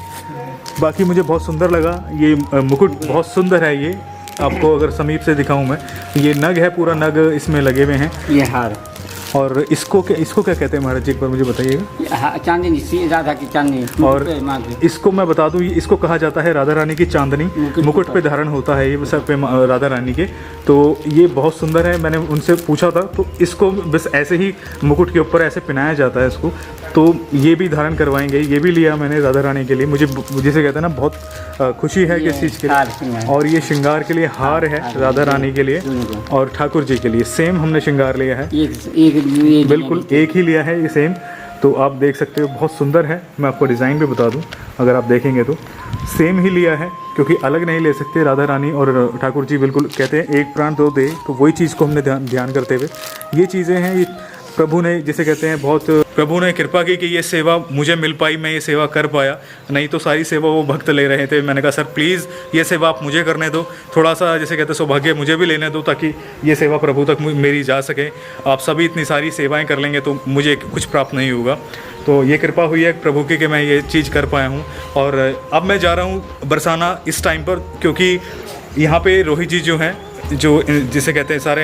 Speaker 1: बाकी मुझे बहुत सुंदर लगा, ये मुकुट बहुत सुंदर है। ये आपको अगर समीप से दिखाऊं मैं, ये नग है, पूरा नग इसमें लगे हुए हैं,
Speaker 3: ये हार।
Speaker 1: और इसको क्या कहते हैं महाराज जी, एक बार मुझे बताइएगा।
Speaker 3: चांदनी, राधा की चांदनी।
Speaker 1: और इसको मैं बता दूं, इसको कहा जाता है राधा रानी की चांदनी, मुकुट पे धारण होता है ये सर पे राधा रानी के। तो ये बहुत सुंदर है, मैंने उनसे पूछा था, तो इसको बस ऐसे ही मुकुट के ऊपर ऐसे पहनाया जाता है इसको, तो ये भी धारण करवाएंगे। ये भी लिया मैंने राधा रानी के लिए, मुझे जिसे कहते हैं ना बहुत खुशी है कि इस चीज़ के लिए। और ये श्रृंगार के लिए हार है राधा रानी के लिए और ठाकुर जी के लिए, सेम हमने श्रृंगार लिया है, बिल्कुल एक ही लिया है ये सेम। तो आप देख सकते हो बहुत सुंदर है, मैं आपको डिज़ाइन भी बता दूं, अगर आप देखेंगे तो सेम ही लिया है, क्योंकि अलग नहीं ले सकते। राधा रानी और ठाकुर जी बिल्कुल कहते हैं एक प्राण दो दे, तो वही चीज़ को हमने ध्यान करते हुए ये चीज़ें हैं। ये प्रभु ने जिसे कहते हैं बहुत प्रभु ने कृपा की कि ये सेवा मुझे मिल पाई, मैं ये सेवा कर पाया, नहीं तो सारी सेवा वो भक्त ले रहे थे। मैंने कहा सर प्लीज़ ये सेवा आप मुझे करने दो, थोड़ा सा जैसे कहते हैं सौभाग्य मुझे भी लेने दो, ताकि ये सेवा प्रभु तक मेरी जा सके। आप सभी इतनी सारी सेवाएं कर लेंगे तो मुझे कुछ प्राप्त नहीं होगा। तो ये कृपा हुई है प्रभु की कि मैं ये चीज़ कर पाया हूँ। और अब मैं जा रहा हूँ बरसाना इस टाइम पर, क्योंकि यहाँ पे रोहित जी जो हैं, जो जिसे कहते हैं सारे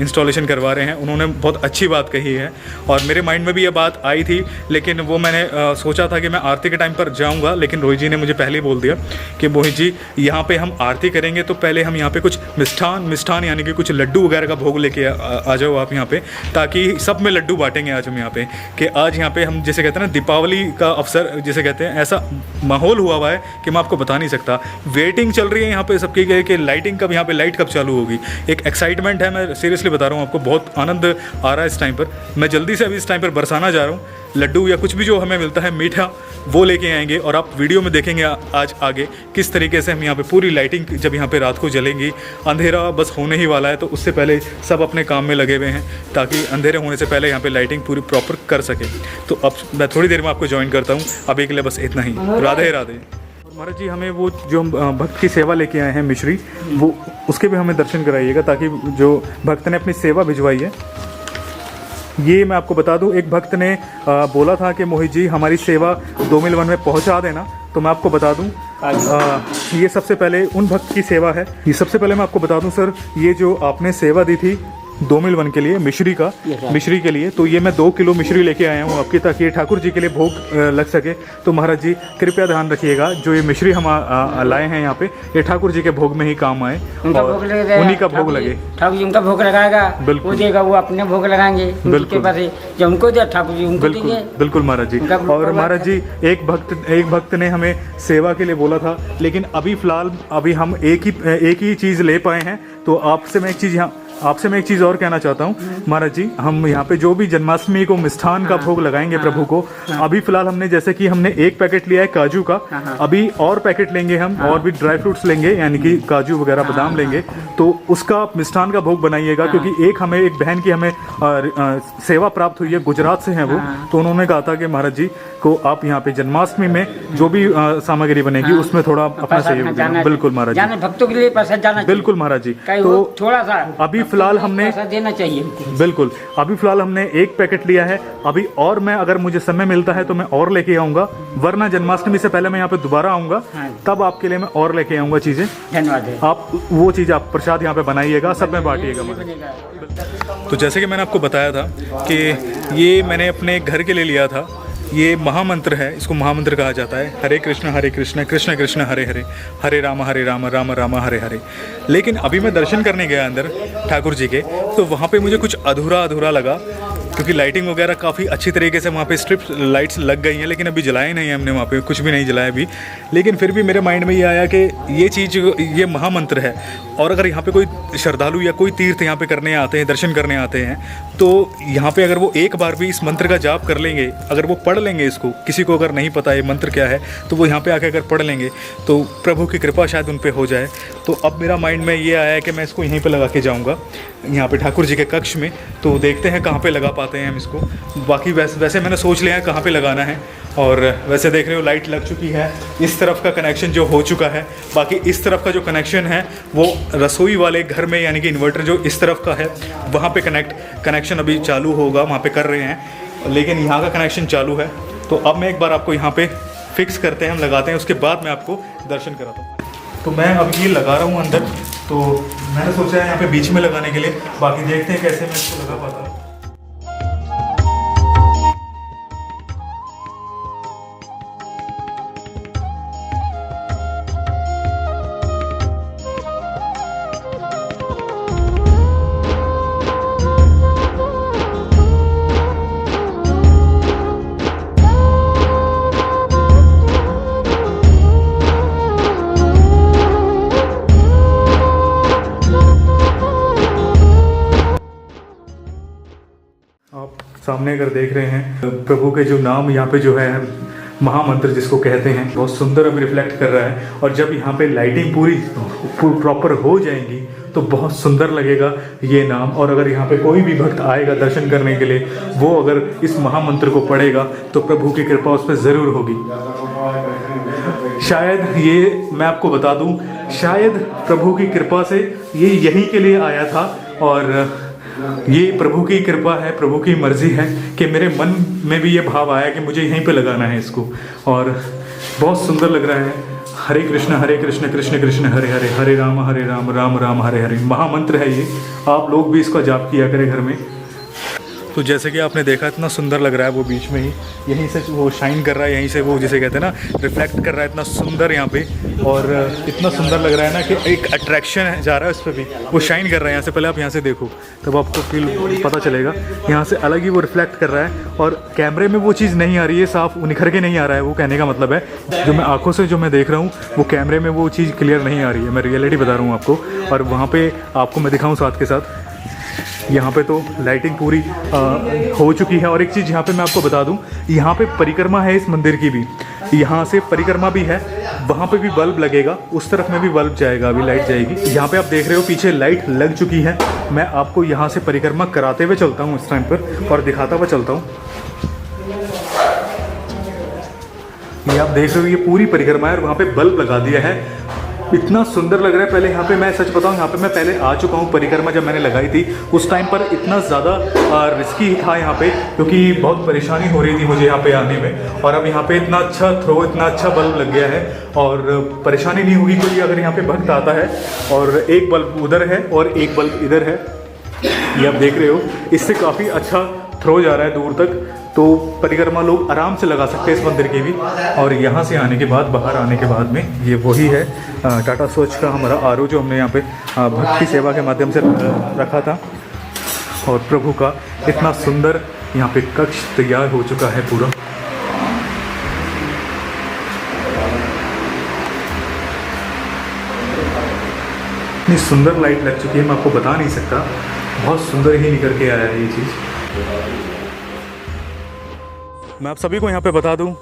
Speaker 1: इंस्टॉलेशन करवा रहे हैं, उन्होंने बहुत अच्छी बात कही है। और मेरे माइंड में भी ये बात आई थी, लेकिन वो मैंने सोचा था कि मैं आरती के टाइम पर जाऊंगा, लेकिन रोहित जी ने मुझे पहले ही बोल दिया कि मोहित जी यहाँ पे हम आरती करेंगे तो पहले हम यहाँ पे कुछ मिष्ठान यानी कि कुछ लड्डू वगैरह का भोग लेके आ जाओ आप यहाँ पे, ताकि सब में लड्डू बांटेंगे आज हम यहाँ पे। कि आज यहाँ पे हम जिसे कहते हैं ना दीपावली का अवसर जिसे कहते हैं, ऐसा माहौल हुआ है कि मैं आपको बता नहीं सकता। वेटिंग चल रही है यहाँ पे सबकी कि लाइटिंग कब, यहाँ पे लाइट कब चालू होगी, एक एक्साइटमेंट है। मैं सीरियसली बता रहा हूँ आपको, बहुत आनंद आ रहा है इस टाइम पर। मैं जल्दी से अभी इस टाइम पर बरसाना जा रहा हूँ, लड्डू या कुछ भी जो हमें मिलता है मीठा वो लेके आएंगे, और आप वीडियो में देखेंगे आज आगे किस तरीके से हम यहाँ पे पूरी लाइटिंग जब यहाँ पे रात को जलेंगी। अंधेरा बस होने ही वाला है, तो उससे पहले सब अपने काम में लगे हुए हैं ताकि अंधेरे होने से पहले यहाँ पे लाइटिंग पूरी प्रॉपर कर सके। तो अब मैं थोड़ी देर में आपको ज्वाइन करता हूँ, अभी के लिए बस इतना ही। राधे राधे। महाराज जी हमें वो जो भक्त की सेवा लेके आए हैं मिश्री, वो उसके भी हमें दर्शन कराइएगा, ताकि जो भक्त ने अपनी सेवा भिजवाई है। ये मैं आपको बता दूं, एक भक्त ने बोला था कि मोहित जी हमारी सेवा 2 मील वन में पहुंचा देना, तो मैं आपको बता दूं ये सबसे पहले उन भक्त की सेवा है। ये सबसे पहले मैं आपको बता दूं सर, ये जो आपने सेवा दी थी 2 मिल 1 के लिए मिश्री का, मिश्री के लिए। तो ये मैं 2 किलो मिश्री लेके आया हूँ आपकी, ताकि ये ठाकुर जी के लिए भोग लग सके। तो महाराज जी कृपया ध्यान रखिएगा, जो ये मिश्री हम लाए हैं यहाँ पे, ये ठाकुर जी के भोग में ही काम आए, और उन्हीं का भोग लगे।
Speaker 3: ठाकुर जी उनका भोग लगाएगा,
Speaker 1: बिल्कुल।
Speaker 3: वो देगा, वो अपने भोग लगाएंगे।
Speaker 1: बिल्कुल।
Speaker 3: जब उनको दिया ठाकुर जी उनको
Speaker 1: बिल्कुल
Speaker 3: देंगे।
Speaker 1: बिल्कुल महाराज जी। और महाराज जी एक भक्त ने हमें सेवा के लिए बोला था, लेकिन अभी फ़िलहाल अभी हम एक ही चीज़ ले पाए हैं। तो आपसे मैं एक चीज़ और कहना चाहता हूँ महाराज जी, हम यहाँ पे जो भी जन्माष्टमी को मिष्ठान का भोग लगाएंगे प्रभु को, अभी फ़िलहाल हमने जैसे कि हमने 1 पैकेट लिया है काजू का, अभी और पैकेट लेंगे हम, और भी ड्राई फ्रूट्स लेंगे, यानी कि काजू वगैरह बादाम लेंगे। तो उसका आप मिष्ठान का भोग बनाइएगा, क्योंकि एक बहन की हमें सेवा प्राप्त हुई है, गुजरात से हैं वो। तो उन्होंने कहा था कि महाराज जी को आप यहाँ पे जन्माष्टमी में जो भी सामग्री बनेगी उसमें थोड़ा अपना सहयोग देना। बिल्कुल महाराज जी,
Speaker 3: भक्तों के लिए प्रसाद जाना।
Speaker 1: बिल्कुल महाराज जी।
Speaker 3: तो थोड़ा सा
Speaker 1: अभी फिलहाल हमने
Speaker 3: देना चाहिए।
Speaker 1: बिल्कुल, अभी फिलहाल हमने 1 पैकेट लिया है। अभी और मैं, अगर मुझे समय मिलता है तो मैं और लेके आऊंगा, वरना जन्माष्टमी से पहले मैं यहाँ पे दोबारा आऊंगा, तब आपके लिए मैं और लेके आऊंगा चीजें।
Speaker 3: धन्यवाद।
Speaker 1: आप वो चीज, आप प्रसाद यहाँ पे बनाइएगा, सब में बांटिएगा। तो जैसे कि मैंने आपको बताया था कि ये मैंने अपने घर के लिए लिया था। ये महामंत्र है, इसको महामंत्र कहा जाता है। हरे कृष्ण कृष्ण कृष्ण हरे हरे, हरे राम राम राम हरे हरे। लेकिन अभी मैं दर्शन करने गया अंदर ठाकुर जी के, तो वहाँ पे मुझे कुछ अधूरा लगा, क्योंकि लाइटिंग वगैरह काफ़ी अच्छी तरीके से वहाँ पे स्ट्रिप लाइट्स लग गई हैं, लेकिन अभी जलाए नहीं है हमने, वहाँ पे कुछ भी नहीं जलाया अभी। लेकिन फिर भी मेरे माइंड में ये आया कि ये चीज़, ये महामंत्र है, और अगर यहाँ पे कोई श्रद्धालु या कोई तीर्थ यहाँ पे करने आते हैं, दर्शन करने आते हैं, तो यहाँ पे अगर वो एक बार भी इस मंत्र का जाप कर लेंगे, अगर वो पढ़ लेंगे इसको, किसी को अगर नहीं पता ये मंत्र क्या है, तो वो यहाँ पे आके अगर पढ़ लेंगे तो प्रभु की कृपा शायद उन पे हो जाए। तो अब मेरा माइंड में ये आया है कि मैं इसको यहीं पे लगा के जाऊँगा, यहाँ पे ठाकुर जी के कक्ष में। तो देखते हैं कहाँ पे लगा पाते हैं हम इसको। बाकी वैसे मैंने सोच लिया है कहाँ पे लगाना है, और वैसे देख रहे हो लाइट लग चुकी है, इस तरफ का कनेक्शन जो हो चुका है। बाकी इस तरफ का जो कनेक्शन है वो रसोई वाले घर में, यानी कि इन्वर्टर जो इस तरफ का है वहाँ पे कनेक्शन अभी चालू होगा, वहाँ पे कर रहे हैं, लेकिन यहाँ का कनेक्शन चालू है। तो अब मैं एक बार आपको यहाँ पे फिक्स करते हैं, हम लगाते हैं, उसके बाद मैं आपको दर्शन कराता हूँ। तो मैं अब ये लगा रहा हूँ अंदर, तो मैंने सोचा है यहाँ पे बीच में लगाने के लिए, बाकी देखते हैं कैसे मैं इसको लगा पाता हूँ। सामने अगर देख रहे हैं प्रभु के जो नाम यहाँ पे जो है महामंत्र जिसको कहते हैं, बहुत सुंदर अभी रिफ्लेक्ट कर रहा है। और जब यहाँ पे लाइटिंग पूरी प्रॉपर हो जाएंगी तो बहुत सुंदर लगेगा ये नाम। और अगर यहाँ पे कोई भी भक्त आएगा दर्शन करने के लिए, वो अगर इस महामंत्र को पढ़ेगा तो प्रभु की कृपा उस पर ज़रूर होगी। शायद ये मैं आपको बता दूं, शायद प्रभु की कृपा से ये यहीं के लिए आया था, और ये प्रभु की कृपा है, प्रभु की मर्जी है कि मेरे मन में भी ये भाव आया कि मुझे यहीं पे लगाना है इसको, और बहुत सुंदर लग रहा है। हरे कृष्ण कृष्ण कृष्ण हरे हरे, हरे राम राम राम हरे हरे। महामंत्र है ये, आप लोग भी इसका जाप किया करें घर में। तो जैसे कि आपने देखा इतना सुंदर लग रहा है, वो बीच में ही यहीं से वो शाइन कर रहा है, यहीं से वो जिसे कहते हैं ना रिफ्लेक्ट कर रहा है, इतना सुंदर यहाँ पे। और इतना सुंदर लग रहा है ना कि एक अट्रैक्शन जा रहा है उस पर भी, वो शाइन कर रहा है यहाँ से। पहले आप यहाँ से देखो तब आपको फील पता चलेगा, यहाँ से अलग ही वो रिफ्लेक्ट कर रहा है, और कैमरे में वो चीज़ नहीं आ रही है, साफ निखर के नहीं आ रहा है। वो कहने का मतलब है जो मैं आँखों से जो मैं देख रहा हूँ वो कैमरे में वो चीज़ क्लियर नहीं आ रही है, मैं रियलिटी बता रहा हूँ आपको। और वहाँ पर आपको मैं दिखाऊँ साथ के साथ, यहाँ पे तो लाइटिंग पूरी हो चुकी है। और एक चीज़ यहाँ पे मैं आपको बता दूँ, यहाँ पे परिक्रमा है इस मंदिर की भी, यहाँ से परिक्रमा भी है, वहाँ पे भी बल्ब लगेगा, उस तरफ में भी बल्ब जाएगा, अभी लाइट जाएगी। यहाँ पे आप देख रहे हो पीछे लाइट लग चुकी है। मैं आपको यहाँ से परिक्रमा कराते हुए चलता हूँ इस टाइम पर, और दिखाता हुआ चलता हूँ। ये आप देख रहे हो ये पूरी परिक्रमा है, और वहाँ पे बल्ब लगा दिया है, इतना सुंदर लग रहा है। पहले यहाँ पे मैं सच बताऊँ, यहाँ पे मैं पहले आ चुका हूँ परिक्रमा, जब मैंने लगाई थी उस टाइम पर इतना ज़्यादा रिस्की था यहाँ पे, क्योंकि बहुत परेशानी हो रही थी मुझे यहाँ पे आने में। और अब यहाँ पे इतना अच्छा इतना अच्छा बल्ब लग गया है, और परेशानी नहीं होगी कोई अगर यहाँ पे भक्त आता है। और एक बल्ब उधर है और एक बल्ब इधर है, ये आप देख रहे हो, इससे काफ़ी अच्छा थ्रो जा रहा है दूर तक, तो परिक्रमा लोग आराम से लगा सकते हैं इस मंदिर की भी। और यहाँ से आने के बाद, बाहर आने के बाद में, ये वही है टाटा स्वच्छ का हमारा आरओ जो हमने यहाँ पे भक्ति सेवा के माध्यम से रखा था। और प्रभु का इतना सुंदर यहाँ पे कक्ष तैयार हो चुका है पूरा। इतनी सुंदर लाइट लग चुकी है, मैं आपको बता नहीं सकता, बहुत सुंदर ही निकल के आया है ये चीज़। मैं आप सभी को यहाँ पे बता दूँ,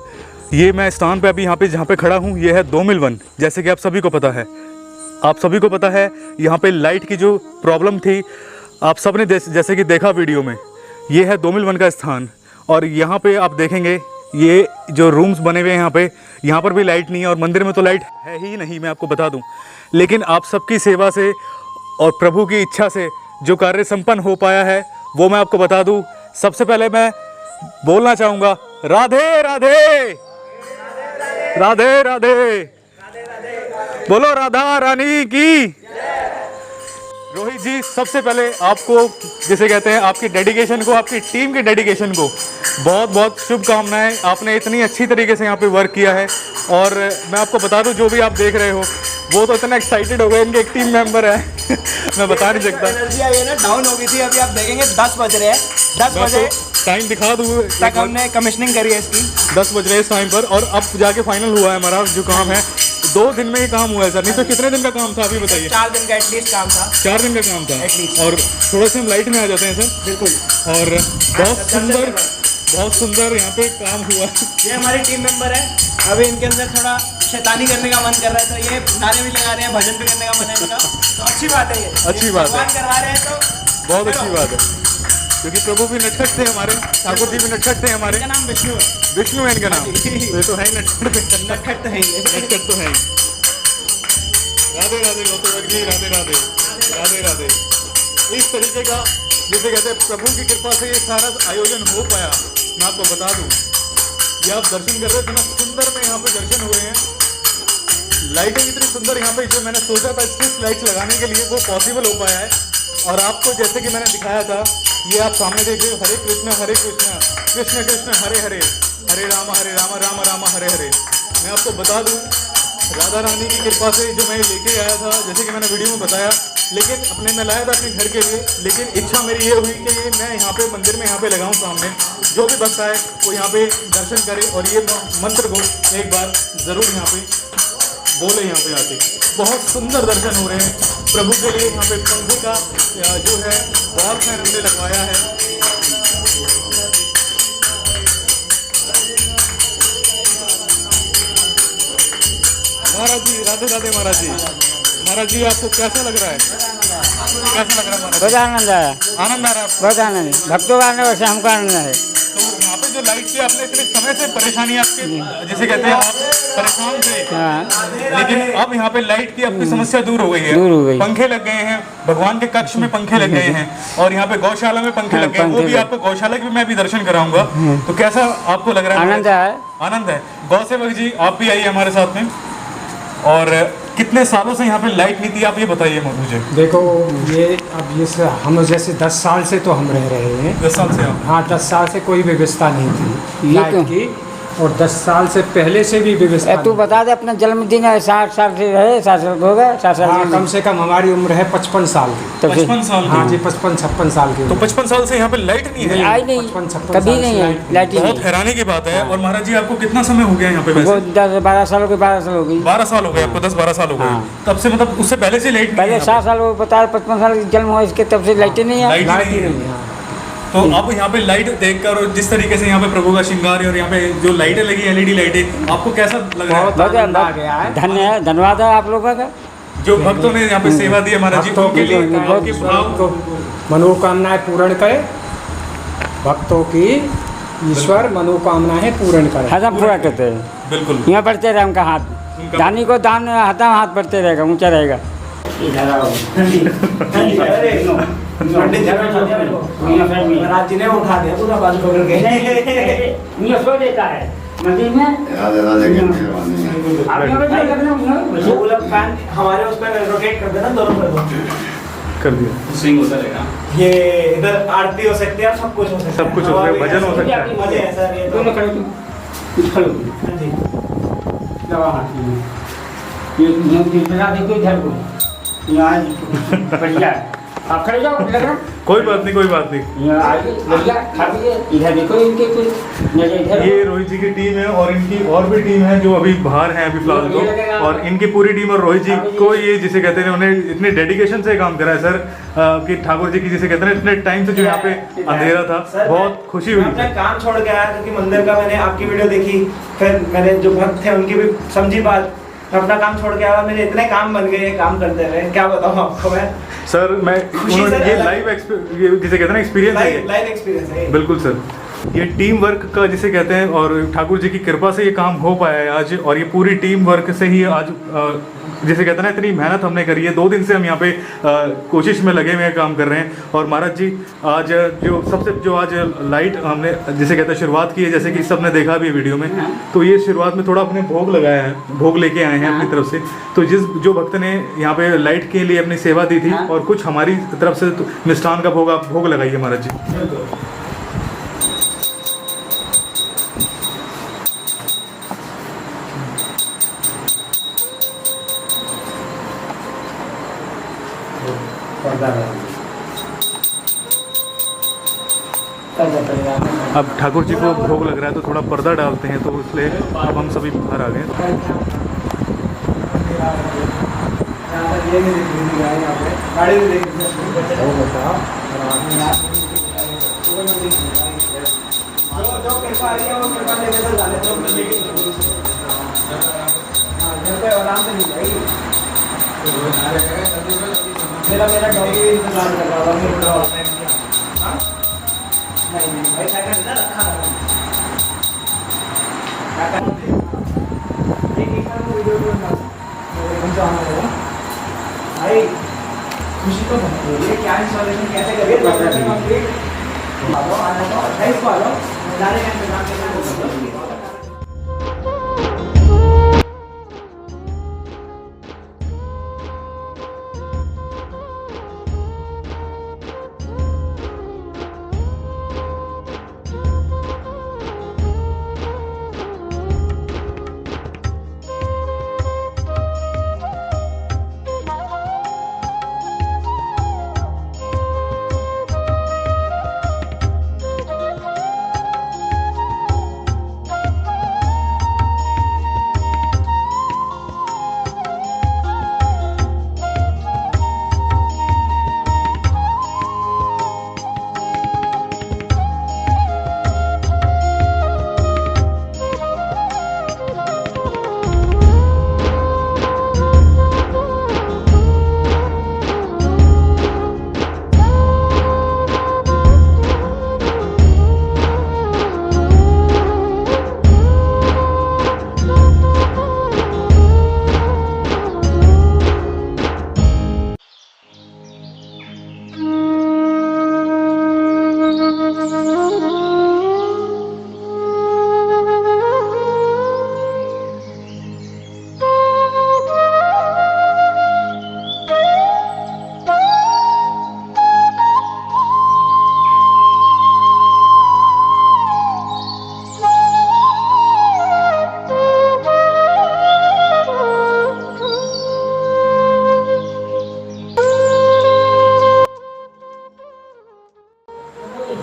Speaker 1: ये मैं स्थान पे अभी यहाँ पे जहाँ पे खड़ा हूँ, ये है 2 मील 1। जैसे कि आप सभी को पता है, यहाँ पे लाइट की जो प्रॉब्लम थी, आप सब ने जैसे कि देखा वीडियो में, ये है 2 मील 1 का स्थान। और यहाँ पे आप देखेंगे ये जो रूम्स बने हुए हैं यहाँ पर भी लाइट नहीं है, और मंदिर में तो लाइट है ही नहीं, मैं आपको बता दूँ। लेकिन आप सबकी सेवा से और प्रभु की इच्छा से जो कार्य संपन्न हो पाया है, वो मैं आपको बता दूँ। सबसे पहले मैं बोलना चाहूँगा, राधे राधे, राधे राधे, बोलो राधा रानी की। रोहित जी, सबसे पहले आपको, जिसे कहते हैं, आपकी डेडिकेशन को, आपकी टीम की डेडिकेशन को बहुत बहुत शुभकामनाएं। आपने इतनी अच्छी तरीके से यहाँ पे वर्क किया है, और मैं आपको बता दूँ, जो भी आप देख रहे हो वो तो इतना एक्साइटेड हो गए, इनके एक टीम मेंबर है मैं बता नहीं सकता।
Speaker 2: एनर्जी आई है ना, डाउन हो गई थी। अभी आप देखेंगे 10 बज रहे हैं, 10 बजे
Speaker 1: टाइम दिखा दूँ
Speaker 2: तक हमने कमीशनिंग करी है इसकी।
Speaker 1: 10 बज रहे हैं इस टाइम पर, और अब जाके फाइनल हुआ है हमारा जो काम है। 2 दिन में ये काम हुआ है सर, नहीं तो कितने दिन का काम था अभी बताइए?
Speaker 2: 4 दिन का एटलीस्ट काम था।
Speaker 1: 4 दिन का काम था
Speaker 2: At
Speaker 1: और थोड़ा से हम लाइट में आ जाते हैं सर।
Speaker 2: बिल्कुल।
Speaker 1: और बहुत सुंदर यहाँ पे काम हुआ।
Speaker 2: ये हमारी टीम मेंबर है। अभी इनके अंदर थोड़ा शैतानी करने का मन कर रहा है, तो ये नारे भी लगा रहे हैं, भजन भी करने का मन है इनका, तो अच्छी बात है। ये
Speaker 1: अच्छी बात है,
Speaker 2: भगवान करवा रहे हैं तो
Speaker 1: बहुत अच्छी बात है, क्योंकि प्रभु भी नटखट थे हमारे, ठाकुर जी भी नटखट थे हमारे।
Speaker 2: इनका नाम विष्णु है।
Speaker 1: विष्णु है इनका नाम, ये तो है ही नटखट,
Speaker 2: नटखट तो है ही।
Speaker 1: नटखट तो है ही। राधे राधे गौतम जी, राधे राधे, राधे राधे। इस तरीके का, जैसे कहते हैं, प्रभु की कृपा से ये सारा आयोजन हो पाया। मैं आपको बता दूं, ये आप दर्शन कर रहे हैं, इतना सुंदर में यहाँ पे दर्शन हो रहे हैं। लाइटिंग इतनी सुंदर यहाँ पे, जो मैंने सोचा था स्ट्रिप लाइट्स लगाने के लिए, वो पॉसिबल हो पाया है। और आपको जैसे कि मैंने दिखाया था, ये आप सामने देख रहे हो, हरे कृष्ण कृष्ण कृष्ण हरे हरे, हरे राम राम राम हरे हरे। मैं आपको बता दूं, राधा रानी की कृपा से जो मैं लेके आया था, जैसे कि मैंने वीडियो में बताया, लेकिन अपने मैं लाया था अपने घर के लिए, लेकिन इच्छा मेरी ये हुई कि ये मैं यहाँ पे मंदिर में यहाँ पे लगाऊँ सामने, जो भी भक्त आए वो यहाँ पे दर्शन करे और ये मंत्र को एक बार ज़रूर यहाँ पे बोले। यहाँ पे आके बहुत सुंदर दर्शन हो रहे हैं प्रभु के लिए। यहाँ पे पंखे का जो है बहुत फैन हमने लगवाया है। महाराज जी, राधे राधे महाराज जी। महाराज जी, आपको कैसा लग रहा है? कैसा लग रहा है महाराज?
Speaker 3: बहुत आनंद आया,
Speaker 1: आनंद आ रहा है आपको?
Speaker 3: बहुत आनंद, भक्तों का आनंद, वैसे हमको आनंद है।
Speaker 1: तो यहाँ पे जो लाइट की आपने इतने समय से परेशानी, आपके जैसे कहते हैं आप परेशान थे,
Speaker 3: हाँ,
Speaker 1: लेकिन अब यहाँ पे लाइट की आपकी समस्या दूर हो गई है।
Speaker 3: दूर हो गई।
Speaker 1: पंखे लग गए हैं, भगवान के कक्ष में पंखे लग गए हैं, और यहाँ पे गौशाला में पंखे लग गए हैं। वो भी आपको गौशाला की मैं भी दर्शन कराऊंगा। तो कैसा आपको लग रहा है?
Speaker 3: आनंद है।
Speaker 1: आनंद है। गौ सेवक जी, आप भी आइए हमारे साथ में। और कितने सालों से यहाँ पे लाइट नहीं थी, आप ये बताइए मुझे।
Speaker 6: देखो, ये अब ये हम जैसे 10 साल से तो हम रह रहे हैं।
Speaker 1: 10 साल से आप?
Speaker 6: हाँ, 10 साल से कोई व्यवस्था नहीं थी
Speaker 3: ये
Speaker 6: लाइट
Speaker 3: क्यों?
Speaker 6: की, और 10 साल से पहले से भी व्यवस्था
Speaker 3: तू बता दे, अपना जन्मदिन है, 60 साल से रहे, 60 साल हो गए, 60
Speaker 6: हाँ,
Speaker 3: साल
Speaker 6: कम से कम हमारी उम्र है 55 साल की।
Speaker 3: तो फिर
Speaker 1: 55 साल
Speaker 6: हाँ
Speaker 1: की?
Speaker 6: जी, 55-56 साल की।
Speaker 1: तो 55 साल से यहाँ पे लाइट नहीं है?
Speaker 3: आई नहीं,
Speaker 6: 55
Speaker 3: कभी
Speaker 6: साल
Speaker 3: नहीं
Speaker 6: से
Speaker 3: है लाइट ही
Speaker 1: बहुत
Speaker 3: नहीं।
Speaker 1: हैरानी की बात है। और महाराज जी, आपको कितना समय हो गया यहाँ पे?
Speaker 3: वो
Speaker 1: वैसे
Speaker 3: 10-12 साल हो गए, 12 साल हो गई।
Speaker 1: 12 साल हो गए आपको? 10-12 साल हो गए
Speaker 3: हाँ।
Speaker 1: तब से? मतलब उससे पहले से लाइट नहीं
Speaker 3: पहले
Speaker 1: है
Speaker 3: 7 साल वो बता, 55 साल की जन्म हुआ इसके, तब से लाइटें नहीं है।
Speaker 1: लाइट
Speaker 6: लाइट
Speaker 1: नहीं
Speaker 6: ही
Speaker 1: है।
Speaker 6: नहीं है।
Speaker 1: तो अब यहाँ पे लाइट देखकर, और जिस तरीके से यहाँ पे प्रभु का श्रृंगार है, और यहाँ पे जो लाइटें लगी, LED लाइटें, आपको कैसा लग रहा है?
Speaker 6: बहुत आनंद आ गया है।
Speaker 3: धन्यवाद है आप लोगों का,
Speaker 1: जो भक्तों ने यहाँ पे सेवा दी है महाराज जी,
Speaker 6: भक्तों
Speaker 1: उनके लिए
Speaker 6: की
Speaker 1: आपके भाव।
Speaker 6: को मनोकामनाएं पूर्ण करे, भक्तों की ईश्वर मनोकामनाएं पूर्ण करे।
Speaker 3: हजम पूरा करते हैं।
Speaker 1: बिल्कुल।
Speaker 3: यहाँ बढ़ते रहे उनका हाथ, दानी को दान हाथा हाथ बढ़ते रहेगा, ऊंचा रहेगा।
Speaker 2: महाराज जी ने उठा दिया पूरा बाजू पकड़ के।
Speaker 3: सो देता है मंदिर में।
Speaker 2: वो वाला फैन हमारे उस पर रोटेट कर देना, दोनों पर।
Speaker 1: कर दिया।
Speaker 7: स्विंग होता रहेगा।
Speaker 2: ये इधर आरती हो सकती है, सब कुछ हो सकता है,
Speaker 1: सब कुछ हो सकता है, भजन हो सकता है।
Speaker 2: मजे है सर ये तो।
Speaker 3: दोनों खड़े हो, कुछ खड़े हो।
Speaker 2: हाँ जी।
Speaker 3: दवा हाथ में ये मुंह दिखा देखो इधर को यहाँ बढ़िया है। आप खड़े जाओ लग रहा
Speaker 1: कोई बात नहीं, कोई बात नहीं।
Speaker 3: यहाँ आइए बढ़िया खा लीजिए। इधर देखो इनके कुछ नजर इधर
Speaker 1: ये रोहित जी की टीम है और इनकी और भी टीम है जो अभी बाहर हैं अभी फिलहाल तो, और इनकी पूरी टीम और रोहित जी को ये जिसे कहते हैं उन्हें इतने डेडिकेशन से काम करा है सर कि ठाकुर जी की जिसे कहते हैं इतने टाइम से जो यहाँ पे अंधेरा था,
Speaker 2: सर,
Speaker 1: बहुत खुशी हुई।
Speaker 2: मैं अपना काम छोड़ के आया क्योंकि मंदिर का मैंने आपकी वीडियो देखी, फिर मैंने जो भक्त थे उनकी भी समझी बात, मैं अपना काम छोड़ के आया, मेरे इतने काम बन गए काम करते रहे, क्या बताऊँ आपको मैं।
Speaker 1: सर मैं ये लाइव जिसे कहते हैं एक्सपीरियंस है,
Speaker 2: लाइव एक्सपीरियंस है।
Speaker 1: बिल्कुल सर, ये टीम वर्क का जिसे कहते हैं और ठाकुर जी की कृपा से ये काम हो पाया है आज, और ये पूरी टीम वर्क से ही आज जिसे कहते हैं ना इतनी मेहनत हमने करी है। 2 दिन से हम यहाँ पे कोशिश में लगे हुए हैं, काम कर रहे हैं। और महाराज जी आज जो आज लाइट हमने जिसे कहते हैं शुरुआत की है, जैसे कि सबने देखा भी वीडियो में, तो ये शुरुआत में थोड़ा अपने भोग लगाया है, भोग लेके आए हैं अपनी तरफ से। तो जो भक्त ने यहाँ पे लाइट के लिए अपनी सेवा दी थी और कुछ हमारी तरफ से तो मिष्ठान का भोग लगाइए महाराज जी। अब ठाकुर जी को भोग लग रहा है तो थोड़ा पर्दा डालते हैं, तो इसलिए अब हम सभी बाहर आ गए।
Speaker 2: मेरा डॉगी इंतजार कर रहा था। नहीं भाई साइकिल इधर रखा था। वीडियो भाई खुशी तो ये क्या इंस्टॉलेशन कैसे करिए कंप्लीट आ जाओ 28 को आ जाओ, जाने का इंतजाम कैसे हो।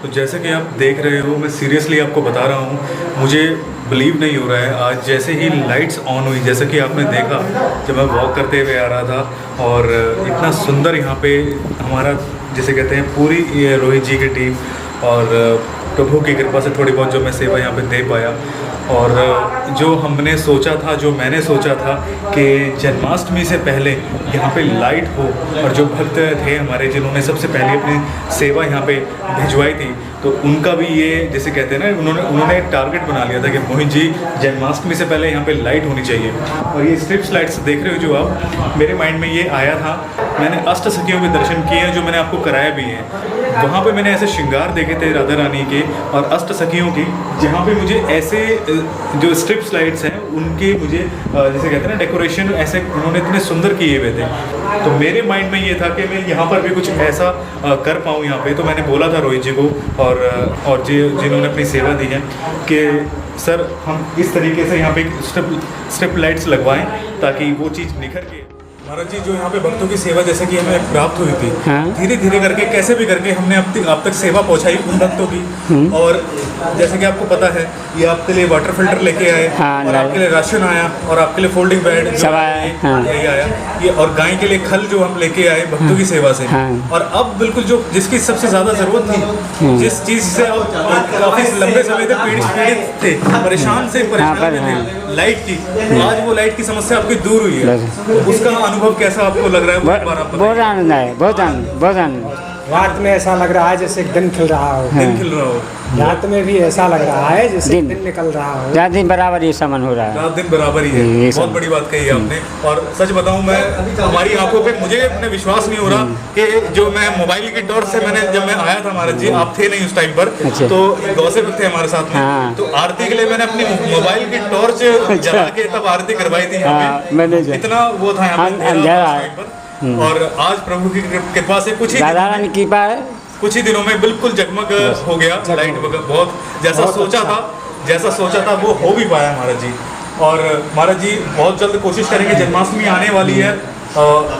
Speaker 1: तो जैसे कि आप देख रहे हो, मैं सीरियसली आपको बता रहा हूँ, मुझे बिलीव नहीं हो रहा है। आज जैसे ही लाइट्स ऑन हुई, जैसे कि आपने देखा जब मैं वॉक करते हुए आ रहा था, और इतना सुंदर यहाँ पे हमारा जिसे कहते हैं पूरी रोहित जी की टीम और प्रभु की कृपा से थोड़ी बहुत जो मैं सेवा यहाँ पे दे पाया। और जो हमने सोचा था, जो मैंने सोचा था कि जन्माष्टमी से पहले यहाँ पे लाइट हो, और जो भक्त थे हमारे जिन्होंने सबसे पहले अपनी सेवा यहाँ पे भिजवाई थी, तो उनका भी ये जैसे कहते हैं ना, उन्होंने टारगेट बना लिया था कि मोहित जी जन्माष्टमी से पहले यहाँ पे लाइट होनी चाहिए। और ये स्ट्रिप्स लाइट्स देख रहे हो जो आप, मेरे माइंड में ये आया था। मैंने अष्ट सखियों के दर्शन किए हैं, जो मैंने आपको कराया भी है। वहाँ पे मैंने ऐसे श्रृंगार देखे थे राधा रानी के और अष्ट सखियों की, जहाँ पे मुझे ऐसे जो स्ट्रिप्स लाइट्स हैं उनके मुझे जैसे कहते हैं ना डेकोरेशन ऐसे उन्होंने इतने सुंदर किए हुए थे। तो मेरे माइंड में ये था कि मैं यहाँ पर भी कुछ ऐसा कर पाऊँ यहाँ पे। तो मैंने बोला था रोहित जी को और जिन्होंने अपनी सेवा दी है कि सर हम इस तरीके से यहाँ पे स्ट्रिप लाइट्स लगवाएं ताकि वो चीज़ निखर के। महाराज जी जो यहाँ पे भक्तों की सेवा जैसे कि हमें प्राप्त हुई थी, धीरे धीरे करके कैसे भी करके हमने अब तक सेवा पहुँचाई उन भक्तों की। और जैसे कि आपको पता है ये आपके लिए वाटर फिल्टर लेके आए और आपके लिए राशन आया और आपके लिए फोल्डिंग बेड सब आया ये और गाय के लिए खल जो हम लेके आए भक्तों की सेवा से। और अब बिल्कुल जो जिसकी सबसे ज़्यादा ज़रूरत थी, जिस चीज़ से काफ़ी लंबे समय तक पीड़ित थे, परेशान थे लाइट की, आज वो लाइट की समस्या आपकी दूर हुई है। उसका अनुभव कैसा आपको लग रहा है?
Speaker 3: बहुत आनंद है, बहुत आनंद।
Speaker 6: रात में ऐसा लग रहा है जैसे दिन खिल रहा हो।
Speaker 1: दिन खिल रहा हो,
Speaker 6: रात में भी ऐसा लग रहा है जैसे दिन निकल रहा हो।
Speaker 3: रात दिन बराबर ये सामान हो रहा है,
Speaker 1: रात दिन बराबर ही है। बहुत बड़ी बात कही है आपने। और सच बताऊं मैं, हमारी आंखों पे मुझे अपने विश्वास नहीं हो रहा कि जो मैं मोबाइल की टॉर्च से जब मैं आया था महाराज जी, आप थे नहीं उस टाइम पर, तो गौसे थे हमारे साथ में, तो आरती के लिए मैंने अपनी मोबाइल की टॉर्च जला के तब आरती करवाई थी यहाँ पे। इतना वो था यहाँ पे। और आज प्रभु की कृपा से कुछ ही दिनों में बिल्कुल जगमग हो गया लाइट वगैरह। बहुत जैसा सोचा था वो हो भी पाया महाराज जी। और महाराज जी बहुत जल्द कोशिश करेंगे, जन्माष्टमी आने वाली है,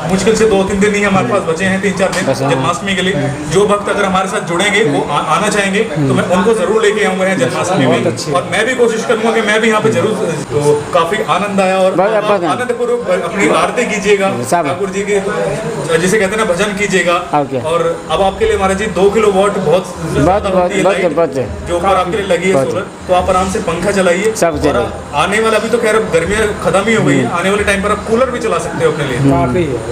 Speaker 1: मुश्किल से 2-3 दिन ही हमारे पास बचे हैं, 3-4 दिन जन्माष्टमी के लिए। जो भक्त अगर हमारे साथ जुड़ेंगे वो आना चाहेंगे तो मैं उनको जरूर लेके आऊंगा यहाँ जन्माष्टमी में। और मैं भी कोशिश करूंगा कि मैं भी यहाँ पे जरूर। तो काफी आनंद आया और आनंद पूर्वक अपनी आरती कीजिएगा ठाकुर जी के, जिसे कहते हैं ना भजन कीजिएगा। और अब आपके लिए महाराज जी 2 किलोवाट बहुत जो ऊपर आपके लिए लगी है सोलर, तो आप आराम से पंखा चलाइए। आने वाला अभी तो खैर गर्मियाँ खत्म ही हो गई है, आने वाले टाइम पर आप कूलर भी चला सकते हो अपने लिए,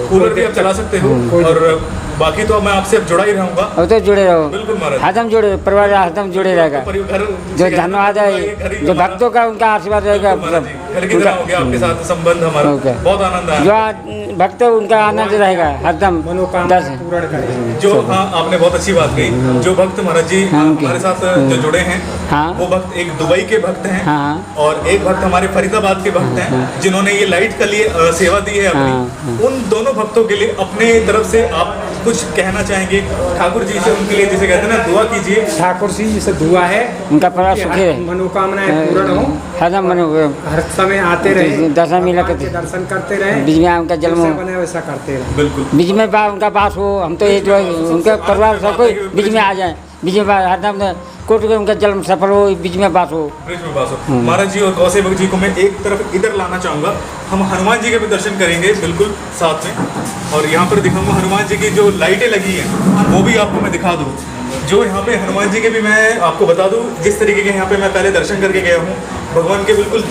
Speaker 1: कूलर भी आप चला सकते हो। और बाकी तो मैं आपसे अब जुड़ा ही रहूंगा।
Speaker 3: और तो जुड़े रहो,
Speaker 1: बिल्कुल महाराज,
Speaker 3: हरदम जुड़े, परिवार हरदम जुड़े रहेगा। जो धन्यवाद है जो भक्तों का, उनका आशीर्वाद रहेगा।
Speaker 1: घर की तरह हो गया आपके साथ संबंध हमारा, बहुत आनंद आया।
Speaker 3: जो भक्त उनका आनंद रहेगा हरदम।
Speaker 1: जो हाँ आपने बहुत अच्छी बात कही, जो भक्त महाराज जी हमारे साथ जो जुड़े हैं वो भक्त एक दुबई के भक्त हैं और एक भक्त हमारे फरीदाबाद के भक्त हैं जिन्होंने ये लाइट के लिए सेवा दी है अपनी। उन दोनों भक्तों के लिए अपने तरफ से आप कुछ कहना चाहेंगे ठाकुर जी से, उनके लिए जिसे कहते हैं ना दुआ कीजिए।
Speaker 6: ठाकुर जी से दुआ है
Speaker 3: उनका परिवार सुखी है,
Speaker 6: मनोकामनाएं पूर्ण हो,
Speaker 3: हरदम
Speaker 6: हर समय आते रहे,
Speaker 3: दर्शन मिला करते,
Speaker 6: दर्शन करते रहे,
Speaker 3: बीच में उनका जन्म
Speaker 6: बने वैसा करते रहे।
Speaker 1: बिल्कुल
Speaker 3: बीच में उनका बास हो, हम तो ये जो उनके परिवार सब कोई बीच में आ जाए, बीच में हरदम कोट के उनका जन्म सफल हो, बीच में बास हो,
Speaker 1: ब्रिज में बास हो। महाराज जी और गौसेवक जी को मैं एक तरफ इधर लाना चाहूँगा, हम हनुमान जी के भी दर्शन करेंगे बिल्कुल साथ में। और यहाँ पर दिखाऊंगा हनुमान जी की जो लाइटें लगी हैं वो भी आपको मैं दिखा दूँ। जो यहाँ पे हनुमान जी के भी मैं आपको बता दूँ, जिस तरीके के यहाँ पे मैं पहले दर्शन करके गया हूँ भगवान के, बिल्कुल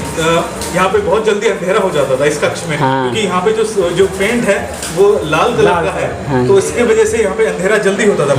Speaker 1: यहाँ पे बहुत जल्दी अंधेरा हो जाता था इस कक्ष में, क्योंकि यहाँ पे जो पेंट है वो लाल कलर का है, तो इसके वजह से यहाँ पे अंधेरा जल्दी होता था।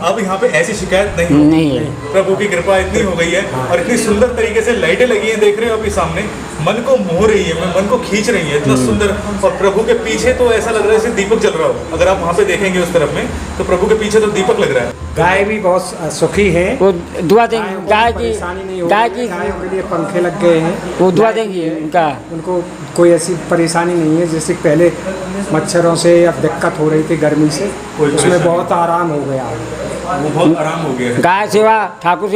Speaker 1: अब यहाँ पे ऐसी शिकायत नहीं है, प्रभु की कृपा इतनी हो गई है और इतनी सुंदर तरीके से लाइटें लगी हैं, देख रहे हो अभी सामने, मन को मोह रही है, मन को खींच रही है, इतना सुंदर। और प्रभु के पीछे तो ऐसा लग रहा है जैसे दीपक जल रहा हो, अगर आप वहाँ पे देखेंगे उस तरफ में तो प्रभु के पीछे तो दीपक लग रहा है।
Speaker 6: गाय भी बहुत सुखी है,
Speaker 3: वो दुआ देंगे, गाय की
Speaker 6: गायों के लिए पंखे लग गए हैं, वो
Speaker 3: दुआ देंगे उनका,
Speaker 6: उनको कोई ऐसी परेशानी नहीं है। जैसे पहले मच्छरों से अब दिक्कत हो रही थी गर्मी से, उसमें बहुत आराम हो गया,
Speaker 1: वो बहुत आराम हो गया है।
Speaker 3: गाय सेवा, ठाकुर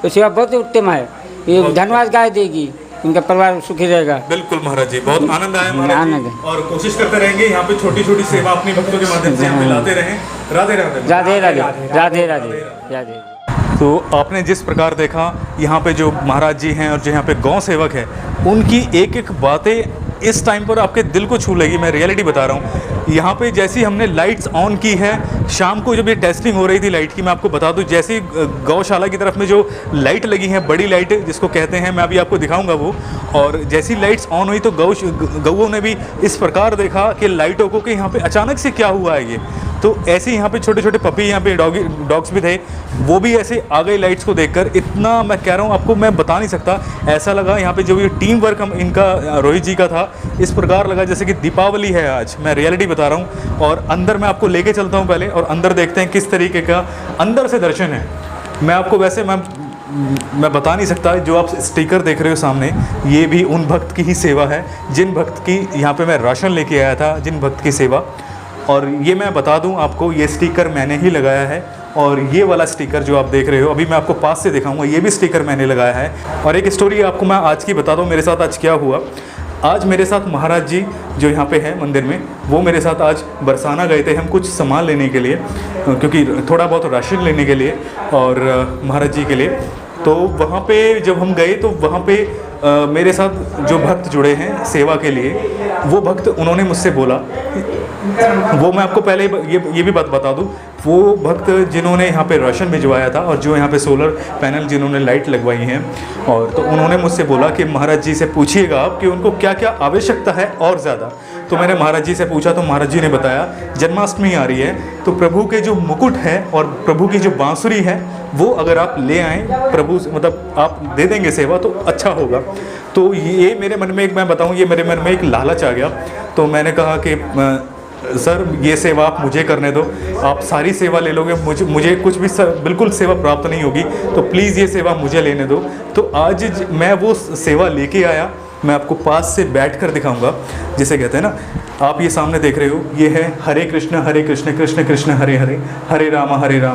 Speaker 3: सेवा बहुत उत्तम है, ये धन्यवाद गाय देगी, उनका परिवार सुखी रहेगा।
Speaker 1: बिल्कुल महाराज जी, बहुत आनंद आया महाराज जी, और कोशिश करते रहेंगे यहाँ पे छोटी छोटी सेवा अपनी भक्तों के माध्यम से यहाँ पे लाते रहें। राधे राधे
Speaker 3: राधे राधे राधे राधे राधे।
Speaker 1: तो आपने जिस प्रकार देखा यहाँ पे जो महाराज जी हैं और जो यहाँ पे गौ सेवक है, उनकी एक एक बातें इस टाइम पर आपके दिल को छू लेगी। मैं रियलिटी बता रहा हूँ। यहाँ पे जैसी हमने लाइट्स ऑन की है, शाम को जब ये टेस्टिंग हो रही थी लाइट की, मैं आपको बता दूँ, जैसी गौशाला की तरफ में जो लाइट लगी हैं, बड़ी लाइट जिसको कहते हैं, मैं अभी आपको दिखाऊंगा वो, और जैसी लाइट्स ऑन हुई तो गौओं ने भी इस प्रकार देखा कि लाइटों को कि यहाँ पे अचानक से क्या हुआ है ये। तो ऐसे यहाँ पे छोटे छोटे पपी, यहाँ पे डॉग्स भी थे, वो भी ऐसे आ गए लाइट्स को देखकर। इतना मैं कह रहा हूँ आपको, मैं बता नहीं सकता, ऐसा लगा यहाँ पे जो ये टीम वर्क हम इनका रोहित जी का था, इस प्रकार लगा जैसे कि दीपावली है आज। मैं रियलिटी बता रहा हूँ। और अंदर मैं आपको लेके चलता हूँ पहले, और अंदर देखते हैं किस तरीके का अंदर से दर्शन है। मैं आपको वैसे मैं बता नहीं सकता। जो आप स्टिकर देख रहे हो सामने, ये भी उन भक्त की ही सेवा है जिन भक्त की यहाँ पे मैं राशन लेके आया था, जिन भक्त की सेवा। और ये मैं बता दूं आपको, ये स्टिकर मैंने ही लगाया है। और ये वाला स्टिकर जो आप देख रहे हो, अभी मैं आपको पास से दिखाऊंगा, ये भी स्टिकर मैंने लगाया है। और एक स्टोरी आपको मैं आज की बता दूं, मेरे साथ आज क्या हुआ। आज मेरे साथ महाराज जी जो यहाँ पे है मंदिर में, वो मेरे साथ आज बरसाना गए थे हम कुछ सामान लेने के लिए, क्योंकि थोड़ा बहुत राशन लेने के लिए और महाराज जी के लिए। तो वहाँ पे जब हम गए तो वहाँ पे मेरे साथ जो भक्त जुड़े हैं सेवा के लिए, वो भक्त उन्होंने मुझसे बोला, वो मैं आपको पहले ये भी बात बता दूं, वो भक्त जिन्होंने यहाँ पे राशन भिजवाया था और जो यहाँ पे सोलर पैनल जिन्होंने लाइट लगवाई हैं, और तो उन्होंने मुझसे बोला कि महाराज जी से पूछिएगा आप कि उनको क्या क्या आवश्यकता है और ज़्यादा। तो मैंने महाराज जी से पूछा तो महाराज जी ने बताया जन्माष्टमी आ रही है, तो प्रभु के जो मुकुट है और प्रभु की जो बांसुरी है वो अगर आप ले आएँ, प्रभु मतलब आप दे देंगे सेवा तो अच्छा होगा। तो ये मेरे मन में मैं बताऊँ, ये मेरे मन में एक लालच आ गया। तो मैंने कहा कि सर ये सेवा आप मुझे करने दो, आप सारी सेवा ले लोगे, मुझे कुछ भी बिल्कुल सेवा प्राप्त नहीं होगी, तो प्लीज़ ये सेवा मुझे लेने दो। तो आज मैं वो सेवा लेके आया, मैं आपको पास से बैठकर दिखाऊंगा। जिसे कहते हैं ना, आप ये सामने देख रहे हो, ये है हरे कृष्ण कृष्ण कृष्ण हरे हरे, हरे राम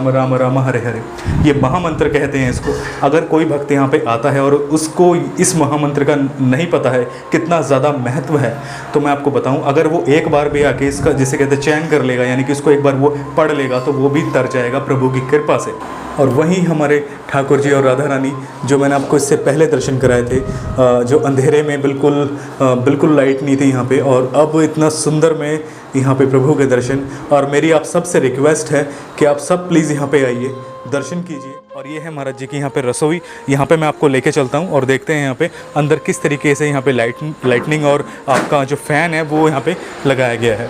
Speaker 1: राम राम हरे हरे। ये महामंत्र कहते हैं इसको। अगर कोई भक्त यहाँ पे आता है और उसको इस महामंत्र का नहीं पता है कितना ज़्यादा महत्व है, तो मैं आपको बताऊं, अगर वो एक बार भी आके इसका जिसे कहते हैं चयन कर लेगा, यानी कि इसको एक बार वो पढ़ लेगा, तो वो भी तर जाएगा प्रभु की कृपा से। और वहीं हमारे ठाकुर जी और राधा रानी, जो मैंने आपको इससे पहले दर्शन कराए थे, जो अंधेरे में बिल्कुल लाइट नहीं थी यहाँ पे, और अब इतना सुंदर में यहाँ पे प्रभु के दर्शन। और मेरी आप सब से रिक्वेस्ट है कि आप सब प्लीज़ यहाँ पे आइए, दर्शन कीजिए। और ये है महाराज जी की यहाँ पे रसोई। यहाँ पे मैं आपको लेके चलता हूँ और देखते हैं यहाँ पे अंदर किस तरीके से यहाँ पे लाइटनिंग और आपका जो फ़ैन है वो यहाँ पे लगाया गया है।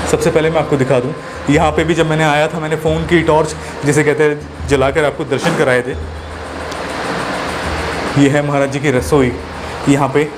Speaker 1: सबसे पहले मैं आपको दिखा दूँ, यहाँ पे भी जब मैंने आया था, मैंने फ़ोन की टॉर्च जिसे कहते हैं जलाकर आपको दर्शन कराए थे। ये है महाराज जी की रसोई। यहाँ पे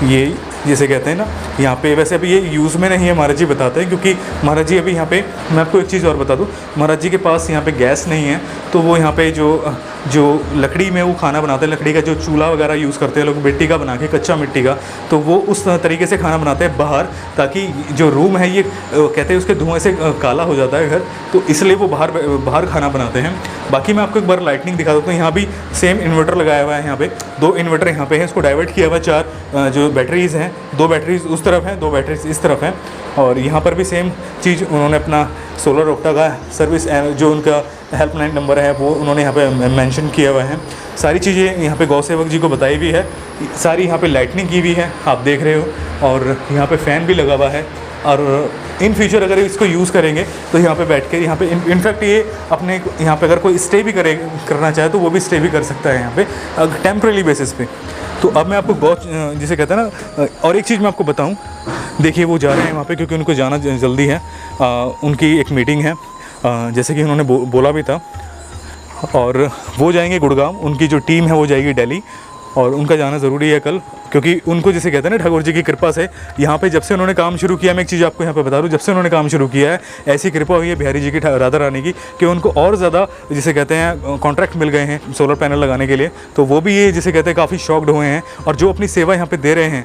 Speaker 1: ये जिसे कहते हैं ना, यहाँ पे वैसे अभी ये यूज़ में नहीं है, महाराज जी बताते हैं, क्योंकि महाराज जी अभी यहाँ पे, मैं आपको एक चीज़ और बता दूँ, महाराज जी के पास यहाँ पे गैस नहीं है, तो वो यहाँ पे जो लकड़ी में वो खाना बनाते हैं, लकड़ी का जो चूल्हा वगैरह यूज़ करते हैं लोग, मिट्टी का बना के, कच्चा मिट्टी का, तो वो उस तरीके से खाना बनाते हैं बाहर, ताकि जो रूम है ये कहते हैं उसके धुएँ से काला हो जाता है घर, तो इसलिए वो बाहर खाना बनाते हैं। बाकी मैं आपको एक बार लाइटनिंग दिखा देता हूँ। यहाँ भी सेम इन्वर्टर लगाया हुआ है, यहाँ पे 2 इन्वर्टर यहाँ पे है, इसको डाइवर्ट किया हुआ है। 4 जो बैटरीज़ हैं, 2 बैटरीज उस तरफ हैं, 2 बैटरीज इस तरफ हैं। और यहाँ पर भी सेम चीज़ उन्होंने अपना सोलर रोक्टा का सर्विस, जो उनका हेल्पलाइन नंबर है वो उन्होंने यहाँ पे मेंशन किया हुआ है। सारी चीज़ें यहाँ पे गौ सेवक जी को बताई भी है, सारी यहाँ पे लाइटनिंग की हुई है, आप देख रहे हो। और यहाँ पे फ़ैन भी लगा हुआ है। और इन फ्यूचर अगर इसको यूज़ करेंगे तो यहाँ पे बैठ के, यहाँ पे इनफैक्ट ये अपने यहाँ पे अगर कोई स्टे भी करना चाहे तो वो भी स्टे भी कर सकता है यहाँ पे टेम्परेरी बेसिस पे। तो अब मैं आपको गौ जिसे कहते हैं ना, और एक चीज़ मैं आपको बताऊँ, देखिए वो जा रहे हैं वहाँ पे क्योंकि उनको जाना जल्दी है, उनकी एक मीटिंग है, जैसे कि उन्होंने बोला भी था। और वो जाएंगे गुड़गांव, उनकी जो टीम है वो जाएगी दिल्ली, और उनका जाना ज़रूरी है कल, क्योंकि उनको जिसे कहते हैं ना ठाकुर जी की कृपा से यहाँ पे जब से उन्होंने काम शुरू किया, मैं एक चीज़ आपको यहाँ पे बता दूँ, जब से उन्होंने काम शुरू किया है ऐसी कृपा हुई है बिहारी जी की, राधा रानी की, कि उनको और ज़्यादा जिसे कहते हैं कॉन्ट्रैक्ट मिल गए हैं सोलर पैनल लगाने के लिए। तो वो भी ये जिसे कहते हैं काफ़ी शॉक्ड हुए हैं, और जो अपनी सेवा यहाँ पर दे रहे हैं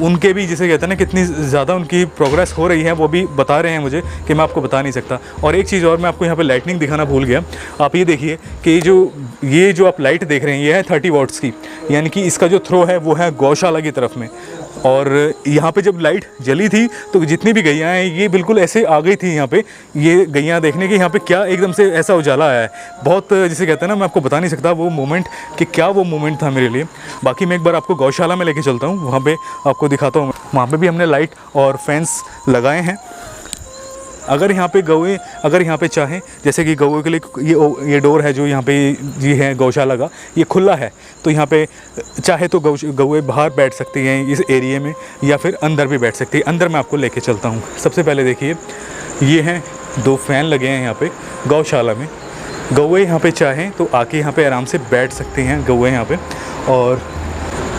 Speaker 1: उनके भी जिसे कहते हैं ना कितनी ज़्यादा उनकी प्रोग्रेस हो रही है, वो भी बता रहे हैं मुझे कि मैं आपको बता नहीं सकता। और एक चीज़ और मैं आपको यहाँ पर लाइटनिंग दिखाना भूल गया, आप ये देखिए कि ये जो आप लाइट देख रहे हैं ये है 30 वॉट्स की, यानी कि इसका जो थ्रो है वो है गौशाला की तरफ में। और यहाँ पे जब लाइट जली थी तो जितनी भी गैयाँ हैं ये बिल्कुल ऐसे आ गई थी यहाँ पे, ये गैयाँ देखने की यहाँ पे क्या एकदम से ऐसा उजाला आया है, बहुत जिसे कहते हैं ना, मैं आपको बता नहीं सकता वो मोमेंट कि क्या वो मोमेंट था मेरे लिए। बाकी मैं एक बार आपको गौशाला में लेके चलता हूँ, वहाँ पे आपको दिखाता हूँ। वहाँ पे भी हमने लाइट और फैंस लगाए हैं। अगर यहाँ पे गौएँ अगर यहाँ पे चाहें, जैसे कि गौओं के लिए ये डोर है जो यहाँ पे जी है गौशाला का, ये खुला है, तो यहाँ पे चाहे तो गौएँ बाहर बैठ सकती हैं इस एरिए में, या फिर अंदर भी बैठ सकती है। अंदर मैं आपको लेके चलता हूँ। सबसे पहले देखिए ये हैं 2 फ़ैन लगे हैं यहाँ पे गौशाला में। गौएँ यहाँ पे चाहें तो आके यहाँ पे आराम से बैठ सकती हैं गौएँ यहाँ पे। और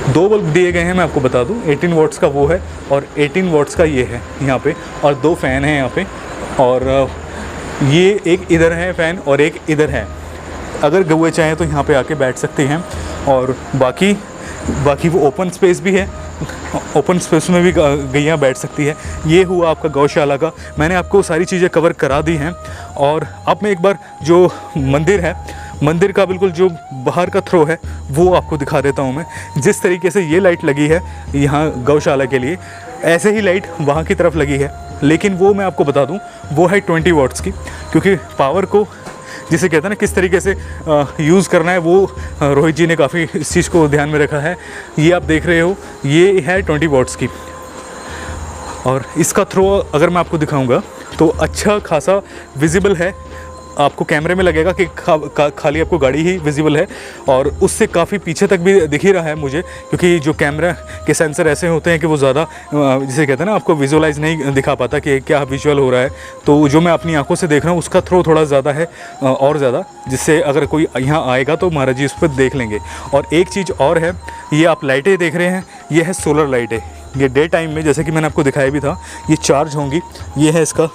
Speaker 1: 2 बल्ब दिए गए हैं, मैं आपको बता दूँ, 18 वॉट्स का वो है और 18 वॉट्स का ये है यहाँ पे, और 2 फ़ैन हैं यहाँ पे। और ये एक इधर है फ़ैन और एक इधर है। अगर गौएँ चाहें तो यहाँ पे आके बैठ सकते हैं, और बाकी वो ओपन स्पेस भी है, ओपन स्पेस में भी गैया बैठ सकती है। ये हुआ आपका गौशाला का। मैंने आपको सारी चीज़ें कवर करा दी हैं। और अब मैं एक बार जो मंदिर है, मंदिर का बिल्कुल जो बाहर का थ्रो है वो आपको दिखा देता हूँ मैं। जिस तरीके से ये लाइट लगी है यहाँ गौशाला के लिए, ऐसे ही लाइट वहाँ की तरफ लगी है, लेकिन वो मैं आपको बता दूँ वो है 20 वॉट्स की, क्योंकि पावर को जिसे कहते हैं ना किस तरीके से यूज़ करना है, वो रोहित जी ने काफ़ी इस चीज़ को ध्यान में रखा है। ये आप देख रहे हो, ये है 20 वॉट्स की, और इसका थ्रो अगर मैं आपको दिखाऊंगा तो अच्छा खासा विजिबल है। आपको कैमरे में लगेगा कि खाली आपको गाड़ी ही विजिबल है, और उससे काफ़ी पीछे तक भी दिख ही रहा है मुझे, क्योंकि जो कैमरा के सेंसर ऐसे होते हैं कि वो ज़्यादा जिसे कहते हैं ना आपको विजुअलाइज़ नहीं दिखा पाता कि क्या विजुअल हो रहा है। तो जो मैं अपनी आंखों से देख रहा हूँ उसका थ्रो थोड़ा ज़्यादा है और ज़्यादा, जिससे अगर कोई यहाँ आएगा तो महाराज जी उस पर देख लेंगे। और एक चीज़ और है, ये आप लाइटें देख रहे हैं, ये है सोलर लाइटें। ये डे टाइम में जैसे कि मैंने आपको दिखाया भी था, ये चार्ज होंगी। ये है इसका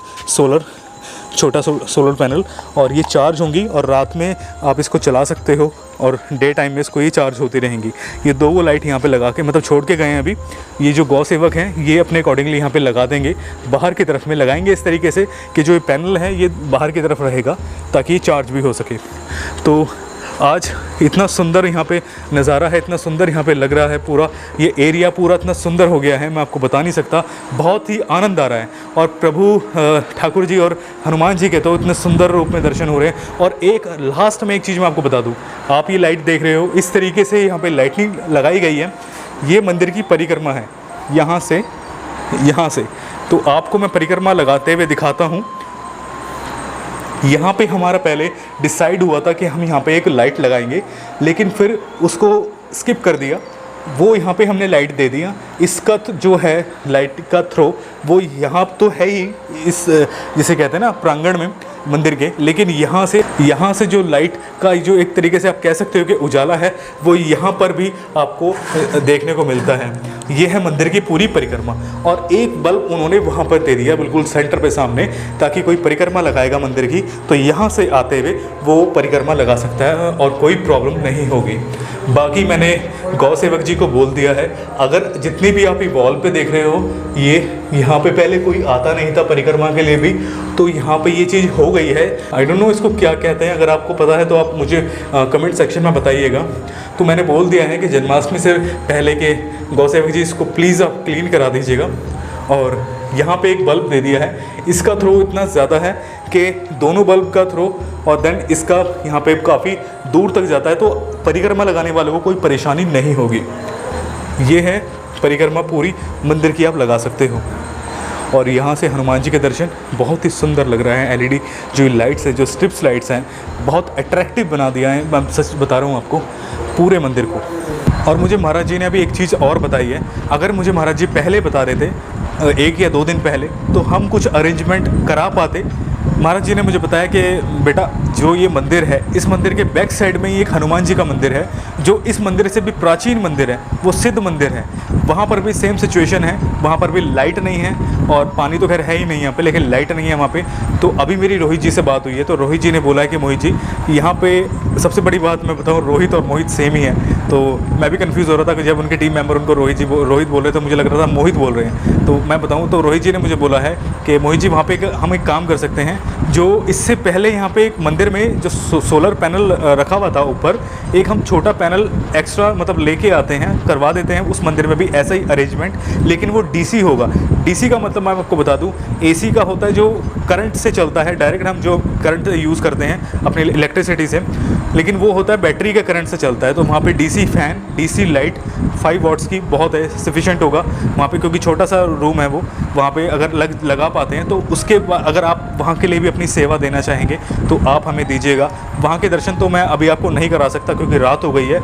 Speaker 1: छोटा सोलर पैनल, और ये चार्ज होंगी और रात में आप इसको चला सकते हो, और डे टाइम में इसको ये चार्ज होती रहेंगी। ये दो वो लाइट यहाँ पे लगा के मतलब छोड़ के गए हैं अभी। ये जो गौ सेवक हैं ये अपने अकॉर्डिंगली यहाँ पे लगा देंगे, बाहर की तरफ में लगाएंगे इस तरीके से कि जो ये पैनल है ये बाहर की तरफ रहेगा ताकि ये चार्ज भी हो सके। तो आज इतना सुंदर यहाँ पे नज़ारा है, इतना सुंदर यहाँ पे लग रहा है, पूरा ये एरिया पूरा इतना सुंदर हो गया है, मैं आपको बता नहीं सकता। बहुत ही आनंद आ रहा है, और प्रभु ठाकुर जी और हनुमान जी के तो इतने सुंदर रूप में दर्शन हो रहे हैं। और एक लास्ट में एक चीज़ मैं आपको बता दूँ, आप ये लाइट देख रहे हो, इस तरीके से यहाँ पर लाइटिंग लगाई गई है। ये मंदिर की परिक्रमा है यहाँ से। तो आपको मैं परिक्रमा लगाते हुए दिखाता हूँ। यहाँ पे हमारा पहले डिसाइड हुआ था कि हम यहाँ पे एक लाइट लगाएंगे, लेकिन फिर उसको स्किप कर दिया। वो यहाँ पे हमने लाइट दे दिया। इसका जो है लाइट का थ्रो वो यहाँ तो है ही, इस जिसे कहते हैं ना प्रांगण में मंदिर के, लेकिन यहाँ से जो लाइट का जो एक तरीके से आप कह सकते हो कि उजाला है, वो यहाँ पर भी आपको देखने को मिलता है। ये है मंदिर की पूरी परिक्रमा, और एक बल्ब उन्होंने वहाँ पर दे दिया बिल्कुल सेंटर पे सामने, ताकि कोई परिक्रमा लगाएगा मंदिर की तो यहाँ से आते हुए वो परिक्रमा लगा सकता है और कोई प्रॉब्लम नहीं होगी। बाकी मैंने गौ सेवक जी को बोल दिया है, अगर जितनी भी आप ये वॉल पे देख रहे हो, ये यहाँ पे पहले कोई आता नहीं था परिक्रमा के लिए भी, तो यहाँ पे ये चीज़ हो गई है। आई डोंट नो इसको क्या कहते हैं, अगर आपको पता है तो आप मुझे कमेंट सेक्शन में बताइएगा। तो मैंने बोल दिया है कि जन्माष्टमी से पहले के गौ सेवक जी इसको प्लीज़ आप क्लीन करा दीजिएगा। और यहाँ पे एक बल्ब दे दिया है, इसका थ्रो इतना ज़्यादा है कि दोनों बल्ब का थ्रो और देन इसका यहाँ पे काफ़ी दूर तक जाता है, तो परिक्रमा लगाने वालों को कोई परेशानी नहीं होगी। ये है परिक्रमा पूरी मंदिर की आप लगा सकते हो। और यहाँ से हनुमान जी के दर्शन बहुत ही सुंदर लग रहा है। एलईडी जो लाइट्स है, जो स्ट्रिप्स लाइट्स हैं, बहुत अट्रैक्टिव बना दिया है। मैं सच बता रहा हूँ आपको पूरे मंदिर को। और मुझे महाराज जी ने अभी एक चीज़ और बताई है, अगर मुझे महाराज जी पहले बता देते 1 या 2 दिन पहले, तो हम कुछ अरेंजमेंट करा पाते। महाराज जी ने मुझे बताया कि बेटा जो ये मंदिर है, इस मंदिर के बैक साइड में ही एक हनुमान जी का मंदिर है, जो इस मंदिर से भी प्राचीन मंदिर है, वो सिद्ध मंदिर है। वहाँ पर भी सेम सिचुएशन है, वहाँ पर भी लाइट नहीं है, और पानी तो खैर है ही नहीं यहाँ पे, लेकिन लाइट नहीं है वहाँ पे। तो अभी मेरी रोहित जी से बात हुई है, तो रोहित जी ने बोला है कि मोहित जी यहाँ पे सबसे बड़ी बात मैं बताऊँ, रोहित और मोहित सेम ही है। तो मैं भी कंफ्यूज हो रहा था कि जब उनके टीम मेंबर उनको रोहित बोल रहे थे, मुझे लग रहा था मोहित बोल रहे हैं। तो मैं बताऊँ तो रोहित जी ने मुझे बोला है कि मोहित जी वहाँ पे हम एक काम कर सकते हैं, जो इससे पहले यहाँ पे एक मंदिर में जो सोलर पैनल रखा हुआ था ऊपर, एक हम छोटा पैनल एक्स्ट्रा मतलब लेके आते हैं, करवा देते हैं उस मंदिर में भी ऐसा ही अरेंजमेंट, लेकिन वो डीसी होगा। डीसी का मतलब मैं आपको बता दूं, एसी का होता है जो करंट से चलता है, डायरेक्ट हम जो करंट यूज़ करते हैं अपने इलेक्ट्रिसिटी से, लेकिन वो होता है बैटरी के करंट से चलता है। तो वहाँ पे DC fan, DC light 5 watts की बहुत है, सफिशेंट होगा वहाँ पे, क्योंकि छोटा सा रूम है वो। वहाँ पे अगर लगा पाते हैं तो उसके बाद अगर आप वहाँ के लिए भी अपनी सेवा देना चाहेंगे तो आप हमें दीजिएगा। वहाँ के दर्शन तो मैं अभी आपको नहीं करा सकता क्योंकि रात हो गई है।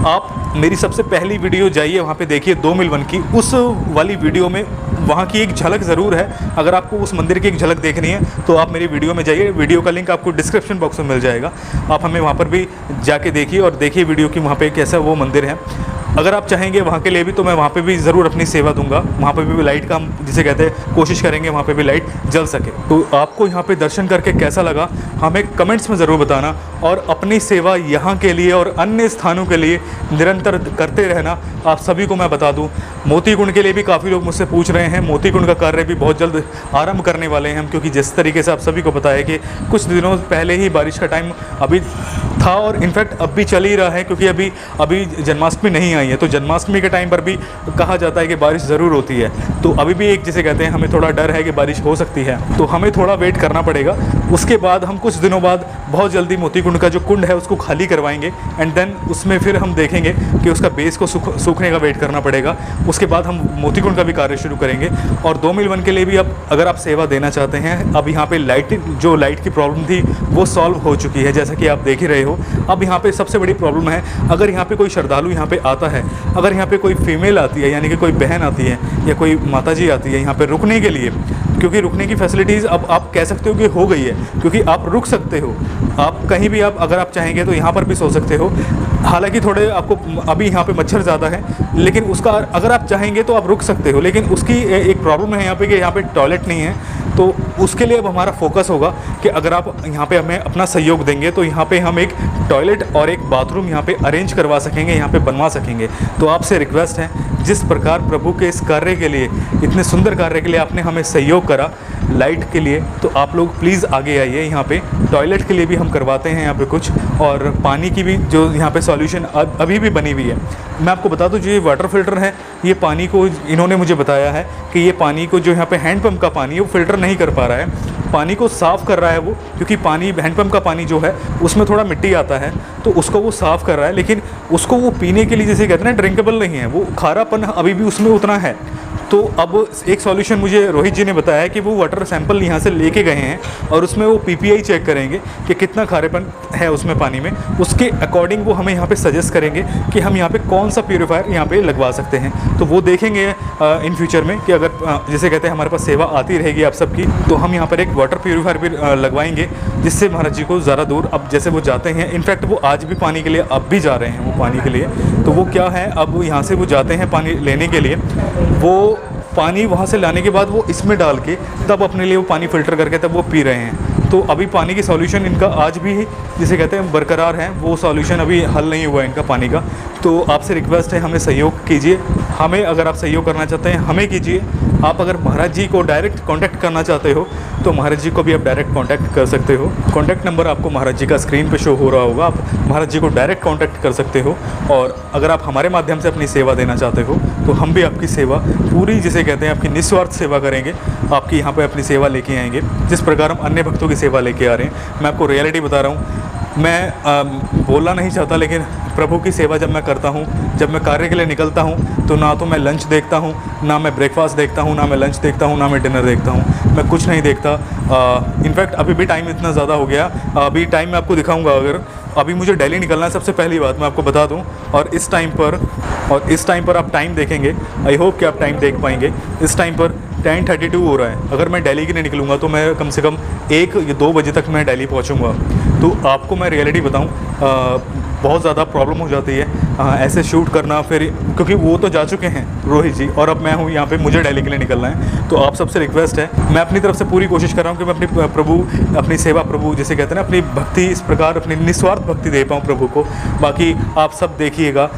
Speaker 1: आप मेरी सबसे पहली वीडियो जाइए वहाँ पे देखिए 2 मिल 1 की, उस वाली वीडियो में वहाँ की एक झलक ज़रूर है। अगर आपको उस मंदिर की एक झलक देखनी है तो आप मेरी वीडियो में जाइए, वीडियो का लिंक आपको डिस्क्रिप्शन बॉक्स में मिल जाएगा। आप हमें वहाँ पर भी जाके देखिए और देखिए वीडियो की वहाँ पे कैसा वो मंदिर है। अगर आप चाहेंगे वहाँ के लिए भी तो मैं वहाँ पे भी ज़रूर अपनी सेवा दूंगा। वहाँ पे भी लाइट का हम जिसे कहते हैं कोशिश करेंगे वहाँ पे भी लाइट जल सके। तो आपको यहाँ पे दर्शन करके कैसा लगा हमें कमेंट्स में ज़रूर बताना, और अपनी सेवा यहाँ के लिए और अन्य स्थानों के लिए निरंतर करते रहना आप सभी को मैं बता दूँ। मोती कुंड के लिए भी काफ़ी लोग मुझसे पूछ रहे हैं। मोती कुंड का कार्य भी बहुत जल्द आरंभ करने वाले हैं हम, क्योंकि जिस तरीके से आप सभी को पता है कि कुछ दिनों पहले ही बारिश का टाइम अभी था और इनफैक्ट अब भी चल ही रहा है, क्योंकि अभी जन्माष्टमी नहीं आई है। तो जन्माष्टमी के टाइम पर भी कहा जाता है कि बारिश ज़रूर होती है। तो अभी भी एक जिसे कहते हैं हमें थोड़ा डर है कि बारिश हो सकती है, तो हमें थोड़ा वेट करना पड़ेगा। उसके बाद हम कुछ दिनों बाद बहुत जल्दी मोती कुंड का जो कुंड है उसको खाली करवाएंगे, एंड देन उसमें फिर हम देखेंगे कि उसका बेस को सूखने का वेट करना पड़ेगा। उसके बाद हम मोती कुंड का भी कार्य शुरू करेंगे। और 2 मील 1 के लिए भी अब अगर आप सेवा देना चाहते हैं, अब यहाँ पे लाइट की प्रॉब्लम थी वो सॉल्व हो चुकी है, जैसा कि आप देख ही रहे हो। अब यहाँ पे सबसे बड़ी प्रॉब्लम है, अगर यहाँ पे कोई श्रद्धालु यहाँ पे आता है, अगर यहाँ पे कोई फीमेल आती है यानी कि कोई बहन आती है या कोई माताजी आती है यहाँ पे रुकने के लिए, क्योंकि रुकने की फैसिलिटीज़ अब आप कह सकते हो कि हो गई है, क्योंकि आप रुक सकते हो। आप कहीं भी आप अगर आप चाहेंगे तो यहाँ पर भी सो सकते हो। हालांकि थोड़े आपको अभी यहाँ पे मच्छर ज़्यादा है, लेकिन उसका अगर आप चाहेंगे तो आप रुक सकते हो। लेकिन उसकी एक प्रॉब्लम है यहाँ पे कि यहाँ पे टॉयलेट नहीं है, तो उसके लिए अब हमारा फोकस होगा कि अगर आप यहाँ पे हमें अपना सहयोग देंगे तो यहाँ पे हम एक टॉयलेट और एक बाथरूम यहाँ पे अरेंज करवा सकेंगे, यहाँ पे बनवा सकेंगे। तो आपसे रिक्वेस्ट है, जिस प्रकार प्रभु के इस कार्य के लिए, इतने सुंदर कार्य के लिए आपने हमें सहयोग करा लाइट के लिए, तो आप लोग प्लीज़ आगे आइए। यहाँ पे टॉयलेट के लिए भी हम करवाते हैं यहाँ पे कुछ, और पानी की भी जो यहाँ पे सॉल्यूशन अभी भी बनी हुई है। मैं आपको बता दूं, जो ये वाटर फिल्टर है, ये पानी को इन्होंने मुझे बताया है कि ये पानी को जो यहाँ पे हैंडपम्प का पानी है वो फिल्टर नहीं कर पा रहा है, पानी को साफ़ कर रहा है वो, क्योंकि पानी हैंडपम्प का पानी जो है उसमें थोड़ा मिट्टी आता है, तो उसको वो साफ़ कर रहा है, लेकिन उसको वो पीने के लिए जैसे कहते हैं ना ड्रिंकेबल नहीं है, वो खारापन अभी भी उसमें उतना है। तो अब एक सॉल्यूशन मुझे रोहित जी ने बताया कि वो वाटर सैंपल यहाँ से लेके गए हैं और उसमें वो पीपीआई चेक करेंगे कि कितना खारेपन है उसमें पानी में, उसके अकॉर्डिंग वो हमें यहाँ पे सजेस्ट करेंगे कि हम यहाँ पे कौन सा प्यूरीफायर यहाँ पे लगवा सकते हैं। तो वो देखेंगे इन फ्यूचर में कि अगर जैसे कहते हैं हमारे पास सेवा आती रहेगी आप सबकी, तो हम यहाँ पर एक वाटर प्यूरीफायर भी लगवाएंगे, जिससे महाराज जी को ज़्यादा दूर, अब जैसे वो जाते हैं, इनफैक्ट वो आज भी पानी के लिए अब भी जा रहे हैं वो पानी के लिए, तो वो क्या है, अब यहाँ से वो जाते हैं पानी लेने के लिए, वो पानी वहाँ से लाने के बाद वो इसमें डाल के तब अपने लिए वो पानी फ़िल्टर करके तब वो पी रहे हैं। तो अभी पानी की सॉल्यूशन इनका आज भी जिसे कहते हैं बरकरार है, वो सॉल्यूशन अभी हल नहीं हुआ है इनका पानी का। तो आपसे रिक्वेस्ट है, हमें सहयोग कीजिए, हमें अगर आप सहयोग करना चाहते हैं हमें कीजिए। आप अगर महाराज जी को डायरेक्ट कांटेक्ट करना चाहते हो तो महाराज जी को भी आप डायरेक्ट कांटेक्ट कर सकते हो। कांटेक्ट नंबर आपको महाराज जी का स्क्रीन पे शो हो रहा होगा, आप महाराज जी को डायरेक्ट कांटेक्ट कर सकते हो। और अगर आप हमारे माध्यम से अपनी सेवा देना चाहते हो तो हम भी आपकी सेवा पूरी जिसे कहते हैं आपकी निस्वार्थ सेवा करेंगे, आपकी यहाँ पे अपनी सेवा लेके आएंगे, जिस प्रकार हम अन्य भक्तों की सेवा लेके आ रहे हैं। मैं आपको रियलिटी बता रहा हूँ, मैं बोलना नहीं चाहता, लेकिन प्रभु की सेवा जब मैं करता हूँ, जब मैं कार्य के लिए निकलता हूँ, तो ना तो मैं लंच देखता हूँ, ना मैं ब्रेकफास्ट देखता हूँ, ना मैं लंच देखता हूँ, ना मैं डिनर देखता हूँ, मैं कुछ नहीं देखता। इनफैक्ट अभी भी टाइम इतना ज़्यादा हो गया, अभी टाइम मैं आपको दिखाऊँगा। अगर अभी मुझे दिल्ली निकलना है, सबसे पहली बात मैं आपको बता दूं, और इस टाइम पर आप टाइम देखेंगे, आई होप कि आप टाइम देख पाएंगे। इस टाइम पर 10:32 हो रहा है। अगर मैं दिल्ली के लिए निकलूँगा तो मैं कम से कम 1 या 2 बजे तक मैं दिल्ली पहुँचूँगा। तो आपको मैं रियलिटी बताऊँ, बहुत ज़्यादा प्रॉब्लम हो जाती है ऐसे शूट करना, फिर क्योंकि वो तो जा चुके हैं रोहित जी, और अब मैं हूँ यहाँ पे, मुझे दिल्ली के लिए निकलना है। तो आप सबसे रिक्वेस्ट है, मैं अपनी तरफ से पूरी कोशिश कर रहा हूँ कि मैं अपनी सेवा प्रभु जिसे कहते हैं ना, अपनी भक्ति इस प्रकार अपनी निस्वार्थ भक्ति दे पाऊँ प्रभु को। बाकी आप सब देखिएगा,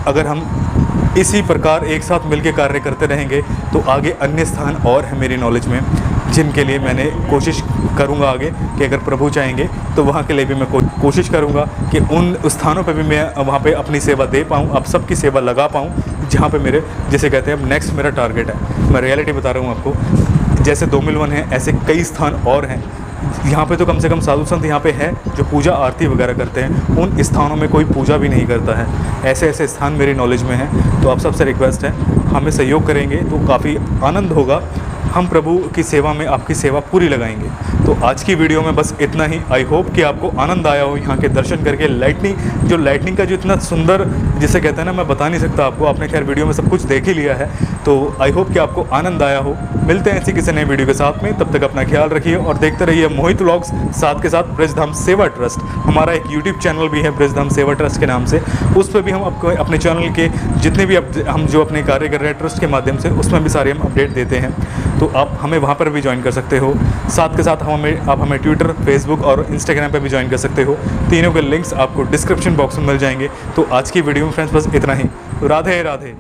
Speaker 1: अगर हम इसी प्रकार एक साथ मिलकर कार्य करते रहेंगे तो आगे अन्य स्थान और है मेरी नॉलेज में, जिनके लिए मैंने कोशिश करूंगा आगे कि अगर प्रभु चाहेंगे तो वहाँ के लिए भी मैं कोशिश करूंगा कि उन स्थानों पे भी मैं वहाँ पे अपनी सेवा दे पाऊँ, आप सबकी सेवा लगा पाऊँ, जहाँ पे मेरे जिसे कहते हैं नेक्स्ट मेरा टारगेट है। मैं रियलिटी बता रहा हूँ आपको, जैसे 2 मील 1 है, ऐसे कई स्थान और हैं। यहाँ पे तो कम से कम साधु संत यहाँ पे है जो पूजा आरती वगैरह करते हैं, उन स्थानों में कोई पूजा भी नहीं करता है। ऐसे ऐसे स्थान मेरी नॉलेज में हैं। तो आप सबसे रिक्वेस्ट है, हमें सहयोग करेंगे तो काफ़ी आनंद होगा। हम प्रभु की सेवा में आपकी सेवा पूरी लगाएंगे। तो आज की वीडियो में बस इतना ही। आई होप कि आपको आनंद आया हो यहाँ के दर्शन करके। लाइटनिंग का जो इतना सुंदर, जिसे कहते हैं ना, मैं बता नहीं सकता आपको, आपने खैर वीडियो में सब कुछ देख ही लिया है। तो आई होप कि आपको आनंद आया हो। मिलते हैं ऐसी किसी नए वीडियो के साथ में, तब तक अपना ख्याल रखिए और देखते रहिए मोहित व्लॉग्स, साथ के साथ ब्रजधाम सेवा ट्रस्ट। हमारा एक यूट्यूब चैनल भी है ब्रजधाम सेवा ट्रस्ट के नाम से, उस पर भी हम आपको अपने चैनल के जितने भी हम जो अपने कार्य कर रहे हैं ट्रस्ट के माध्यम से, उसमें भी सारे हम अपडेट देते हैं। तो आप हमें वहाँ पर भी ज्वाइन कर सकते हो। साथ के साथ आप हमें ट्विटर, फेसबुक और इंस्टाग्राम पर भी ज्वाइन कर सकते हो। तीनों के लिंक्स आपको डिस्क्रिप्शन बॉक्स में मिल जाएंगे। तो आज की वीडियो में फ्रेंड्स बस इतना ही। राधे राधे।